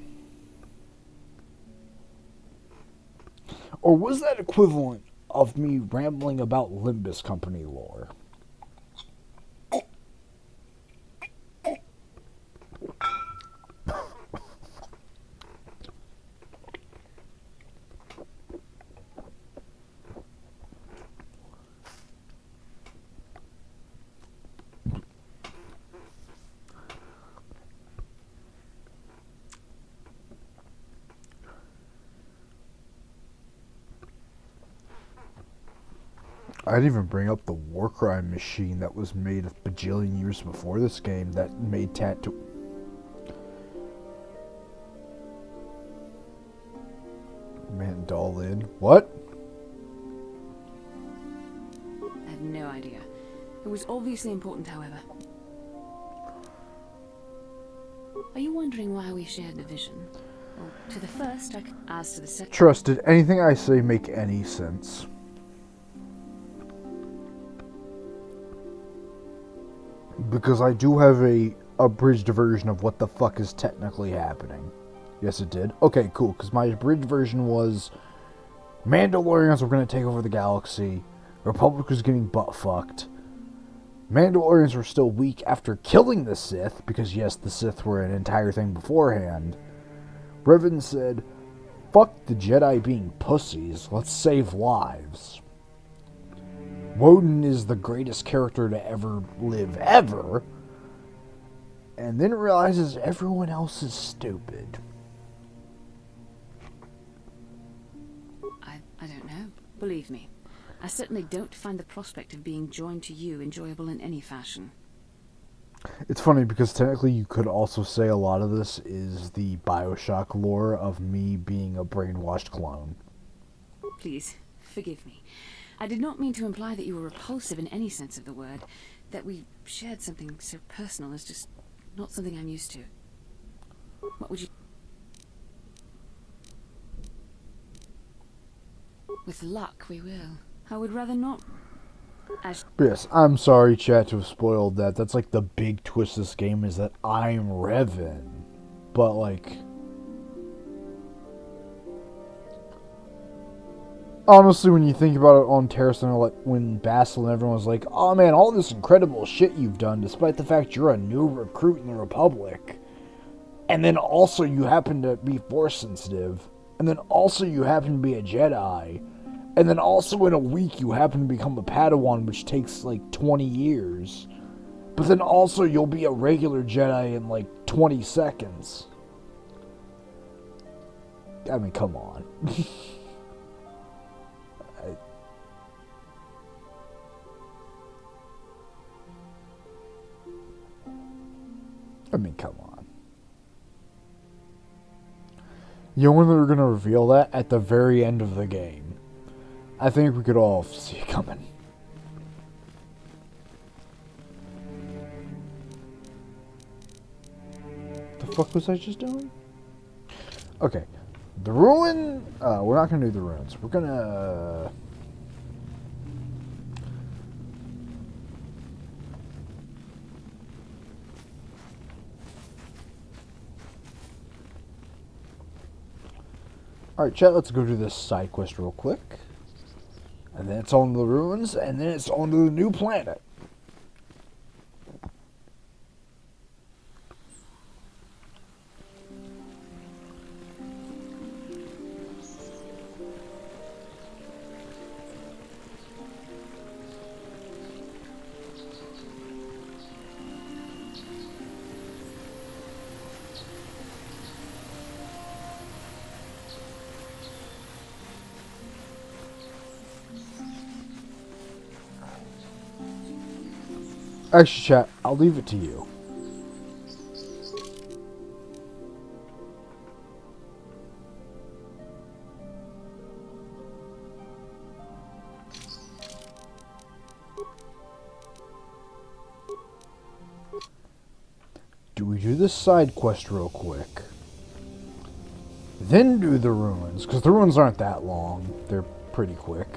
Or was that equivalent of me rambling about Limbus Company lore? I didn't even bring up the Warcry machine that was made a bajillion years before this game that made tattoo. Mandolin. What? I had no idea. It was obviously important, however. Are you wondering why we shared the vision? Well, to the first, as to the second... Trust, did anything I say make any sense? Because I do have a abridged version of what the fuck is technically happening. Yes, it did. Okay, cool, because my abridged version was Mandalorians were going to take over the galaxy, the Republic was getting butt-fucked, Mandalorians were still weak after killing the Sith, because yes, the Sith were an entire thing beforehand. Revan said, fuck the Jedi being pussies, let's save lives. Woden is the greatest character to ever live, ever. And then realizes everyone else is stupid. I don't know. Believe me, I certainly don't find the prospect of being joined to you enjoyable in any fashion. It's funny because technically you could also say a lot of this is the Bioshock lore of me being a brainwashed clone. Please, forgive me. I did not mean to imply that you were repulsive in any sense of the word. That we shared something so personal is just not something I'm used to. What would you... With luck, we will. I would rather not... Yes, I'm sorry, chat, to have spoiled that. That's like the big twist of this game is that I'm Revan. But, like... honestly, when you think about it on Terra Center, like when Basil and everyone was like, oh man, all this incredible shit you've done, despite the fact you're a new recruit in the Republic. And then also you happen to be Force sensitive. And then also you happen to be a Jedi. And then also in a week you happen to become a Padawan, which takes like 20 years. But then also you'll be a regular Jedi in like 20 seconds. I mean, come on. I mean, come on. You know when they're going to reveal that? At the very end of the game. I think we could all see it coming. The fuck was I just doing? Okay. The ruin... we're not going to do the ruins. We're going to... Alright, chat, let's go do this side quest real quick. And then it's on to the ruins, and then it's on to the new planet. Actually, chat, I'll leave it to you. Do we do this side quest real quick? then do the ruins, because the ruins aren't that long. They're pretty quick.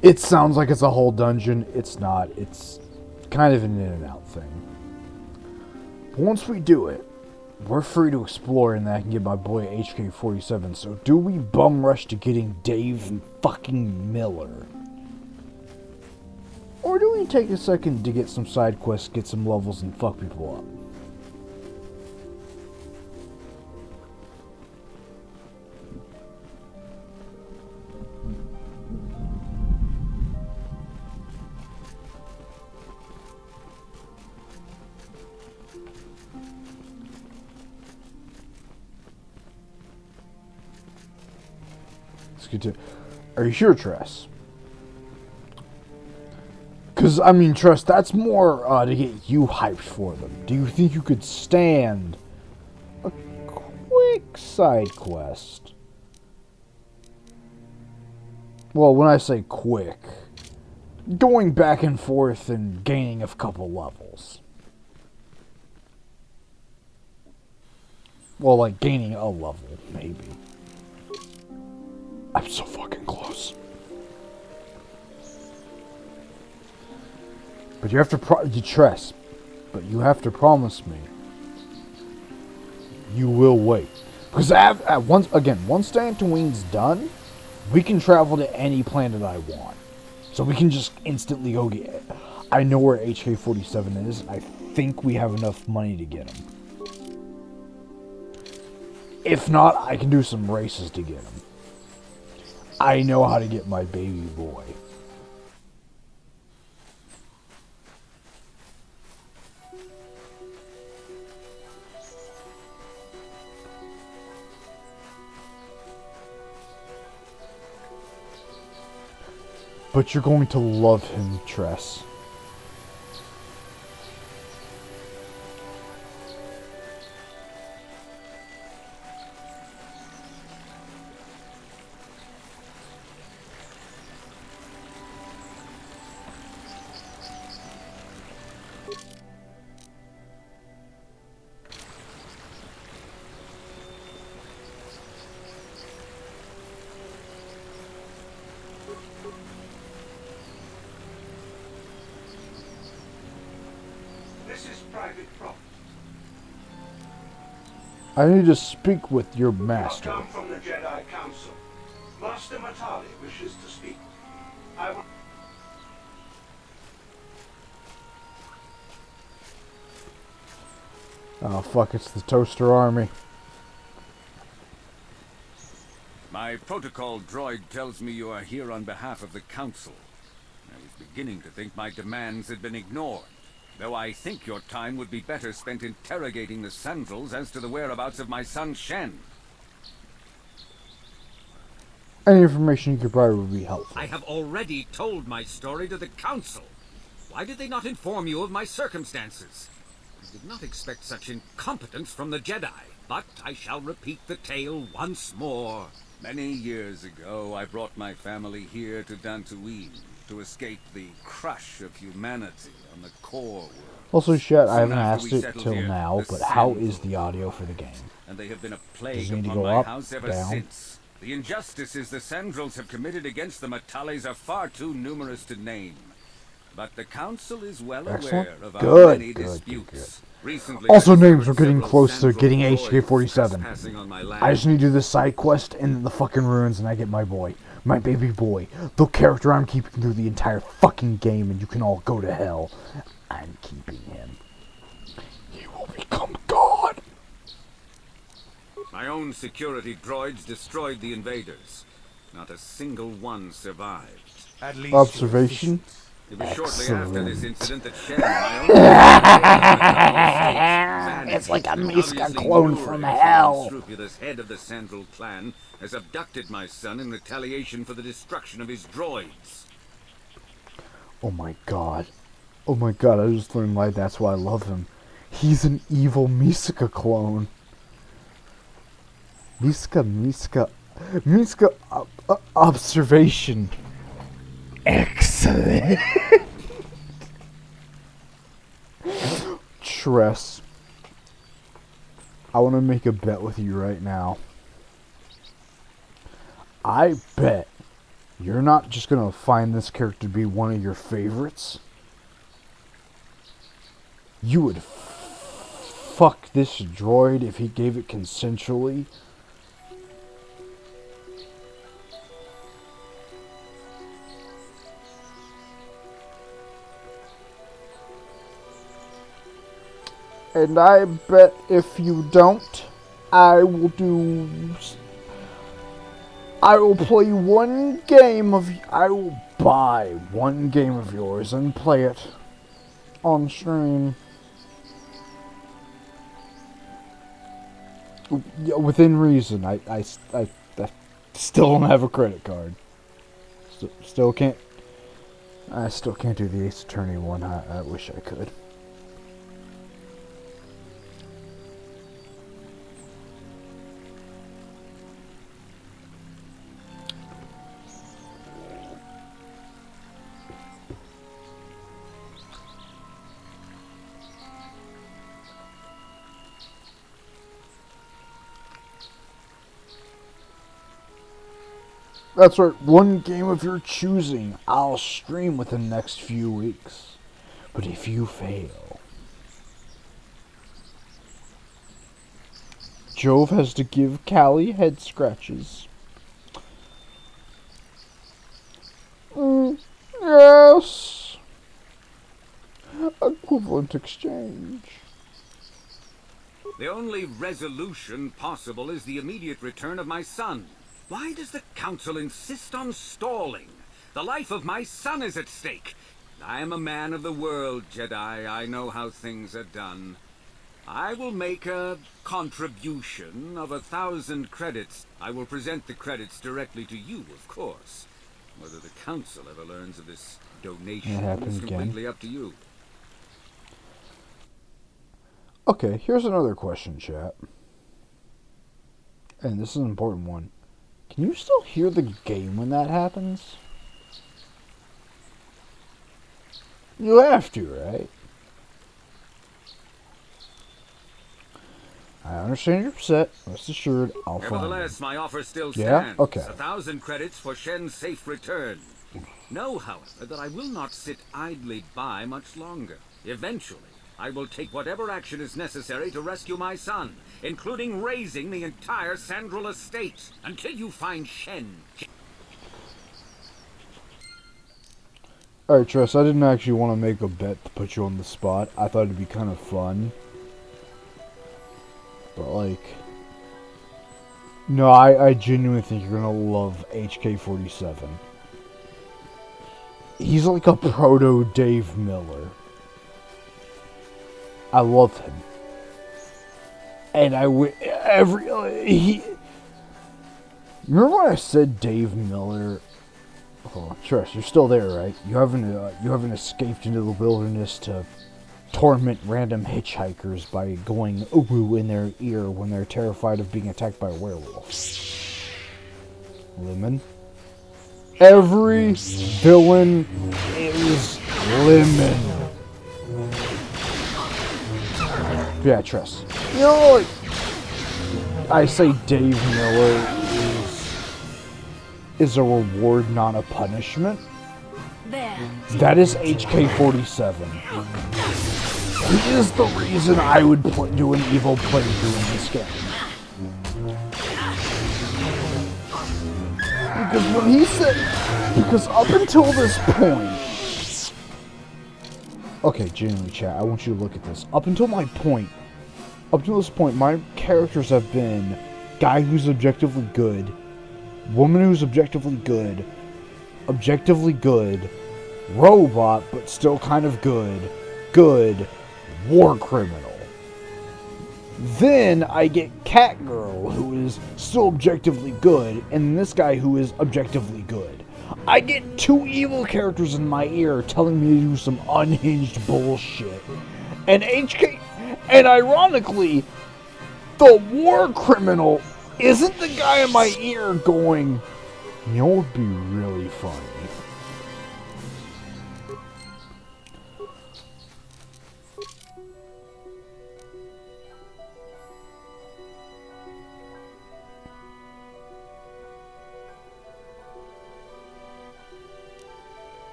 It sounds like it's a whole dungeon. It's not. It's kind of an in and out thing. But once we do it, we're free to explore, and then I can get my boy HK-47. So do we bum rush to getting Dave and fucking Miller? Or do we take a second to get some side quests, get some levels, and fuck people up? Are you sure, Tress? Because, I mean, Tress, that's more to get you hyped for them. Do you think you could stand a quick side quest? Well, when I say quick, going back and forth and gaining a couple levels. Well, like gaining a level, maybe. I'm so fucking close. But you have to Tress, but you have to promise me you will wait. Because once Dantooine's done, we can travel to any planet I want. So we can just instantly go get it. I know where HK-47 is, and I think we have enough money to get him. If not, I can do some races to get him. I know how to get my baby boy. But you're going to love him, Tress. This is private property. I need to speak with your master. Come from the Jedi Council. Master Matali wishes to speak. I will... Oh fuck, it's the Toaster Army. My protocol droid tells me you are here on behalf of the Council. I was beginning to think my demands had been ignored, though I think your time would be better spent interrogating the Sandals as to the whereabouts of my son Shen. Any information you could provide would be helpful. I have already told my story to the Council. Why did they not inform you of my circumstances? I did not expect such incompetence from the Jedi, but I shall repeat the tale once more. Many years ago, I brought my family here to Dantooine to escape the crush of humanity on the core world. Also, shit, I Soon haven't after asked we it settled till here, now, the but how Sandals is the audio for the game? and they have been a Does plague it need to upon go my up, house ever down? since. The injustices the Sandals have committed against the Matales are far too numerous to name. But the Council is well Excellent. aware of our Good, many good, disputes. Recently, Also, I names are discovered getting several close to Sandal getting droids HK-47. trespassing on my land. I just need to do this side quest and the fucking ruins, and I get my boy. My baby boy. The character I'm keeping through the entire fucking game, and you can all go to hell. I'm keeping him. He will become God. My own security droids destroyed the invaders. Not a single one survived. At least Observation. It was shortly after this incident that Shen, my own It's like a Miska obviously clone Nurix, from the hell. unscrupulous head of the Sandal clan, has abducted my son in retaliation for the destruction of his droids. Oh my god. Oh my god, I just learned why that's why I love him. He's an evil Miska clone. Miska observation. Excellent. Tress, I want to make a bet with you right now. I bet you're not just gonna find this character to be one of your favorites. You would fuck this droid if he gave it consensually. And I bet if you don't, I will play one game of... I will buy one game of yours and play it on stream. Within reason. I still don't have a credit card. Still can't... I still can't do the Ace Attorney one. I wish I could. That's right, one game of your choosing. I'll stream within the next few weeks. But if you fail, Jove has to give Callie head scratches. Yes. Equivalent exchange. The only resolution possible is the immediate return of my son. Why does the Council insist on stalling? The life of my son is at stake. I am a man of the world, Jedi. I know how things are done. I will make a contribution of 1,000 credits. I will present the credits directly to you, of course. Whether the Council ever learns of this donation is completely up to you. Okay, here's another question, chat. And this is an important one. Can you still hear the game when that happens? You have to, right? I understand you're upset. Rest assured, I'll find Nevertheless, my offer still Yeah? stands. Okay. 1,000 credits for Shen's safe return. Know, however, that I will not sit idly by much longer. Eventually, I will take whatever action is necessary to rescue my son, including razing the entire Sandral estate, until you find Shen. Alright, Tress, I didn't actually want to make a bet to put you on the spot. I thought it'd be kind of fun. But, like... No, I genuinely think you're gonna love HK-47. He's like a proto-Dave Miller. I love him. And remember when I said Dave Miller? Oh, Trish, you're still there, right? You haven't escaped into the wilderness to torment random hitchhikers by going ooh in their ear when they're terrified of being attacked by a werewolf. Lemon. Every villain is Lemon. Yeah, Tress. You know, like, I say Dave Miller is a reward, not a punishment. There. That is HK-47. He is the reason I would do an evil playthrough in this game. Because when he said... Because up until this point... Okay, genuinely, chat, I want you to look at this. Up until this point, my characters have been guy who's objectively good, woman who's objectively good, robot but still kind of good, war criminal. Then I get Catgirl, who is still objectively good, and this guy who is objectively good. I get two evil characters in my ear telling me to do some unhinged bullshit. And and ironically, the war criminal isn't the guy in my ear going, you know what would be really funny?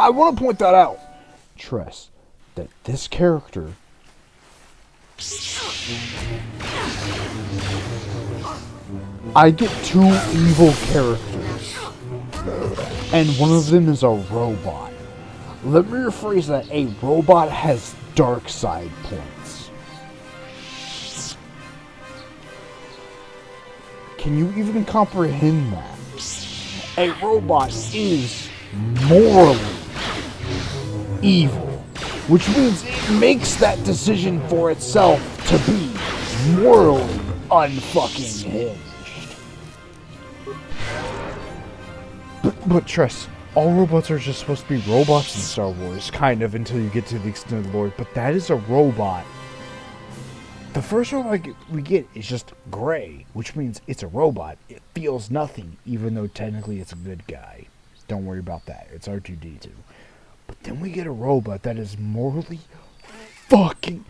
I want to point that out, Tress, that this character I get two evil characters, and one of them is a robot. Let me rephrase that. A robot has dark side points. Can you even comprehend that? A robot is morally evil, which means it makes that decision for itself to be morally unfucking hinged. But Tress, all robots are just supposed to be robots in Star Wars, kind of, until you get to the extended lore, but that is a robot. The first robot we get is just gray, which means it's a robot. It feels nothing, even though technically it's a good guy. Don't worry about that. It's R2-D2. But then we get a robot that is morally fucking...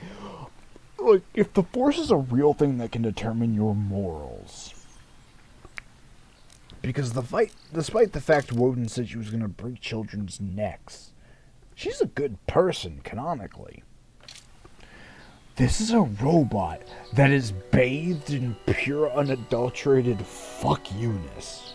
Like, if the Force is a real thing that can determine your morals... Because despite the fact Woden said she was going to break children's necks, she's a good person, canonically. This is a robot that is bathed in pure, unadulterated fuck you-ness.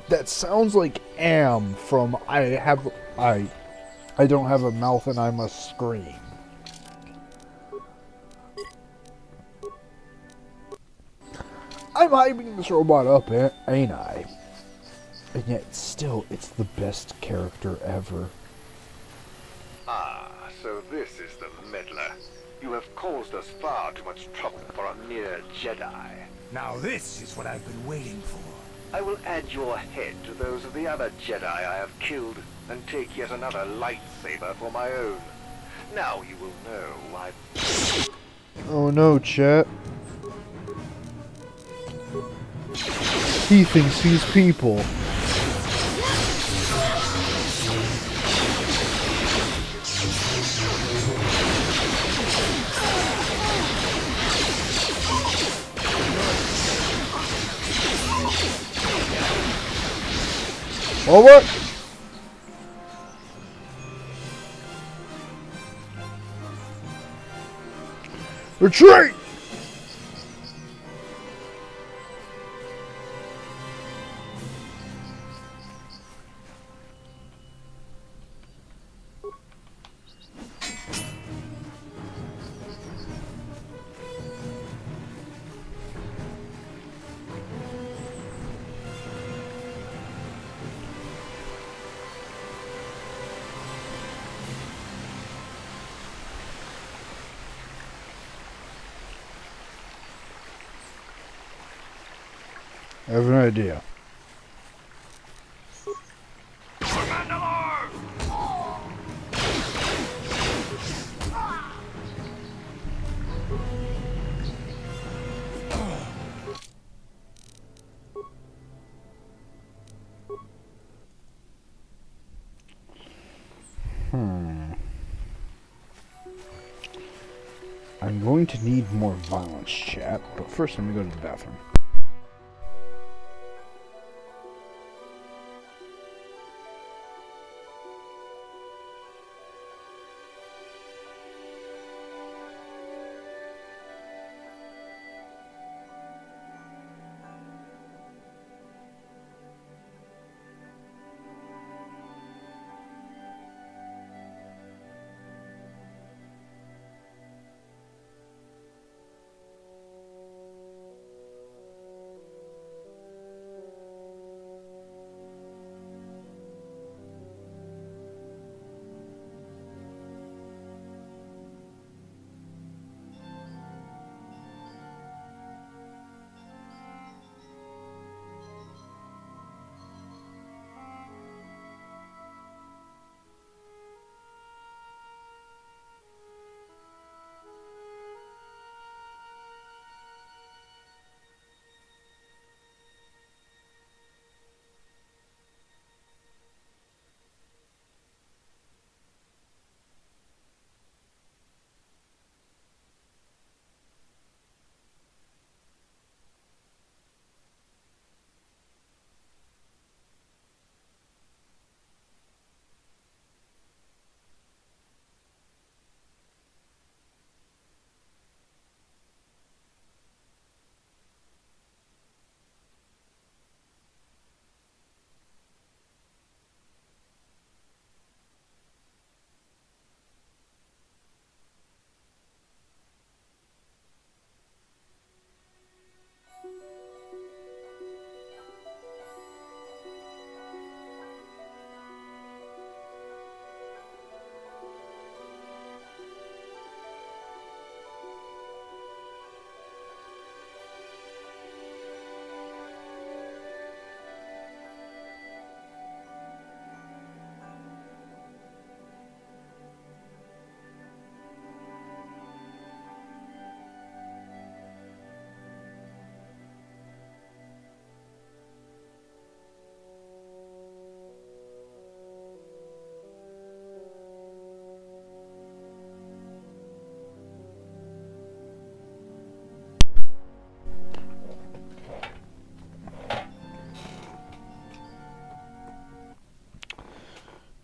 That sounds like Am from I don't have a mouth and I must scream. I'm hyping this robot up, ain't I? And yet, still, it's the best character ever. Ah, so this is the meddler. You have caused us far too much trouble for a mere Jedi. Now this is what I've been waiting for. I will add your head to those of the other Jedi I have killed, and take yet another lightsaber for my own. Now you will know why... Oh no, chat. He thinks he's people. Over! Retreat! I have an idea. I'm going to need more violence, chat, but first let me go to the bathroom.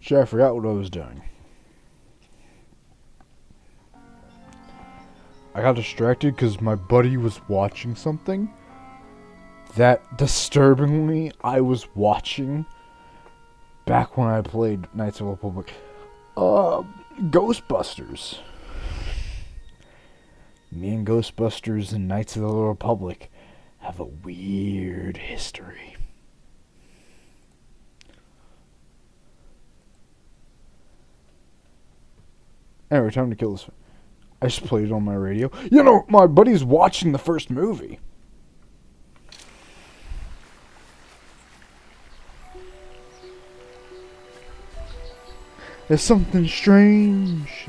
Shit, I forgot what I was doing. I got distracted because my buddy was watching something that, disturbingly, I was watching back when I played Knights of the Republic. Ghostbusters. Me and Ghostbusters and Knights of the Republic have a weird history. Anyway, time to kill this. I just played it on my radio. You know, my buddy's watching the first movie. There's something strange.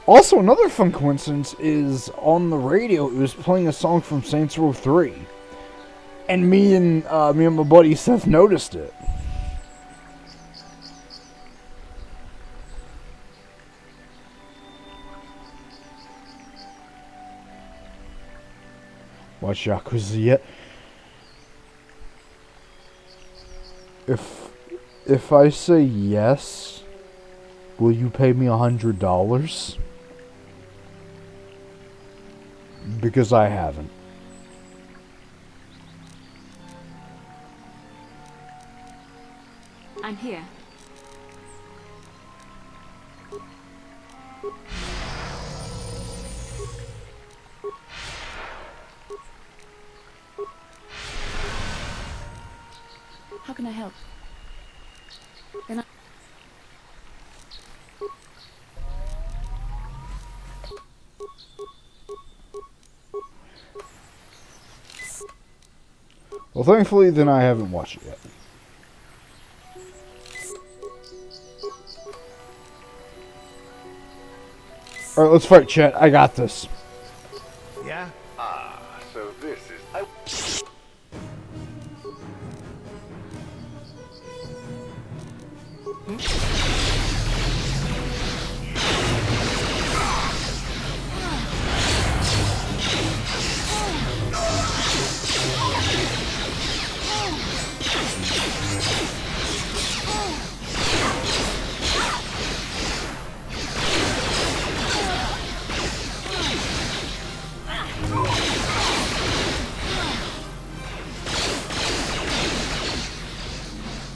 Also, another fun coincidence is on the radio, it was playing a song from Saints Row 3. And me and my buddy Seth noticed it. Watch Yakuza yet? If I say yes, will you pay me $100? Because I haven't. I'm here. How can I help? Then Well, thankfully, then I haven't watched it yet. Alright, let's fight, chat. I got this. Yeah? So this is...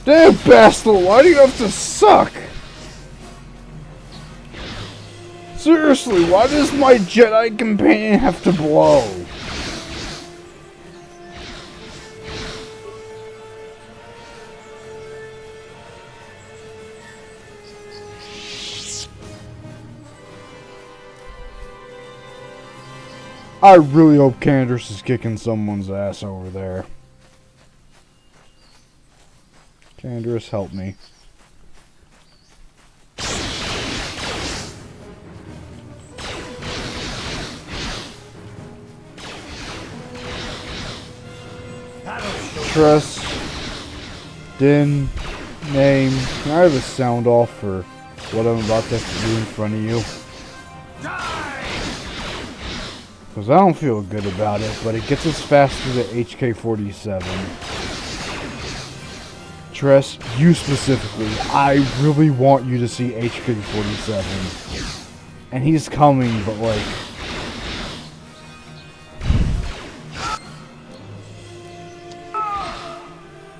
Damn bastard, why do you have to suck? Seriously, why does my Jedi companion have to blow? I really hope Candace is kicking someone's ass over there. Candace, help me. Trust. Din. Name. Can I have a sound off for what I'm about to have to do in front of you? Because I don't feel good about it, but it gets us faster to HK-47. Tress, you specifically, I really want you to see HK-47. And he's coming, but like...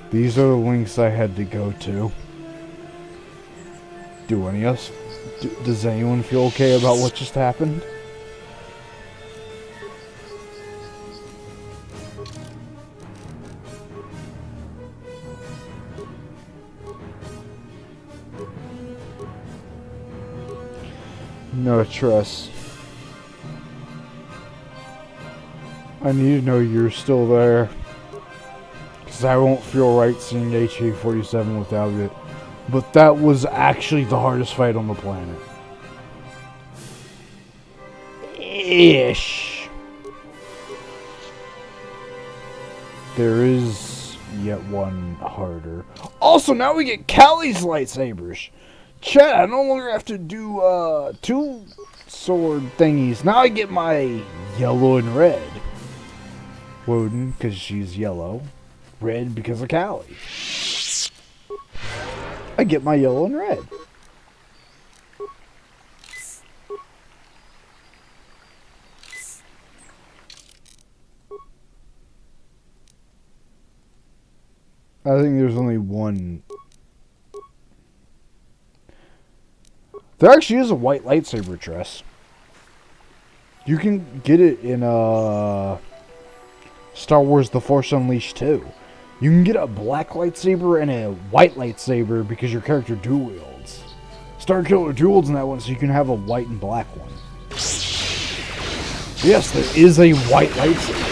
These are the links I had to go to. Does anyone feel okay about what just happened? No trust. I need to know you're still there. Because I won't feel right seeing HK-47 without it. But that was actually the hardest fight on the planet. Ish. There is yet one harder. Also, now we get Callie's lightsabers. Chat, I no longer have to do two sword thingies. Now I get my yellow and red. Woden, because she's yellow. red because of Callie. I get my yellow and red. I think there's only one. There actually is a white lightsaber dress. You can get it in Star Wars The Force Unleashed 2. You can get a black lightsaber and a white lightsaber because your character dual wields. Starkiller dual wields in that one, so you can have a white and black one. Yes, there is a white lightsaber.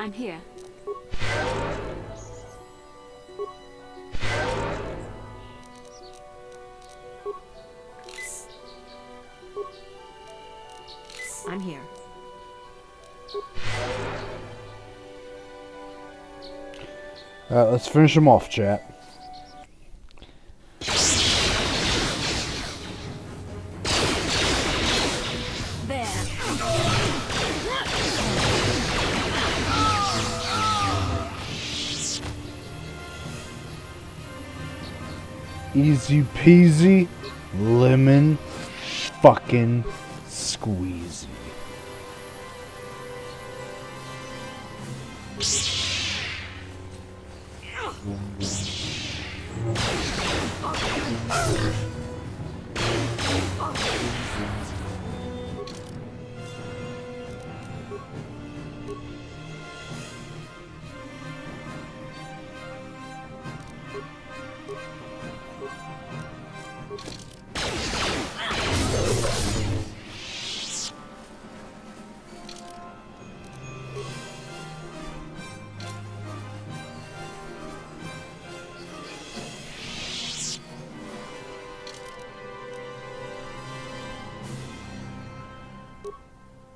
I'm here. I'm here. Alright, let's finish them off, chat. Easy peasy, lemon fucking squeezy.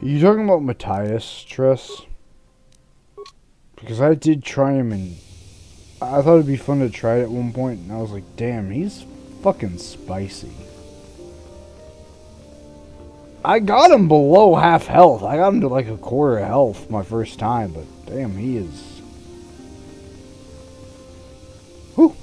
Are you talking about Matthias, Tress? Because I did try him and I thought it'd be fun to try it at one point and I was like, damn, he's fucking spicy. I got him below half health. I got him to like a quarter health my first time, but damn, he is... Whew.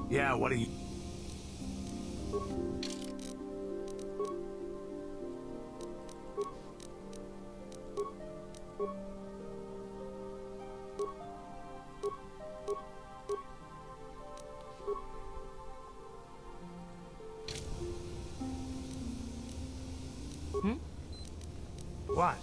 Yeah, what are you... What?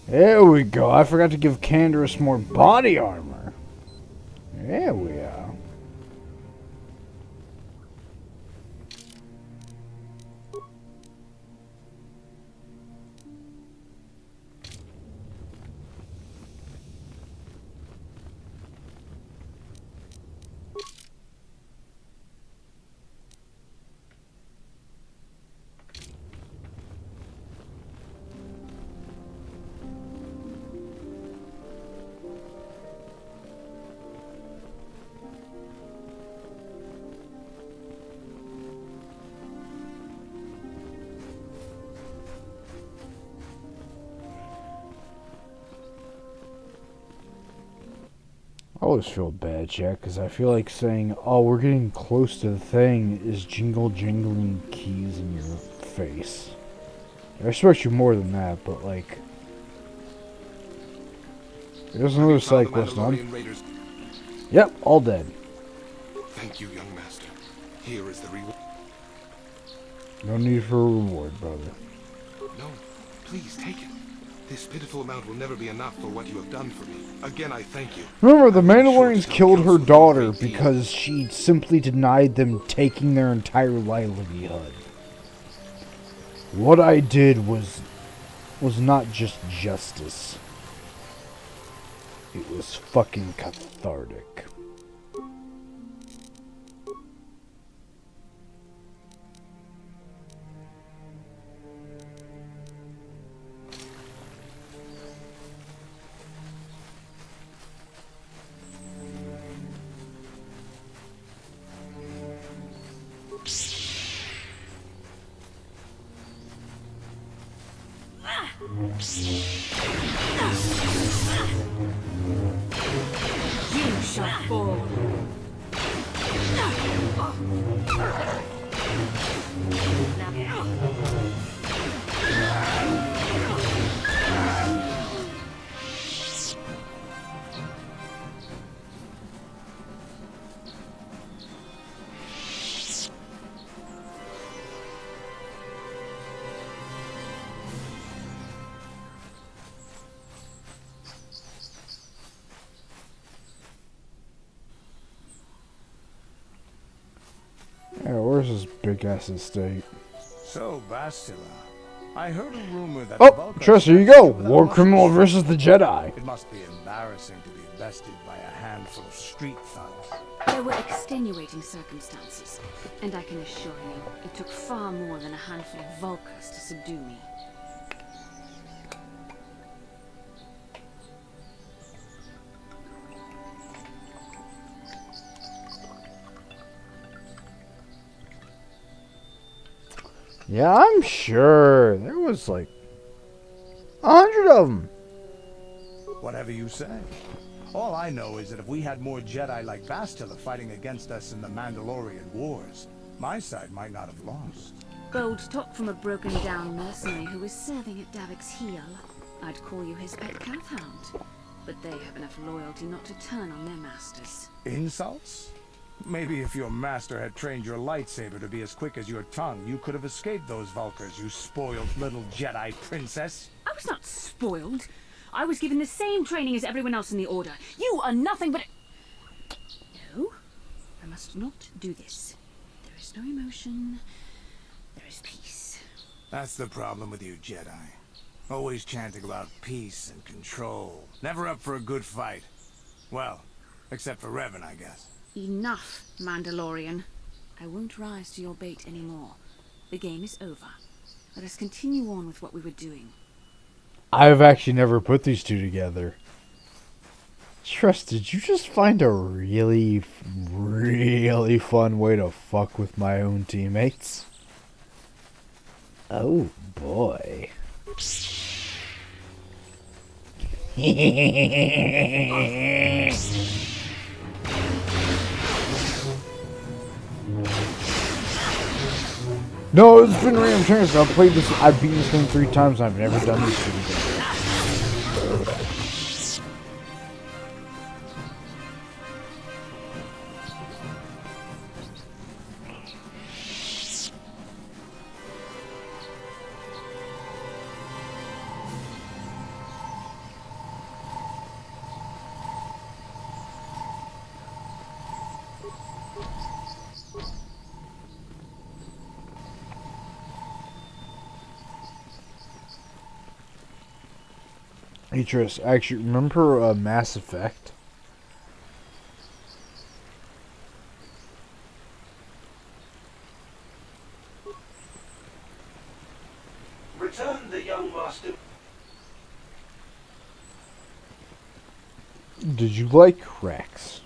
There we go. I forgot to give Canderous more body armor. There we are. I always feel bad, chat, because I feel like saying, oh, we're getting close to the thing is jingling keys in your face. I respect you more than that, but like... There's another side quest on. Yep, all dead. Thank you, young master. Here is the reward. No need for a reward, brother. No, please take it. This pitiful amount will never be enough for what you have done for me. Again, I thank you. Remember, the Mandalorians killed her daughter because she simply denied them taking their entire livelihood. What I did was not just justice. It was fucking cathartic. You shall fall. Yeah, where's this big ass estate? So, Bastila, I heard a rumor that Oh, Tress, here you go. War criminal versus the Jedi. It must be embarrassing to be bested by a handful of street thugs. There were extenuating circumstances, and I can assure you, it took far more than a handful of Vulkars to subdue me. Yeah, I'm sure. There was like 100 of them. Whatever you say. All I know is that if we had more Jedi like Bastila fighting against us in the Mandalorian Wars, my side might not have lost. Gold talk from a broken-down mercenary who is serving at Davik's heel. I'd call you his pet calf hound, but they have enough loyalty not to turn on their masters. Insults? Maybe if your master had trained your lightsaber to be as quick as your tongue, you could have escaped those Vulkars, you spoiled little Jedi princess. I was not spoiled. I was given the same training as everyone else in the Order. You are nothing but... No, I must not do this. There is no emotion. There is peace. That's the problem with you Jedi. Always chanting about peace and control. Never up for a good fight. Well, except for Revan, I guess. Enough, Mandalorian. I won't rise to your bait anymore. The game is over. Let us continue on with what we were doing. I've actually never put these two together. Trust, did you just find a really, really fun way to fuck with my own teammates? Oh boy. No, it's been random turns. I've played this. I've beaten this game 3 times. And I've never done this to together. Hey Tris, actually, remember Mass Effect? Return the young master. Did you like Rex?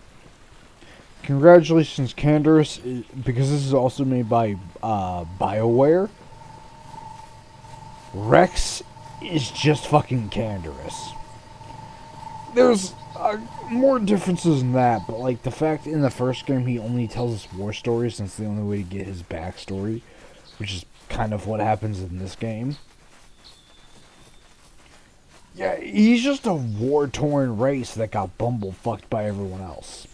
Congratulations, Canderous, because this is also made by BioWare. Rex is just fucking Canderous. There's more differences than that, but like the fact in the first game he only tells us war stories, and it's the only way to get his backstory, which is kind of what happens in this game. Yeah, he's just a war-torn race that got bumblefucked by everyone else.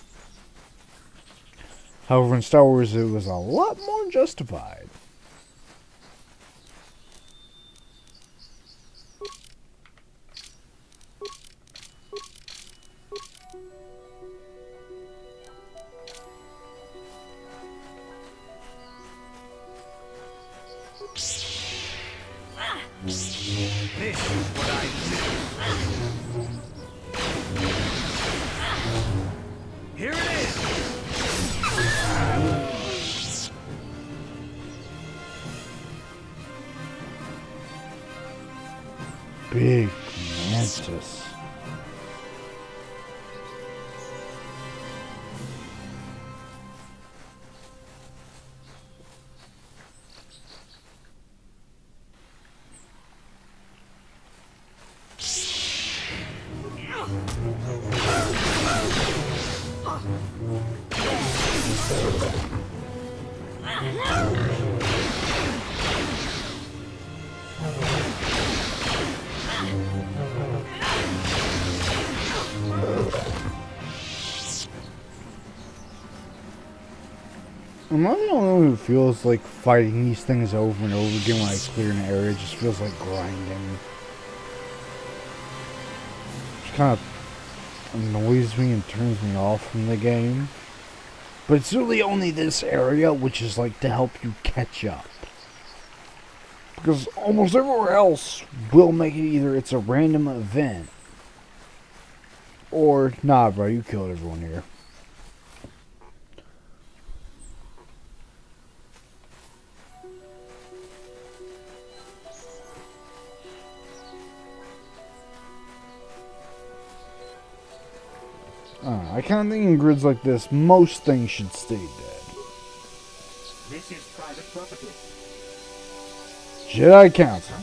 However, in Star Wars it was a lot more justified. big mantis. Am I the only one who feels like fighting these things over and over again when I clear an area? It just feels like grinding. Just kind of annoys me and turns me off from the game. But it's really only this area, which is like to help you catch up. Because almost everywhere else will make it either it's a random event, or, nah bro, you killed everyone here. I kind of think in grids like this, most things should stay dead. This is private property. Jedi Council.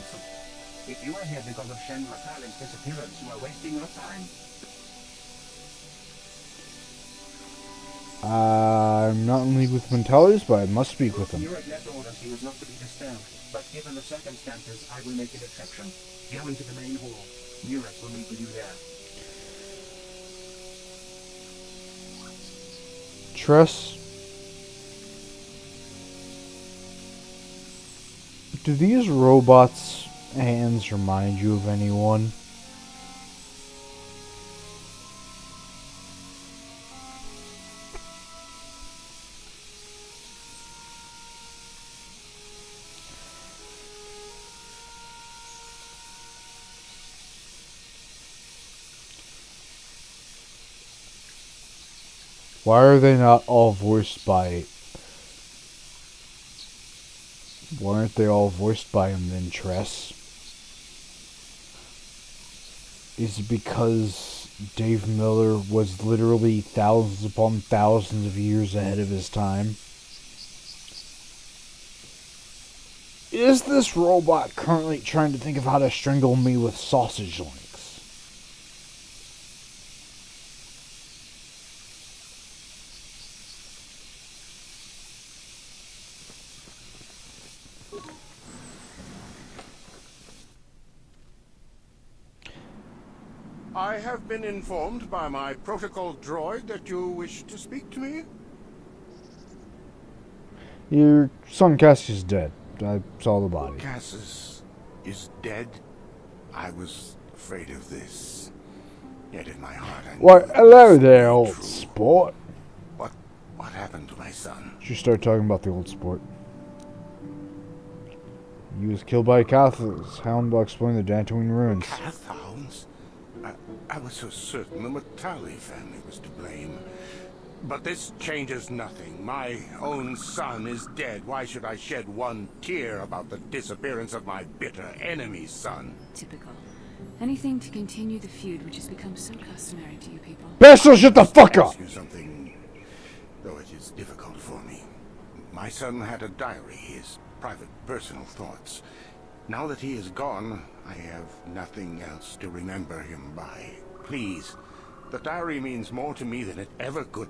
If you are here because of Shen Matalin's disappearance, you are wasting your time. I'm not in league with mentalities, but I must speak with him. Nurek left orders he was not to be disturbed, but given the circumstances, I will make an exception. Go into the main hall. Nurek will meet with you there. Tress, do these robots' hands remind you of anyone? Why are they not all voiced by... Why aren't they all voiced by him then, Tress? Is it because Dave Miller was literally thousands upon thousands of years ahead of his time? Is this robot currently trying to think of how to strangle me with sausage links? I have been informed by my protocol droid that you wish to speak to me. Your son Cassius is dead. I saw the body. Cassius is dead? I was afraid of this. Yet in my heart I knew Why, it hello was there, old true. sport. What happened to my son? You start talking about the old sport. He was killed by a Cath's hound while exploring the Dantooine ruins. Cath hounds? I was so certain the Matali family was to blame. But this changes nothing. My own son is dead. Why should I shed one tear about the disappearance of my bitter enemy's son? Typical. Anything to continue the feud which has become so customary to you people. Bessel, shut the fuck up! Ask you something, though it is difficult for me. My son had a diary, his private personal thoughts. Now that he is gone, I have nothing else to remember him by. Please, the diary means more to me than it ever could.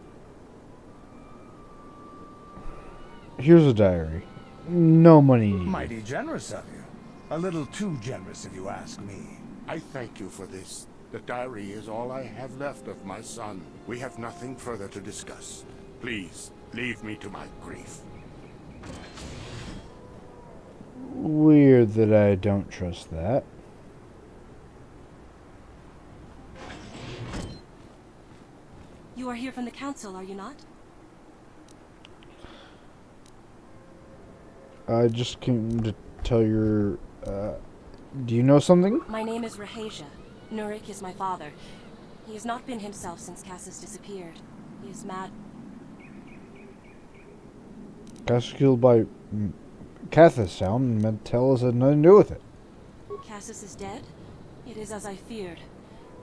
Here's a diary. No money needed. Mighty generous of you. A little too generous if you ask me. I thank you for this. The diary is all I have left of my son. We have nothing further to discuss. Please, leave me to my grief. Weird that I don't trust that. You are here from the council, are you not? I just came to tell your... do you know something? My name is Rahasia. Nurek is my father. He has not been himself since Cassius disappeared. He is mad. Cassius killed by Cath's sound, and Mentelis had nothing to do with it. Cassius is dead? It is as I feared.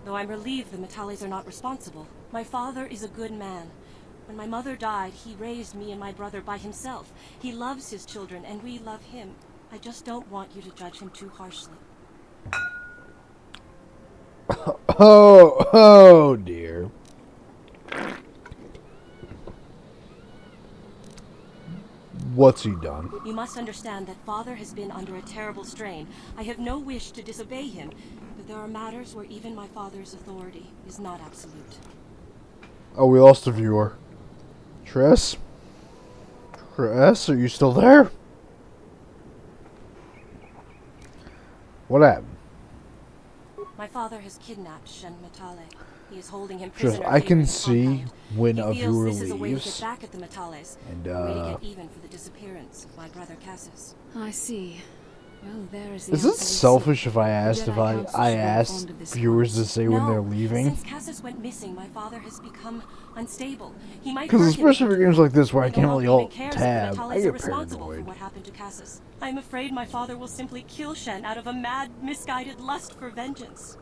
Though I'm relieved the Metales are not responsible. My father is a good man. When my mother died, he raised me and my brother by himself. He loves his children, and we love him. I just don't want you to judge him too harshly. Oh dear. What's he done? You must understand that Father has been under a terrible strain. I have no wish to disobey him, but there are matters where even my father's authority is not absolute. Oh, we lost a viewer. Tress? Tress, are you still there? What happened? My father has kidnapped Shen Metale. He is holding him Just, prisoner I here can in the see compound. when He a feels viewer this is a way to get leaves. back at the Metales, And, a way to get even for the disappearance of my brother Cassus. I see. Well, there is the Is it answer we selfish seek. if I The asked Jedi Council I should be asked informed of this viewers to promise. say when they're leaving? Since Cassus went missing, my father has become unstable. He might Because hurt especially for him if games like this where I no can't longer really even alt cares tab, if the I Metales are get responsible for paranoid. what happened to Cassus. I'm afraid my father will simply kill Shen out of a mad, misguided lust for vengeance.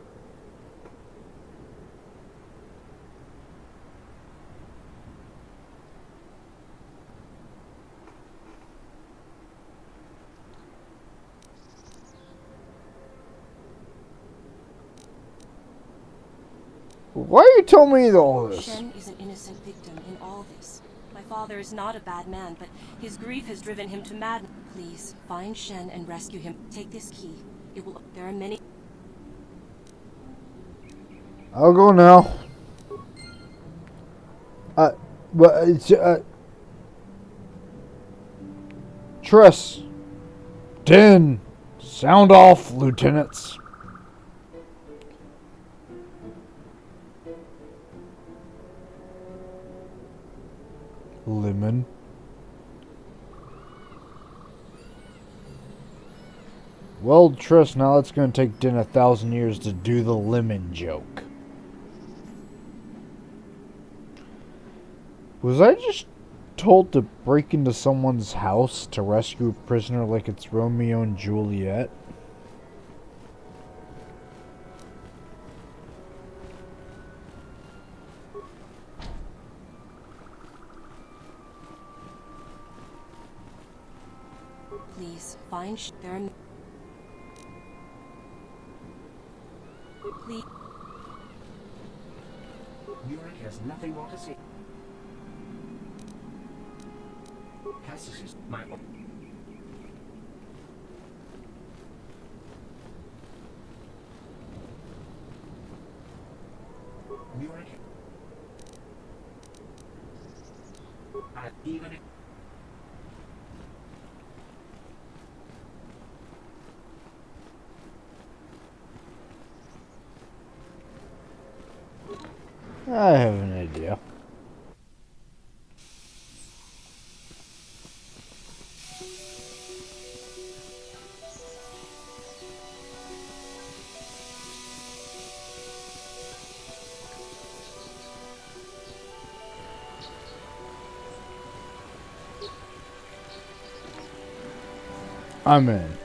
Why are you telling me all this? Shen is an innocent victim in all this. My father is not a bad man, but his grief has driven him to madness. Please, find Shen and rescue him. Take this key. It will. There are many. I'll go now. But it's, Tress. Din. Sound off, lieutenants. Lemon. Well, Tress, now it's going to take Din 1,000 years to do the lemon joke. Was I just told to break into someone's house to rescue a prisoner like it's Romeo and Juliet? Please, find there are... Please. Yurick has nothing more to say. Cassus is my own. Yurick. Even if... I have an idea. I'm in.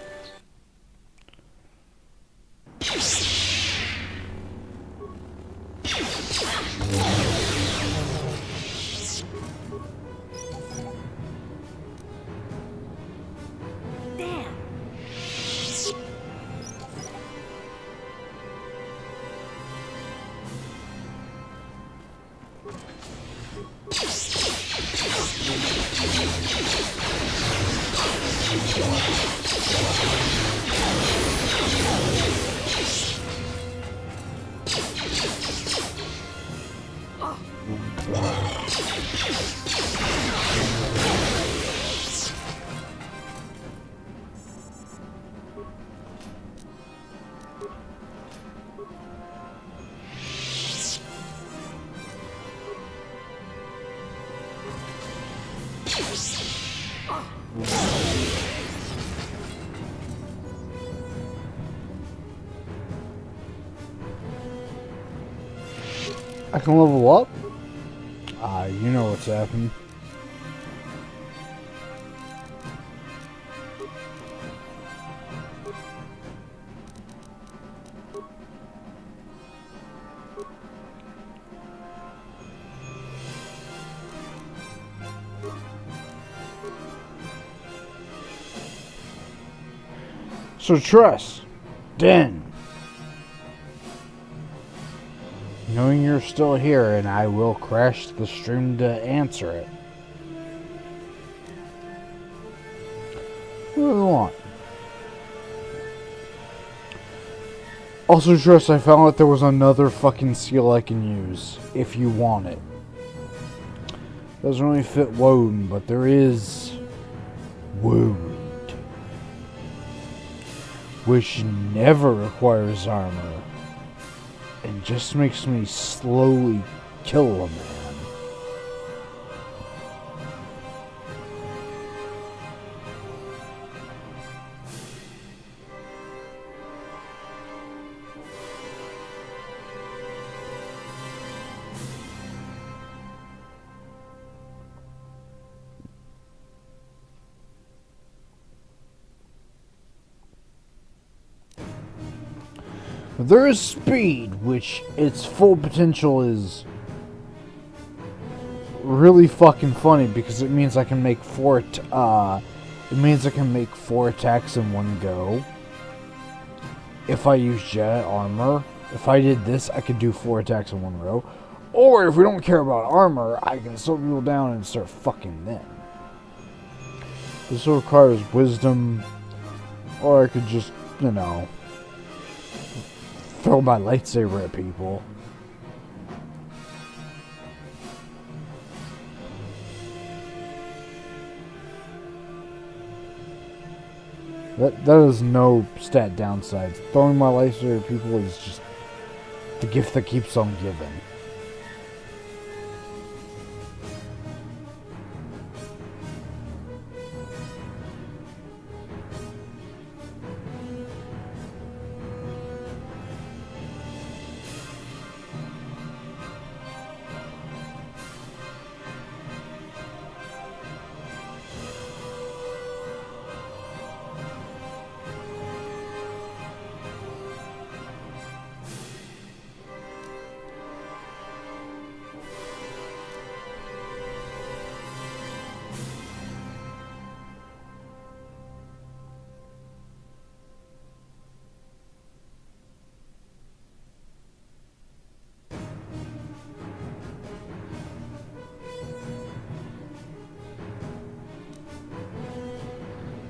I can level up? You know what's happening. So trust, Den. Knowing you're still here, and I will crash the stream to answer it. What do we want? Also, trust, I found out there was another fucking seal I can use if you want it. Doesn't really fit Woden, but there is Wound, which never requires armor and just makes me slowly kill a man. There is speed, which its full potential is really fucking funny because it means I can make four attacks in one go. If I use jet armor, if I did this, I could do 4 attacks in one row. Or if we don't care about armor, I can slow people down and start fucking them. This requires wisdom, or I could just, you know, throw my lightsaber at people. That is no stat downsides. Throwing my lightsaber at people is just the gift that keeps on giving.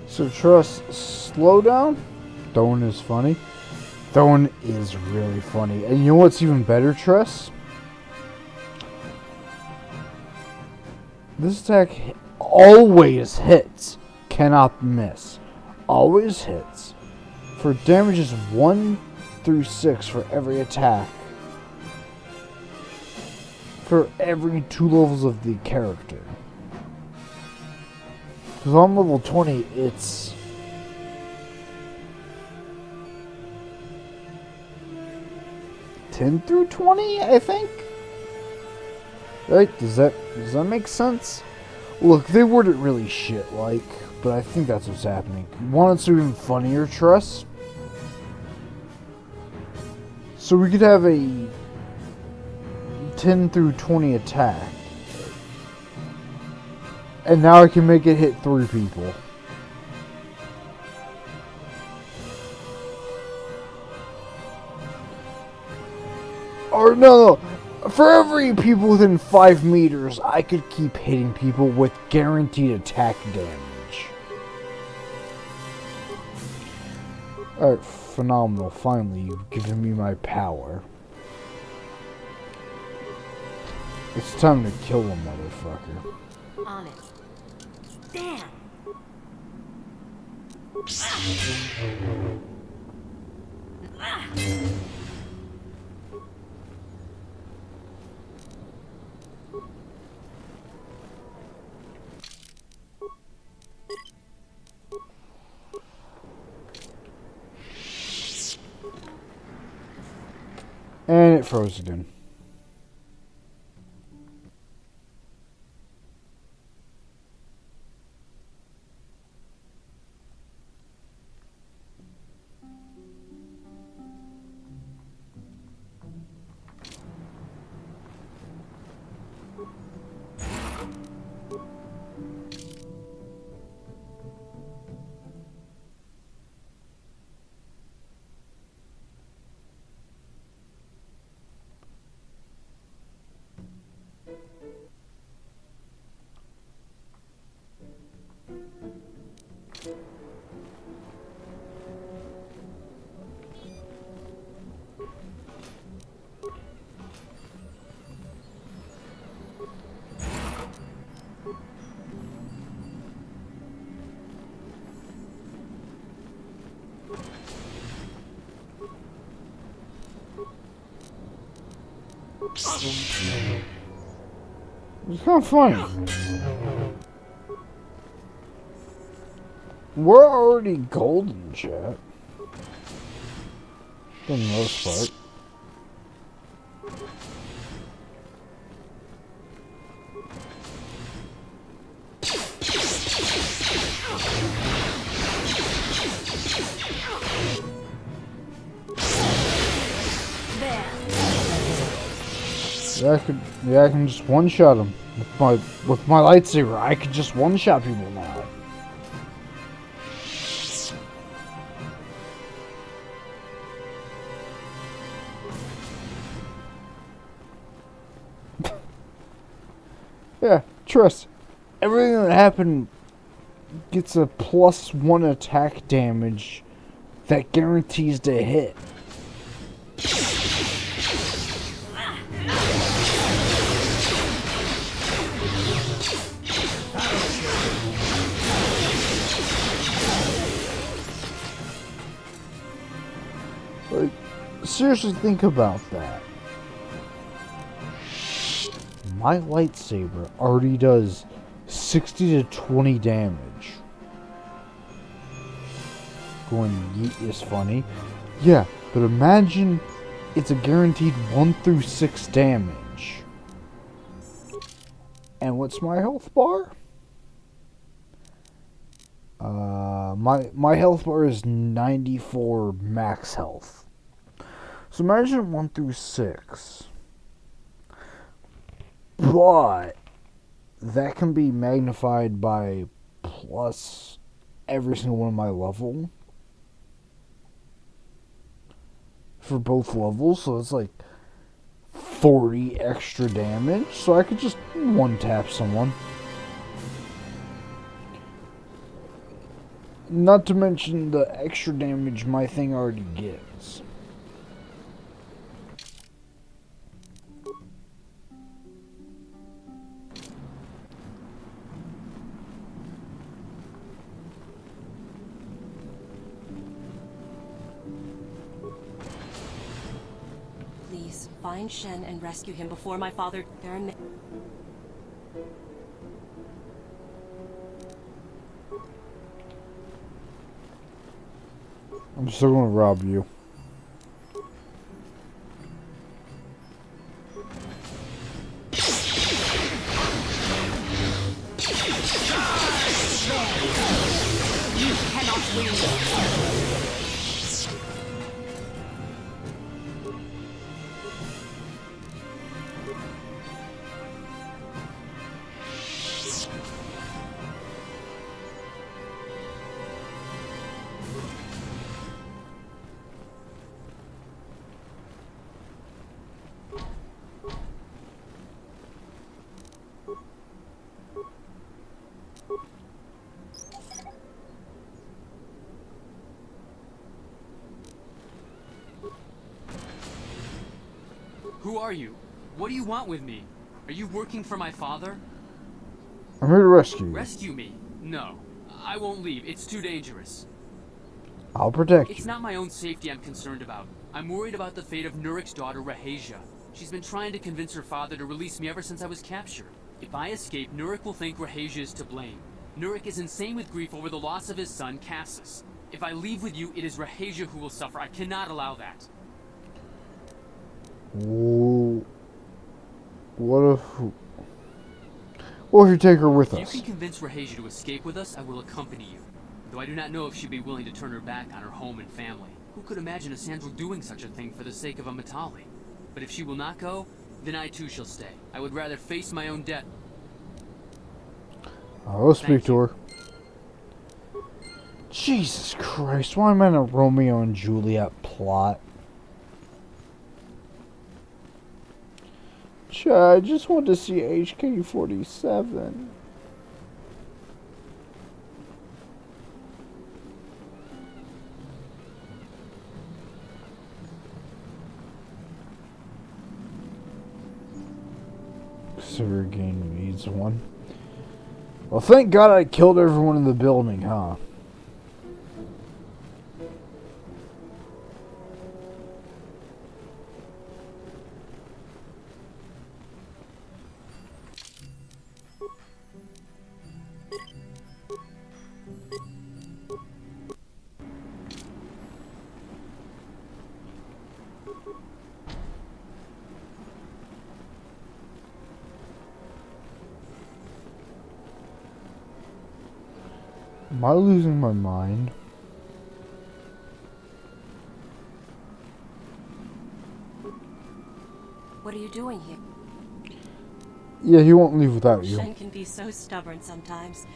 So trust, slow down. Throwing is funny. Throwing is really funny. And you know what's even better, Tress? This attack always hits. Cannot miss. Always hits. For damages 1 through 6 for every attack. For every 2 levels of the character. Because on level 20, it's 10 through 20, I think? Right? Does that make sense? Look, they word it really shit like, but I think that's what's happening. Want it to be even funnier, Tress? So we could have a 10 through 20 attack. And now I can make it hit 3 people. Or no. For every people within 5 meters, I could keep hitting people with guaranteed attack damage. Alright, phenomenal. Finally, you've given me my power. It's time to kill a motherfucker. On it. Damn! And it froze again. It's kind of funny. We're already golden, chat. For the most part. Yeah, I can just one-shot him with my lightsaber. I can just one-shot people now. Yeah, trust. Everything that happened gets a +1 attack damage that guarantees to hit. Like, seriously think about that. My lightsaber already does 60 to 20 damage. Going yeet is funny. Yeah, but imagine it's a guaranteed 1 through 6 damage. And what's my health bar? My health bar is 94 max health. So imagine 1 through 6. But that can be magnified by plus every single one of my level. For both levels, so it's like 40 extra damage. So I could just one-tap someone. Not to mention the extra damage my thing already gives. Please, find Shen and rescue him before my father... There are... I'm still gonna rob you. You cannot win. Who are you? What do you want with me? Are you working for my father? I'm here to rescue you. Rescue me? No. I won't leave. It's too dangerous. I'll protect It's you. not my own safety I'm concerned about. I'm worried about the fate of Nurik's daughter, Rahasia. She's been trying to convince her father to release me ever since I was captured. If I escape, Nurik will think Rahasia is to blame. Nurik is insane with grief over the loss of his son, Cassus. If I leave with you, it is Rahasia who will suffer. I cannot allow that. What if you take her with If us? you can convince Rahasia to escape with us, I will accompany you. Though I do not know if she'd be willing to turn her back on her home and family. Who could imagine a Sandral doing such a thing for the sake of a Matali? But if she will not go, then I too shall stay. I would rather face my own death. I'll speak to her. Jesus Christ, why am I in a Romeo and Juliet plot? I just want to see HK-47. Silver game needs one. Well, thank God I killed everyone in the building, huh? Am I losing my mind? What are you doing here? Yeah, he won't leave without you. Shen can be so stubborn sometimes.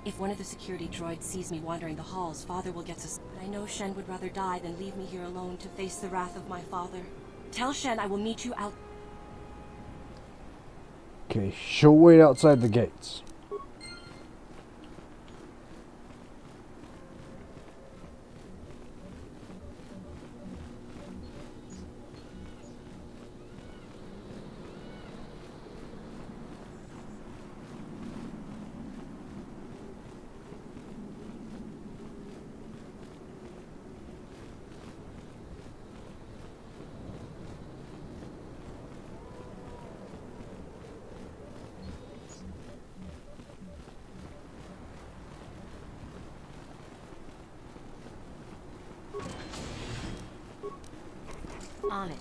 If one of the security droids sees me wandering the halls, Father will get sus- I know Shen would rather die than leave me here alone to face the wrath of my father. Tell Shen I will meet you out. Okay, she'll wait outside the gates. On it.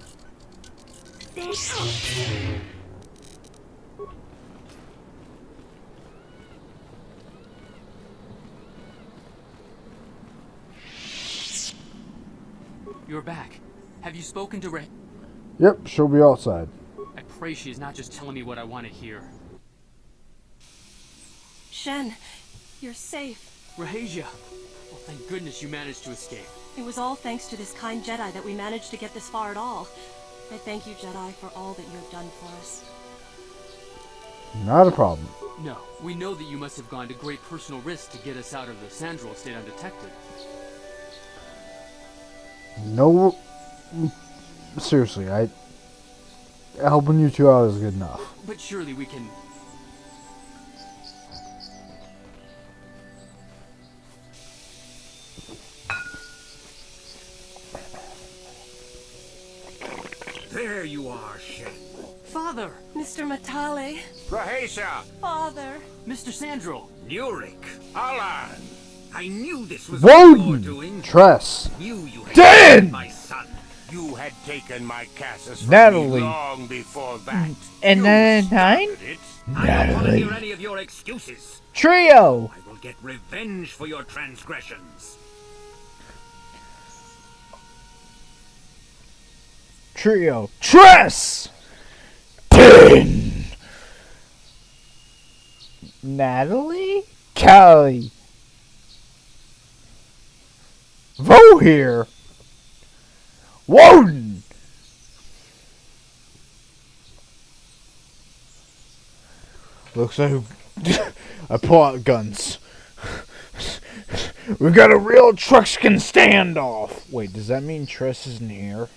You're back. Have you spoken to Ray? Yep, she'll be outside. I pray she is not just telling me what I want to hear. Shen, you're safe. Rahasia! Well, thank goodness you managed to escape. It was all thanks to this kind Jedi that we managed to get this far at all. I thank you, Jedi, for all that you have done for us. Not a problem. No, we know that you must have gone to great personal risk to get us out of the Sandro estate undetected. No, seriously, helping you two out is good enough. But surely we can... There you are, Shen. Father! Mr. Matale. Rahasia! Father! Mr. Sandro! Nurik! Alan! I knew this was what you were doing. Woden! Tress! Knew you had Dan! killed my son. You had taken my Cassis from Natalie. me long before that. And You then started it. I don't want to Natalie. hear any of your excuses. Trio! I will get revenge for your transgressions. Trio. Tress! Tin! Natalie? Callie. Vo here! Woden! Looks like I pull out guns. We got a real Truxkin standoff. Wait, does that mean Tress isn't here?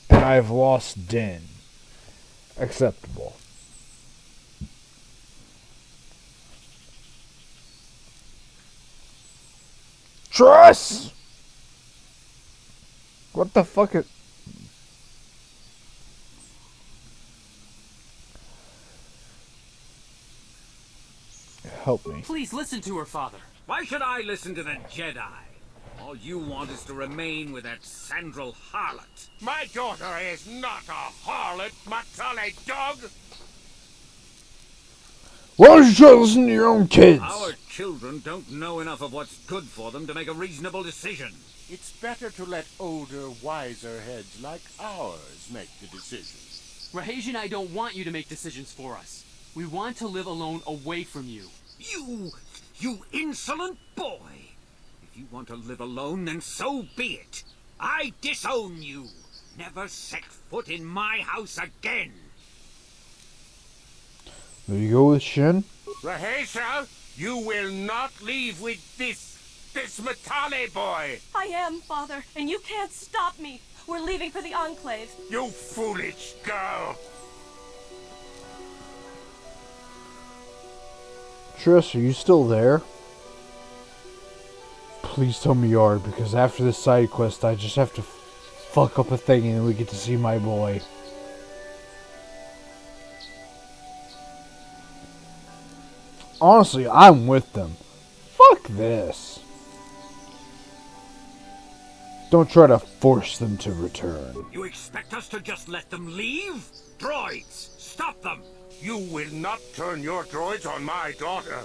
And I've lost Din. Acceptable. Tress! What the fuck is... Help me. Please listen to her, Father. Why should I listen to the Jedi? All you want is to remain with that Sandral harlot. My daughter is not a harlot, Matale dog! Why don't you try to listen to your own kids? Our children don't know enough of what's good for them to make a reasonable decision. It's better to let older, wiser heads like ours make the decisions. Rahasia and I don't want you to make decisions for us. We want to live alone away from you. You insolent boy! If you want to live alone, then so be it. I disown you. Never set foot in my house again. There you go with Shen. Rahasia, you will not leave with this Matale boy! I am, Father, and you can't stop me. We're leaving for the Enclave. You foolish girl! Tress, are you still there? Please tell me you are, because after this side quest, I just have to fuck up a thing and then we get to see my boy. Honestly, I'm with them. Fuck this. Don't try to force them to return. You expect us to just let them leave? Droids, stop them! You will not turn your droids on my daughter.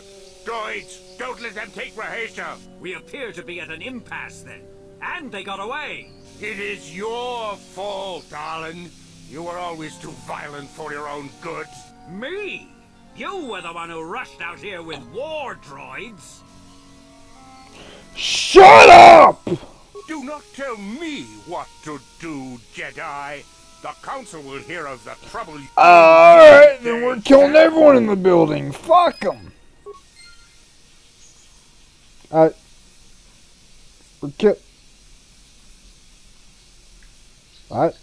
Droids, don't let them take Rahasia. We appear to be at an impasse then. And they got away. It is your fault, darling. You were always too violent for your own good. Me? You were the one who rushed out here with war droids. Shut up! Do not tell me what to do, Jedi. The Council will hear of the trouble you... Alright, then we're killing everyone in the building. Fuck them. We're kill... What?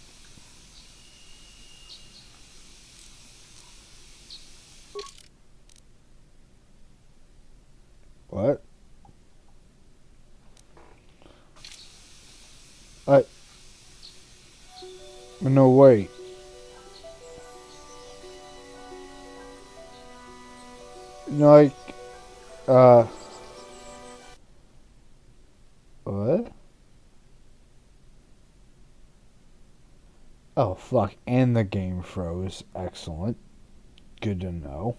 What? No, wait. Like, what? Oh, fuck. And the game froze. Excellent. Good to know.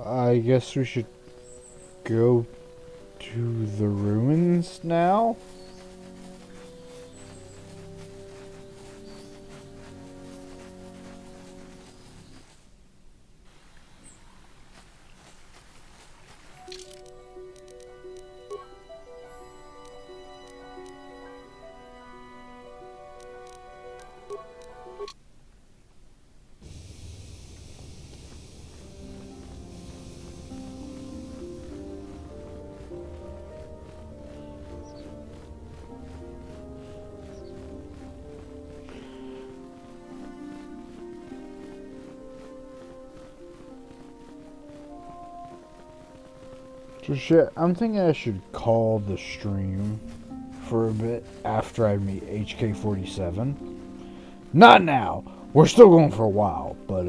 I guess we should go to the ruins now? So shit, I'm thinking I should call the stream for a bit after I meet HK47. Not now! We're still going for a while, but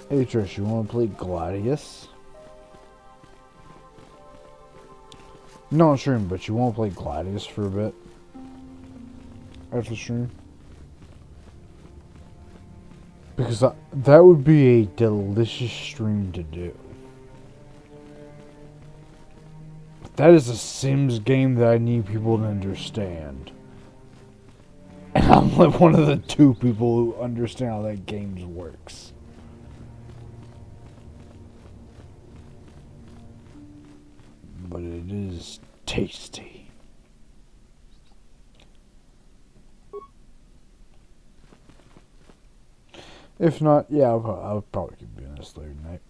hey Trish, you wanna play Gladius? No stream, but you wanna play Gladius for a bit? After stream? Because that would be a delicious stream to do. That is a Sims game that I need people to understand. And I'm like one of the 2 people who understand how that game works. But it is tasty. If not, yeah, I'll probably keep doing this later tonight.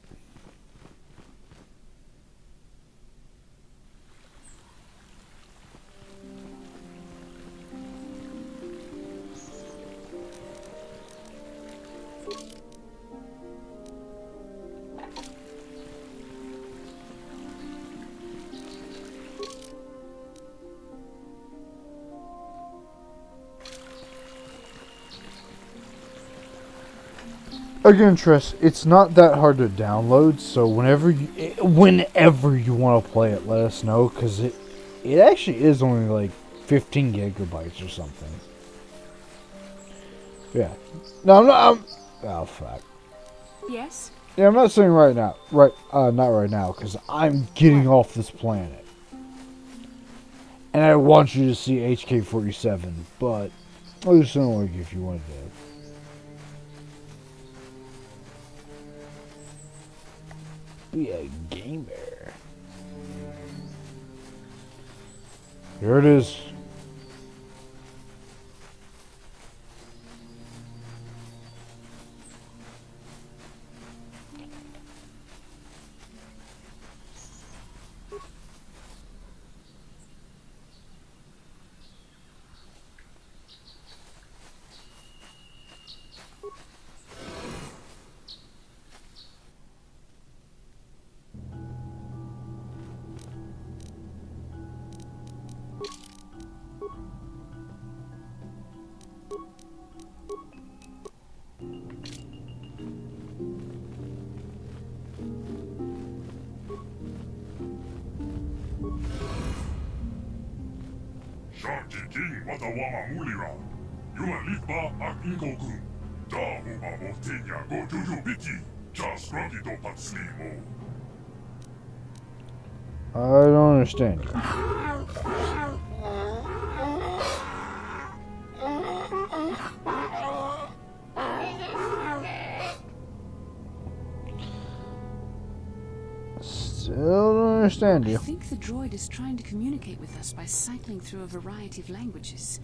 Again, Tress, it's not that hard to download, so whenever you want to play it, let us know, because it actually is only like 15 gigabytes or something. Yeah. No, I'm not. Oh, fuck. Yes? Yeah, I'm not saying right now. Not right now, because I'm getting off this planet. And I want you to see HK47, but I'll just saying, like, if you wanted to. Be a gamer. Here it is. Sharky King Watawama Mulira. Yuan Litba Ak Inkokun. Da Huma Motinya Go Juju Biti. Just Rocky Do Patslimo. I don't understand. Still don't understand you. I think the droid is trying to communicate with us by cycling through a variety of languages.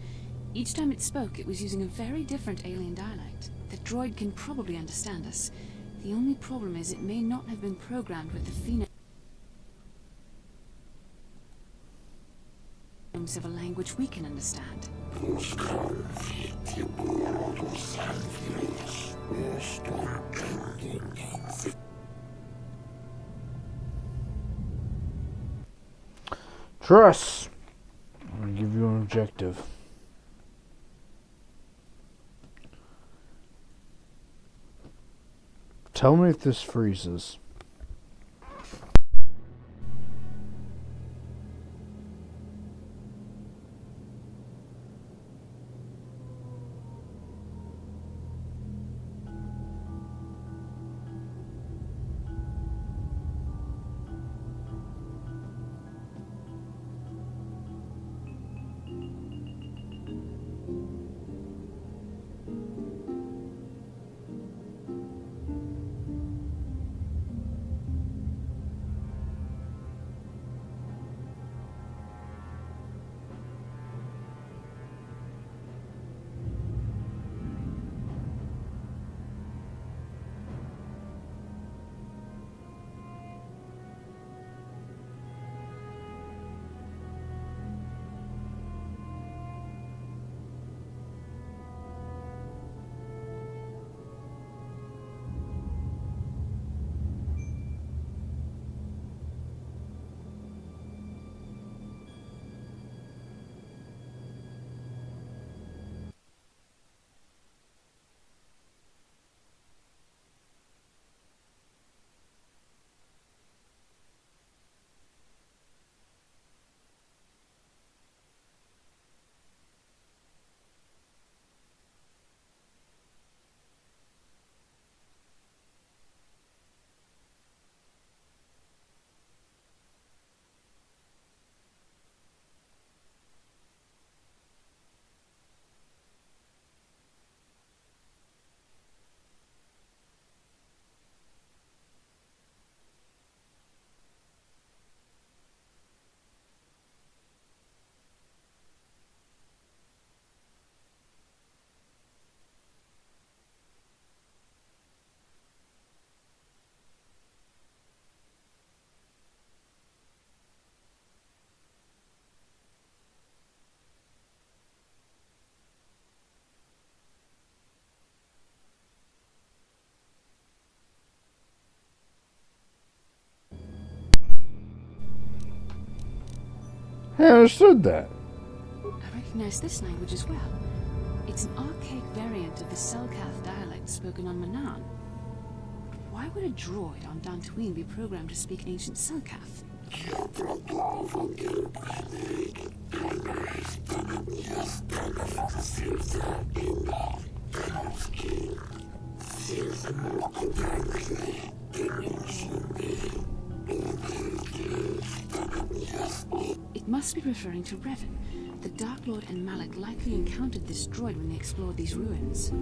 Each time it spoke, it was using a very different alien dialect. The droid can probably understand us. The only problem is it may not have been programmed with the phonemes of a language we can understand. Trust. I'm gonna give you an objective. Tell me if this freezes. I understood that. I recognize this language as well. It's an archaic variant of the Selkath dialect spoken on Manan. Why would a droid on Dantooine be programmed to speak ancient Selkath? It must be referring to Revan. The Dark Lord and Malak likely encountered this droid when they explored these ruins.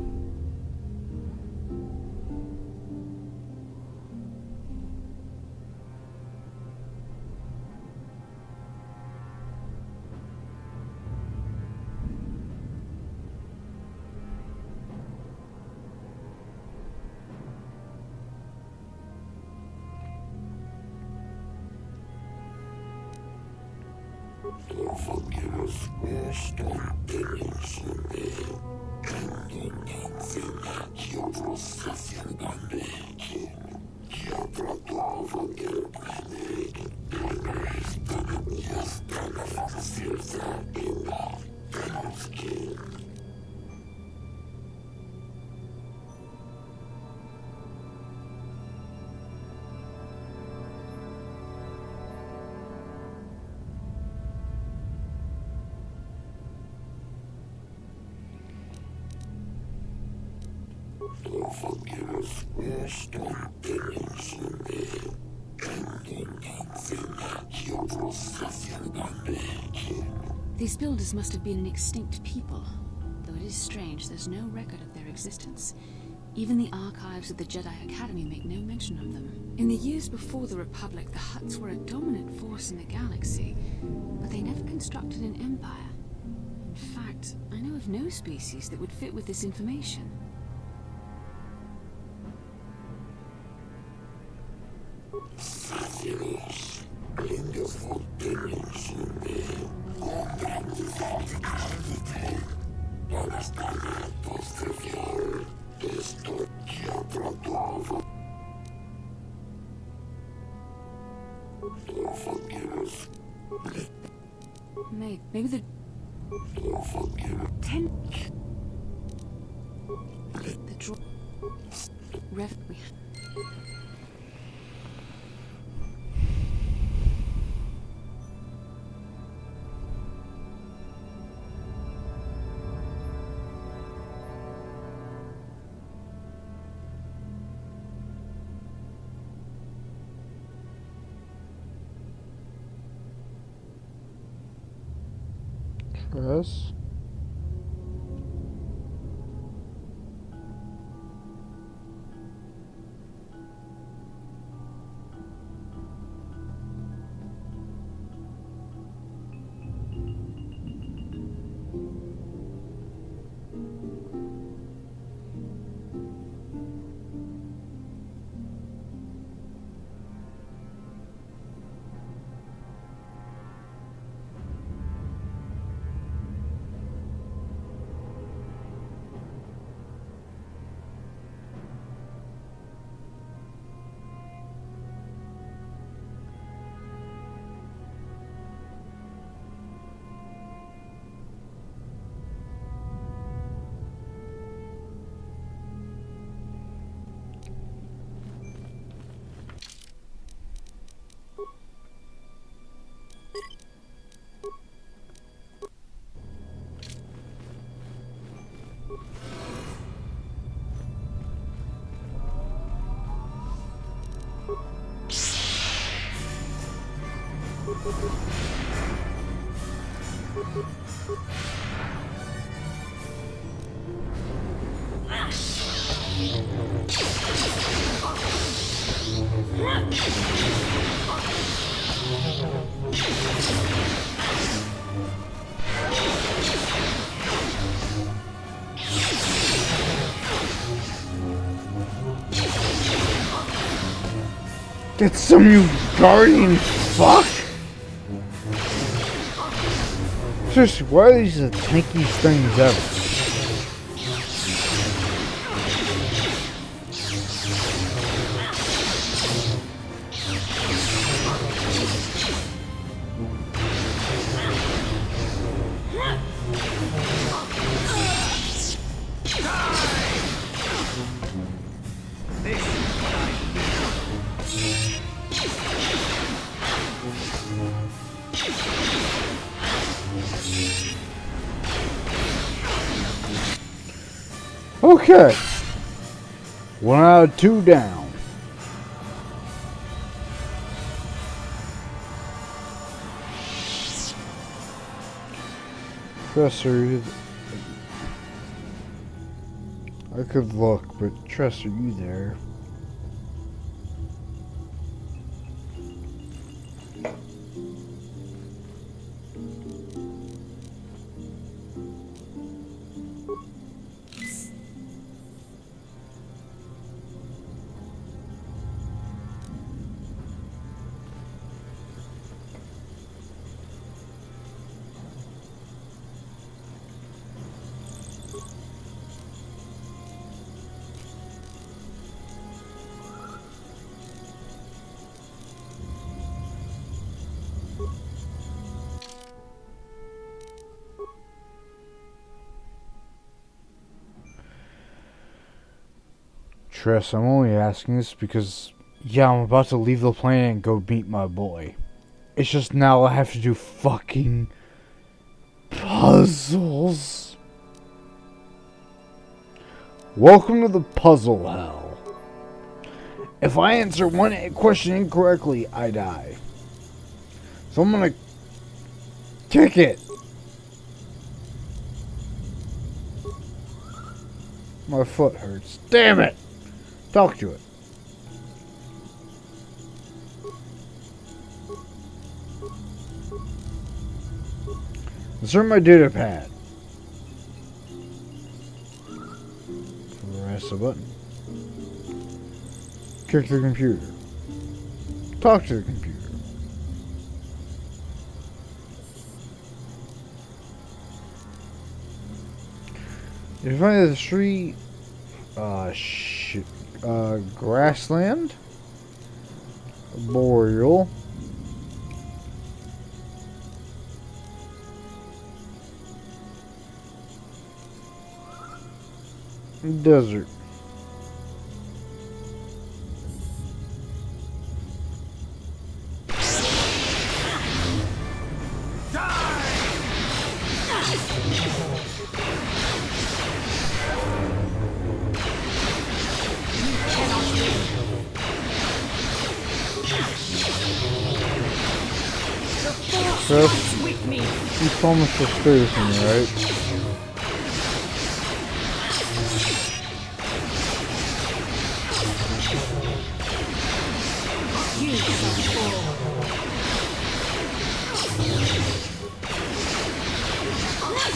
These builders must have been an extinct people, though it is strange there's no record of their existence. Even the archives of the Jedi Academy make no mention of them. In the years before the Republic, the Hutts were a dominant force in the galaxy, but they never constructed an empire. In fact, I know of no species that would fit with this information. Maybe the Yes. Get some, you guardian fuck! Seriously, why are these the tankiest things ever? Okay. 1 out of 2 down. Tresser, I could look, but Tress, are you there? Tress, I'm only asking this because, yeah, I'm about to leave the planet and go meet my boy. It's just now I have to do fucking puzzles. Welcome to the puzzle hell. If I answer one question incorrectly, I die. So I'm gonna kick it. My foot hurts. Damn it! Talk to it. Insert my data pad. Press a button. Kick the computer. Talk to the computer. If you find the street, grassland, boreal, desert. Chris, you promised to stay with me, right?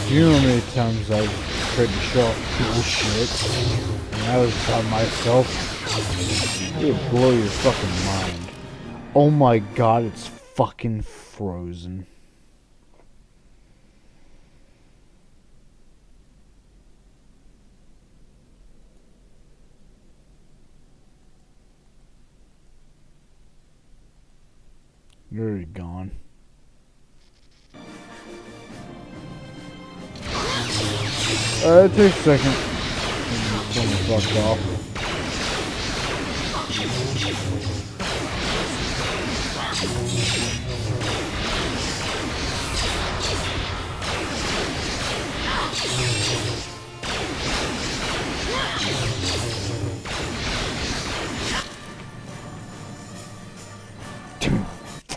Do you know how many times I've tried to show off cool shit and I was by myself? It would blow your fucking mind. Oh my god, it's fucking frozen. You're already gone. It takes a second. Someone fucked off.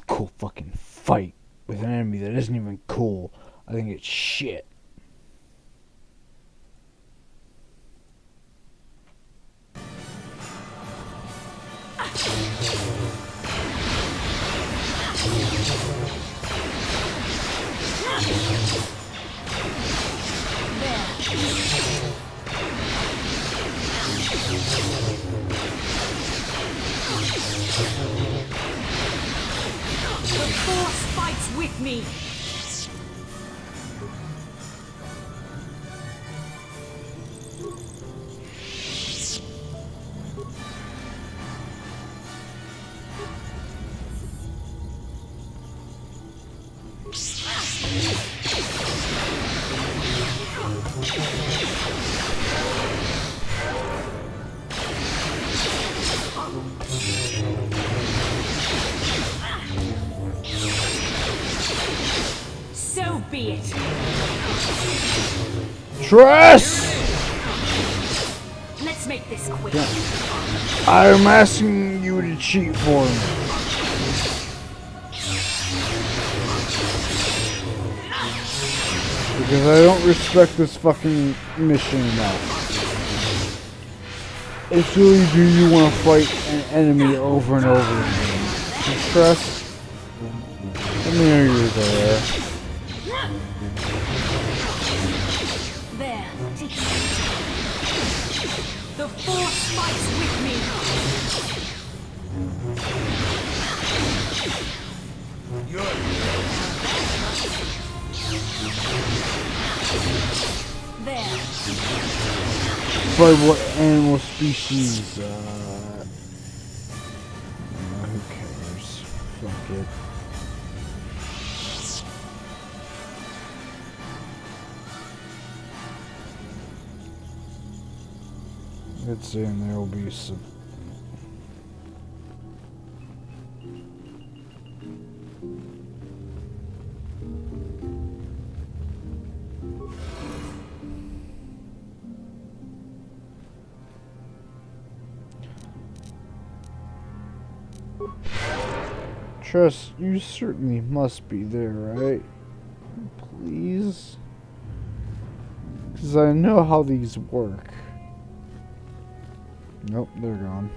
Cool fucking fight with an enemy that isn't even cool. I think it's shit. The Force fights with me! So be it. Trust! Let's make this quick. I'm asking you to cheat for me. Because I don't respect this fucking mission enough. It's really, do you want to fight an enemy over and over again? Trust? Let me know you're there. There. The Force fights with me. There. By what animal species? Who cares? Fuck it. It's saying there will be some. Trust, you certainly must be there, right? Please? Because I know how these work. Nope, they're gone.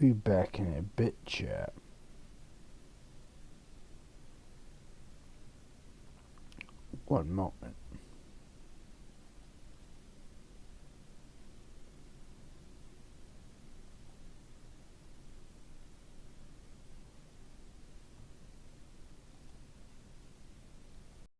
Be back in a bit, chat. One moment.